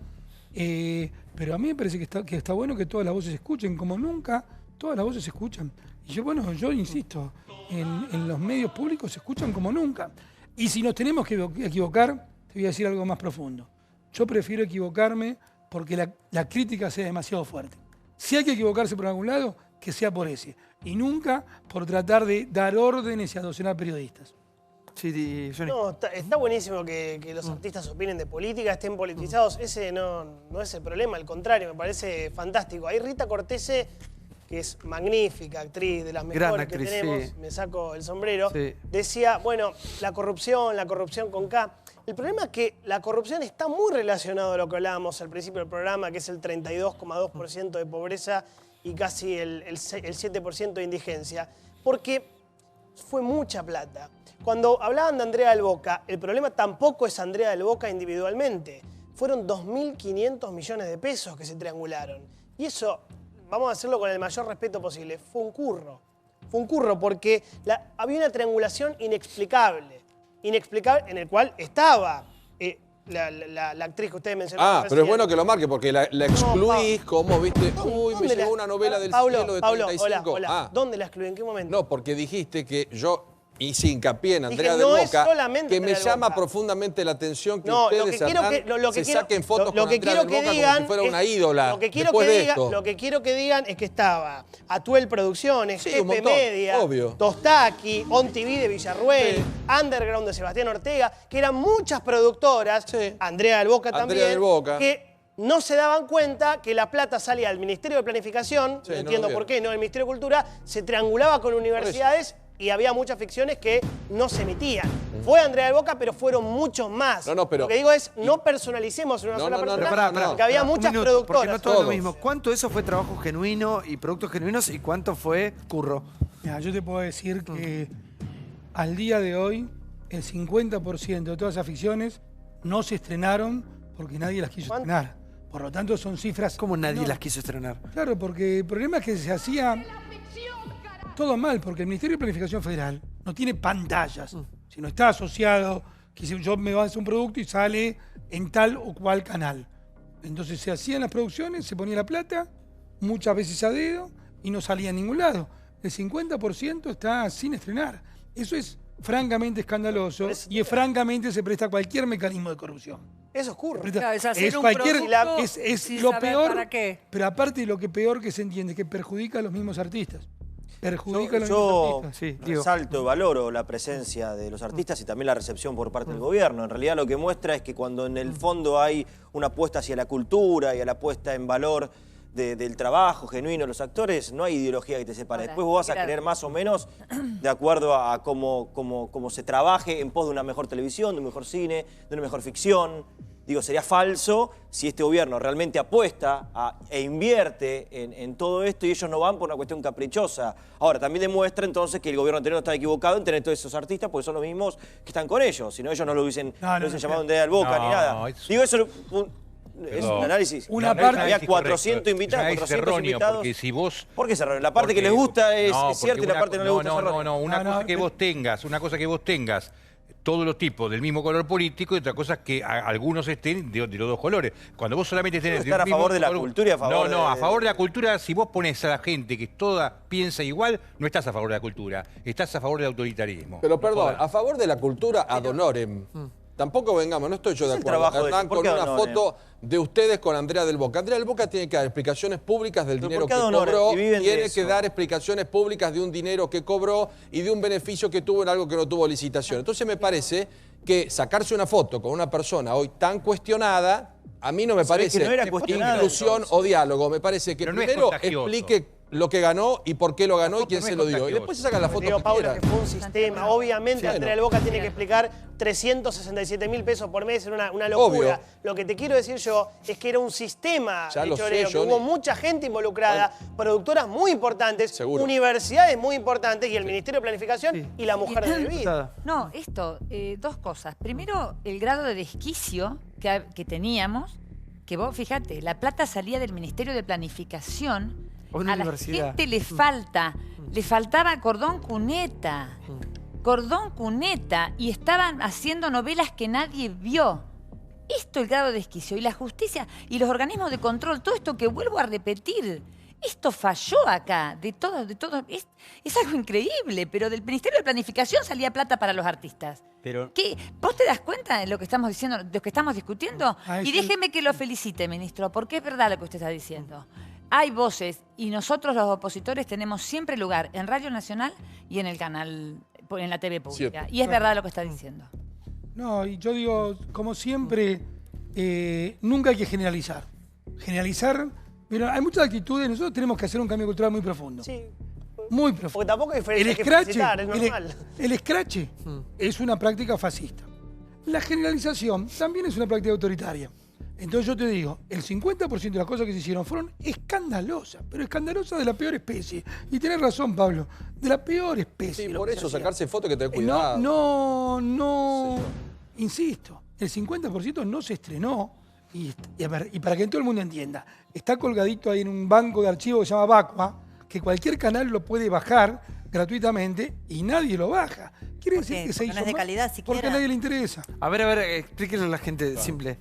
pero a mí me parece que está bueno que todas las voces se escuchen, como nunca todas las voces se escuchan. Y yo insisto, en los medios públicos se escuchan como nunca. Y si nos tenemos que equivocar, te voy a decir algo más profundo. Yo prefiero equivocarme porque la crítica sea demasiado fuerte. Si hay que equivocarse por algún lado, que sea por ese. Y nunca por tratar de dar órdenes y adoctrinar periodistas. Sí, no, está buenísimo que los artistas opinen de política, estén politizados. Ese no es el problema, al contrario, me parece fantástico. Ahí Rita Cortese, que es magnífica actriz, de las mejores actriz, que tenemos, me saco el sombrero, decía, bueno, la corrupción con K. El problema es que la corrupción está muy relacionado a lo que hablábamos al principio del programa, que es el 32,2% de pobreza y casi el 7% de indigencia, porque fue mucha plata. Cuando hablaban de Andrea del Boca, el problema tampoco es Andrea del Boca individualmente. Fueron 2.500 millones de pesos que se triangularon. Y eso, vamos a hacerlo con el mayor respeto posible, fue un curro. Fue un curro porque había una triangulación inexplicable en el cual estaba la actriz que ustedes mencionaron. Pero es bueno que lo marque porque la excluís como, viste, me llegó una novela del cielo de 35. Hola. ¿Dónde la excluí? ¿En qué momento? No, porque dijiste que yo hice hincapié en Andrea del Boca, que me llama profundamente la atención que ustedes se saquen fotos con Andrea del Boca como si fuera una ídola. Lo que quiero que digan es que estaba Atuel Producciones, Jefe Media, Tostaki, On TV de Villarruel, Underground de Sebastián Ortega, que eran muchas productoras, Andrea del Boca también, que no se daban cuenta que la plata salía al Ministerio de Planificación, no entiendo por qué, no del Ministerio de Cultura, se triangulaba con universidades y había muchas ficciones que no se emitían. Fue Andrea del Boca, pero fueron muchos más. Lo que digo es, no personalicemos en una sola persona, porque había muchas productoras. Porque no todo es lo mismo. ¿Cuánto eso fue trabajo genuino y productos genuinos y cuánto fue curro? Mira, yo te puedo decir que al día de hoy, el 50% de todas esas ficciones no se estrenaron porque nadie las quiso estrenar. Por lo tanto, son cifras... ¿Cómo nadie las quiso estrenar? Claro, porque el problema es que se hacía... todo mal, porque el Ministerio de Planificación Federal no tiene pantallas, sino está asociado, que si yo me voy a hacer un producto y sale en tal o cual canal. Entonces se hacían las producciones, se ponía la plata, muchas veces a dedo, y no salía a ningún lado. El 50% está sin estrenar. Eso es francamente escandaloso y francamente se presta a cualquier mecanismo de corrupción. Eso ocurre. Claro, es hacer Es un cualquier, producto es sin lo saber peor, para qué. pero aparte de lo que peor que se entiende, que perjudica a los mismos artistas. Perjudica a los Yo mismos artistas. Sí, resalto y valoro la presencia de los artistas y también la recepción por parte del gobierno. En realidad lo que muestra es que cuando en el fondo hay una apuesta hacia la cultura y a la apuesta en valor del trabajo genuino de los actores, no hay ideología que te separe. Ahora, Después vos vas a creer más o menos de acuerdo a cómo se trabaje en pos de una mejor televisión, de un mejor cine, de una mejor ficción. Digo, sería falso si este gobierno realmente apuesta e invierte en todo esto y ellos no van por una cuestión caprichosa. Ahora, también demuestra entonces que el gobierno anterior no está equivocado en tener todos esos artistas porque son los mismos que están con ellos. Si no, ellos no lo hubiesen llamado un dedo al boca ni nada. Digo, eso es un análisis. Una parte había 400 invitados, 400 invitados. Porque si vos... ¿Por qué es erróneo? La parte que les gusta es cierta y la parte que no les gusta es errónea. No, una cosa que vos tengas todos los tipos del mismo color político y otra cosa es que algunos estén de los dos colores. Cuando vos solamente tenés... Estar a favor de la cultura y a favor a favor de la cultura, si vos pones a la gente que toda piensa igual, no estás a favor de la cultura, estás a favor del autoritarismo. Pero perdón, a favor de la cultura ad honorem. Tampoco vengamos, no estoy yo de acuerdo, Hernán, con una foto de ustedes con Andrea del Boca. Andrea del Boca tiene que dar explicaciones públicas del dinero que cobró, tiene que dar explicaciones públicas de un dinero que cobró y de un beneficio que tuvo en algo que no tuvo licitación. Entonces me parece que sacarse una foto con una persona hoy tan cuestionada, a mí no me parece inclusión o diálogo. Me parece que primero explique lo que ganó y por qué lo ganó y quién se lo dio. Y después se sacan la foto que Paula, que fue un sistema. Obviamente, Andrea del Boca tiene que explicar 367.000 pesos por mes, era una locura. Obvio. Lo que te quiero decir yo es que era un sistema Ya de lo sé, choreo, que Johnny. hubo mucha gente involucrada, productoras muy importantes, Seguro. universidades muy importantes y el Ministerio de Planificación y la mujer de vida. No, dos cosas. Primero, el grado de desquicio que teníamos, que vos, fíjate, la plata salía del Ministerio de Planificación. Una a la universidad. gente le faltaba cordón cuneta. Cordón cuneta. Y estaban haciendo novelas que nadie vio. Esto, el grado de desquicio. Y la justicia y los organismos de control, todo esto que vuelvo a repetir. Esto falló acá, de todo. Es algo increíble, pero del Ministerio de Planificación salía plata para los artistas. Pero... ¿Qué? ¿Vos te das cuenta de lo que estamos diciendo, de lo que estamos discutiendo? Y déjeme que lo felicite, ministro, porque es verdad lo que usted está diciendo. Hay voces y nosotros los opositores tenemos siempre lugar en Radio Nacional y en el canal, en la TV pública. Cierto. Y es verdad lo que está diciendo. No, y yo digo, como siempre, nunca hay que generalizar. Generalizar, pero hay muchas actitudes, nosotros tenemos que hacer un cambio cultural muy profundo. Sí. Muy profundo. Porque tampoco hay que felicitar, es normal. El escrache es una práctica fascista. La generalización también es una práctica autoritaria. Entonces yo te digo, el 50% de las cosas que se hicieron fueron escandalosas, pero escandalosas de la peor especie. Y tenés razón, Pablo, de la peor especie. Sí, por eso sacarse fotos que tener cuidado. No, insisto, el 50% no se estrenó. Y para que todo el mundo entienda, está colgadito ahí en un banco de archivos que se llama Vacua, que cualquier canal lo puede bajar gratuitamente y nadie lo baja. Quiere decir que se hizo no es de calidad siquiera. porque a nadie le interesa. A ver, explíquenle a la gente simple.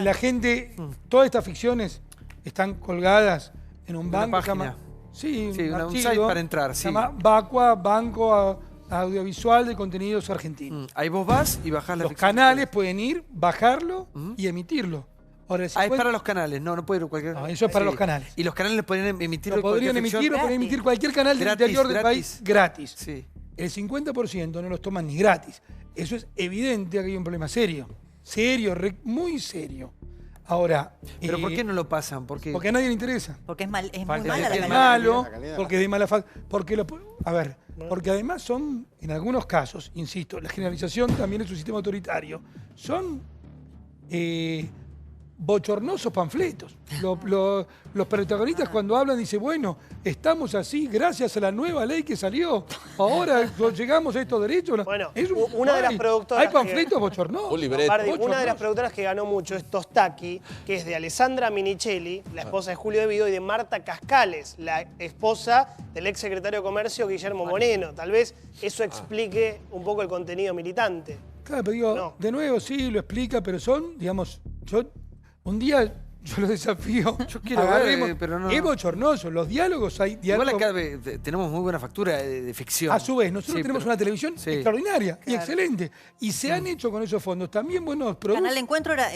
La gente, todas estas ficciones están colgadas en un banco. Página. Sí, un site para entrar. Se llama Vacua, Banco Audiovisual de Contenidos Argentinos. Ahí vos vas y bajás la Los ficción. canales pueden ir, bajarlo y emitirlo. Ahora, es para los canales, no puede ir cualquier... No, eso es para los canales. Y los canales podrían emitirlo. Lo podrían emitir cualquier canal del interior del país gratis. Sí. El 50% no los toman ni gratis. Eso es evidente que hay un problema serio. Serio, muy serio. Ahora... ¿Pero por qué no lo pasan? Porque Porque a nadie le interesa. Porque es muy mala la calidad. Es malo, porque es de mala falta. Porque además son, en algunos casos, insisto, la generalización también es un sistema autoritario. Son bochornosos panfletos. Los protagonistas cuando hablan dicen, bueno, estamos así gracias a la nueva ley que salió. Ahora llegamos a estos derechos. Bueno, una de las productoras... Hay panfletos bochornosos. Una de las productoras que ganó mucho es Tostaki, que es de Alessandra Minichelli, la esposa de Julio De Vido, y de Marta Cascales, la esposa del ex secretario de Comercio Guillermo Moreno. Tal vez eso explique un poco el contenido militante. Claro, pero digo, de nuevo sí, lo explica, pero son, digamos, un día yo lo desafío. Yo quiero ver, pero no. Es bochornoso, los diálogos hay diálogos. Igual acá tenemos muy buena factura de ficción. A su vez, nosotros tenemos una televisión extraordinaria y excelente. Y se han hecho con esos fondos también buenos productos. Canal Encuentro era,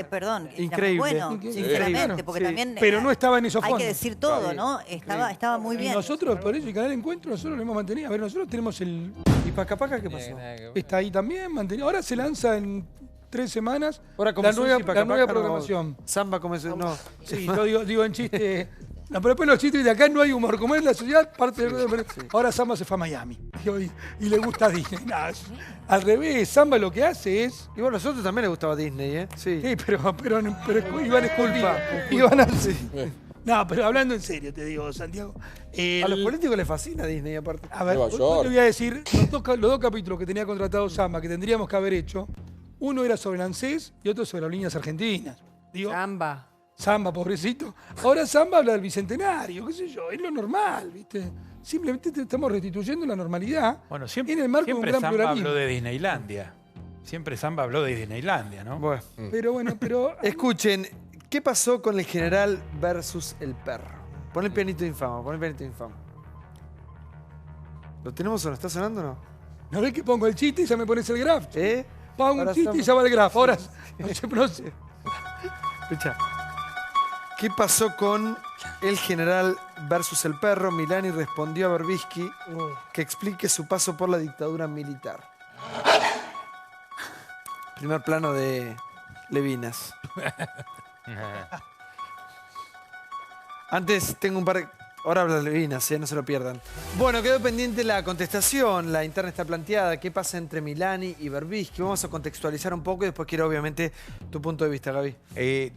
increíble. Era muy bueno, sinceramente, porque también... Pero no estaba en esos fondos. Hay que decir todo, ¿no? Estaba muy bien. Y nosotros, por eso, el Canal Encuentro, nosotros lo hemos mantenido. A ver, nosotros tenemos el... ¿Y Paca Paca qué pasó? Está ahí también, mantenido. Ahora se lanza en 3 semanas ahora la nueva programación. Samba como eso, no. Sí, yo digo en chiste. No, pero después los chistes de acá no hay humor. Como es la sociedad, parte de... Ahora Samba se fue a Miami y le gusta a Disney. Nah, al revés, Samba lo que hace es... Igual a nosotros también le gustaba Disney, ¿eh? Sí, pero Iván es culpa. Iván así. No, pero hablando en serio, te digo, Santiago. A los políticos les fascina Disney, aparte. A ver, hoy le voy a decir, los dos capítulos que tenía contratado Samba, que tendríamos que haber hecho, uno era sobre el ANSES y otro sobre las líneas argentinas. Digo, Samba, pobrecito. Ahora Samba habla del Bicentenario, qué sé yo, es lo normal, ¿viste? Simplemente estamos restituyendo la normalidad en el marco de un gran Samba pluralismo. habló de Disneylandia. Siempre Samba habló de Disneylandia, ¿no? Bueno. Pero... Escuchen, ¿qué pasó con el general versus el perro? Pon el pianito infamo, ¿Lo tenemos o no? ¿Está sonando o no? ¿No ves que pongo el chiste y ya me pones el graf? ¿Eh? Pongo un chiste y ya va el graf. Ahora no sé. Escucha. ¿Qué pasó con el general versus el perro? Milani respondió a Berbisky que explique su paso por la dictadura militar. Primer plano de Levinas. Antes tengo un par de... Ahora habla Levinas, no se lo pierdan. Bueno, quedó pendiente la contestación. La interna está planteada. ¿Qué pasa entre Milani y Berbisky? Vamos a contextualizar un poco y después quiero, obviamente, tu punto de vista, Gaby.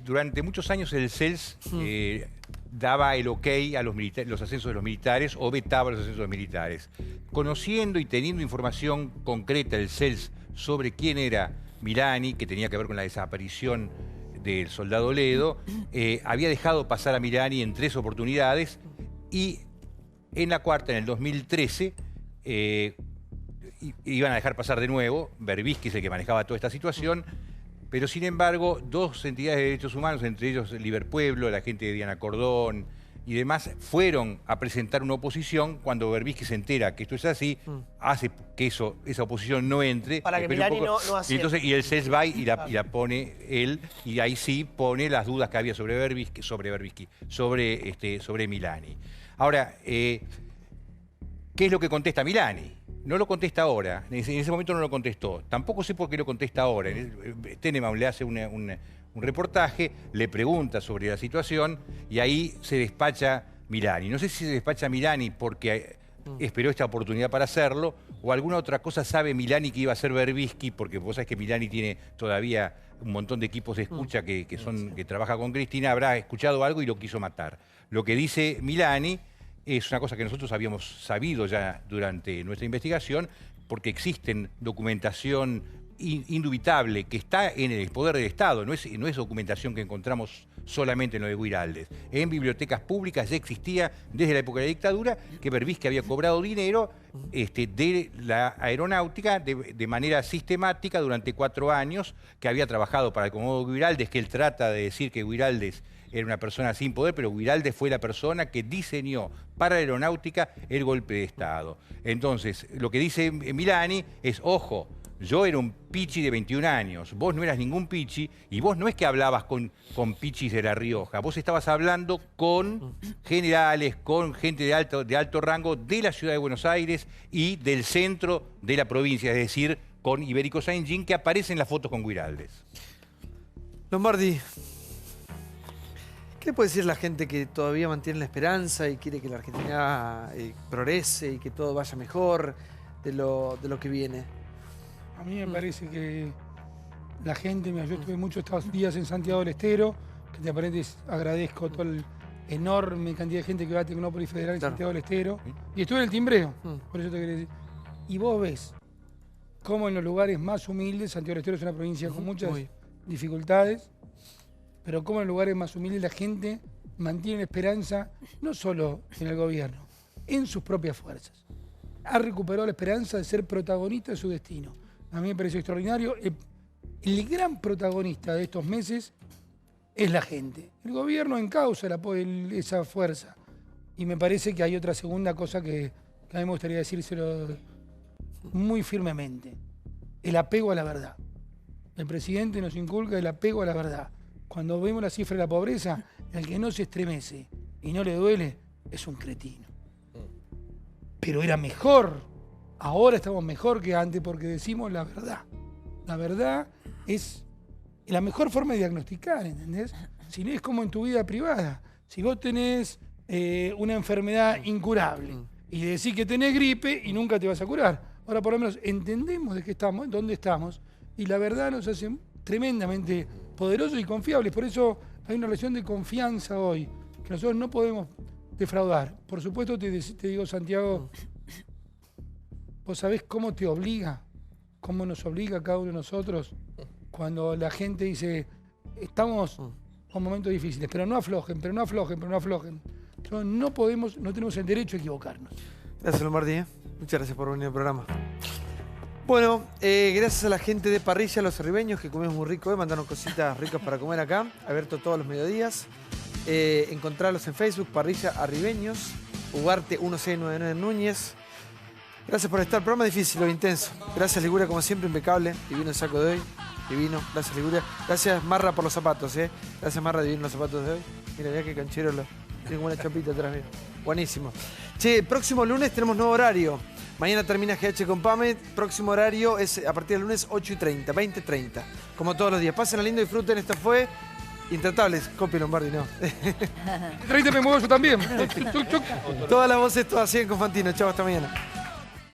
Durante muchos años el CELS daba el ok a los ascensos de los militares o vetaba los ascensos de los militares. Conociendo y teniendo información concreta del CELS sobre quién era Milani, que tenía que ver con la desaparición del soldado Ledo, había dejado pasar a Milani en 3 oportunidades y en la cuarta, en el 2013, iban a dejar pasar de nuevo. Berbisky es el que manejaba toda esta situación, pero sin embargo 2 entidades de derechos humanos, entre ellos Liberpueblo, la gente de Diana Cordón y demás, fueron a presentar una oposición. Cuando Berbisky se entera que esto es así, hace que esa oposición no entre. Para que Milani no acierte. Y el CELS va y la pone él, y ahí sí pone las dudas que había sobre Milani. Ahora, ¿qué es lo que contesta Milani? No lo contesta ahora, en ese momento no lo contestó. Tampoco sé por qué lo contesta ahora. Tenenbaum le hace un reportaje, le pregunta sobre la situación y ahí se despacha Milani. No sé si se despacha Milani porque esperó esta oportunidad para hacerlo o alguna otra cosa sabe Milani que iba a hacer Berbisky, porque vos sabés que Milani tiene todavía un montón de equipos de escucha que trabaja con Cristina, habrá escuchado algo y lo quiso matar. Lo que dice Milani es una cosa que nosotros habíamos sabido ya durante nuestra investigación, porque existen documentación indubitable que está en el poder del Estado, no es documentación que encontramos solamente en lo de Guiraldes. En bibliotecas públicas ya existía desde la época de la dictadura que Berbisky había cobrado dinero de la aeronáutica de manera sistemática durante 4 años, que había trabajado para el Comodoro Guiraldes, que él trata de decir que Guiraldes era una persona sin poder, pero Guiraldes fue la persona que diseñó para la aeronáutica el golpe de Estado. Entonces, lo que dice Milani es, ojo, yo era un pichi de 21 años, vos no eras ningún pichi, y vos no es que hablabas con pichis de La Rioja, vos estabas hablando con generales, con gente de alto rango de la ciudad de Buenos Aires y del centro de la provincia, es decir, con Ibérico Saint-Jean, que aparece en las fotos con Guiraldes. Lombardi, ¿qué puede decir la gente que todavía mantiene la esperanza y quiere que la Argentina progrese y que todo vaya mejor de lo que viene? A mí me parece que la gente, yo estuve muchos estos días en Santiago del Estero, que entre paréntesis agradezco toda la enorme cantidad de gente que va a Tecnópolis Federal en Santiago del Estero. Y estuve en el timbreo, por eso te quería decir. Y vos ves cómo en los lugares más humildes, Santiago del Estero es una provincia con muchas dificultades, pero cómo en los lugares más humildes la gente mantiene esperanza, no solo en el gobierno, en sus propias fuerzas. Ha recuperado la esperanza de ser protagonista de su destino. A mí me pareció extraordinario. El gran protagonista de estos meses es la gente. El gobierno encausa esa fuerza. Y me parece que hay otra segunda cosa que a mí me gustaría decírselo muy firmemente. El apego a la verdad. El presidente nos inculca el apego a la verdad. Cuando vemos la cifra de la pobreza, el que no se estremece y no le duele es un cretino. Pero era mejor. Ahora estamos mejor que antes porque decimos la verdad. La verdad es la mejor forma de diagnosticar, ¿entendés? Si no es como en tu vida privada. Si vos tenés una enfermedad incurable y decís que tenés gripe y nunca te vas a curar. Ahora por lo menos entendemos de qué estamos, dónde estamos, y la verdad nos hace tremendamente poderosos y confiables. Por eso hay una relación de confianza hoy, que nosotros no podemos defraudar. Por supuesto te digo, Santiago, vos sabés cómo te obliga, cómo nos obliga a cada uno de nosotros cuando la gente dice, estamos con momentos difíciles, pero no aflojen, pero no aflojen, pero no aflojen. Nosotros no tenemos el derecho a equivocarnos. Gracias, Lombardi. Muchas gracias por venir al programa. Bueno, gracias a la gente de Parrilla Los Arribeños, que comemos muy rico, mandaron cositas ricas para comer acá, abierto todos los mediodías. Encontrarlos en Facebook, Parrilla Arribeños, Ugarte 1699 Núñez. Gracias por estar, programa difícil, intenso. Gracias, Liguria, como siempre, impecable. Divino el saco de hoy, divino. Gracias, Liguria. Gracias, Marra, por los zapatos, Gracias, Marra, divino los zapatos de hoy. Mira qué canchero tiene como una chapita atrás, mira. Buenísimo. Che, próximo lunes tenemos nuevo horario. Mañana termina GH con Pame. Próximo horario es a partir del lunes 8:30, 20:30. Como todos los días. Pasen lindo, disfruten. Esto fue Intratables. Copia Lombardi, no. 30 me muevo yo también. Todas las voces, todas siguen con Fantino. Chau, hasta mañana.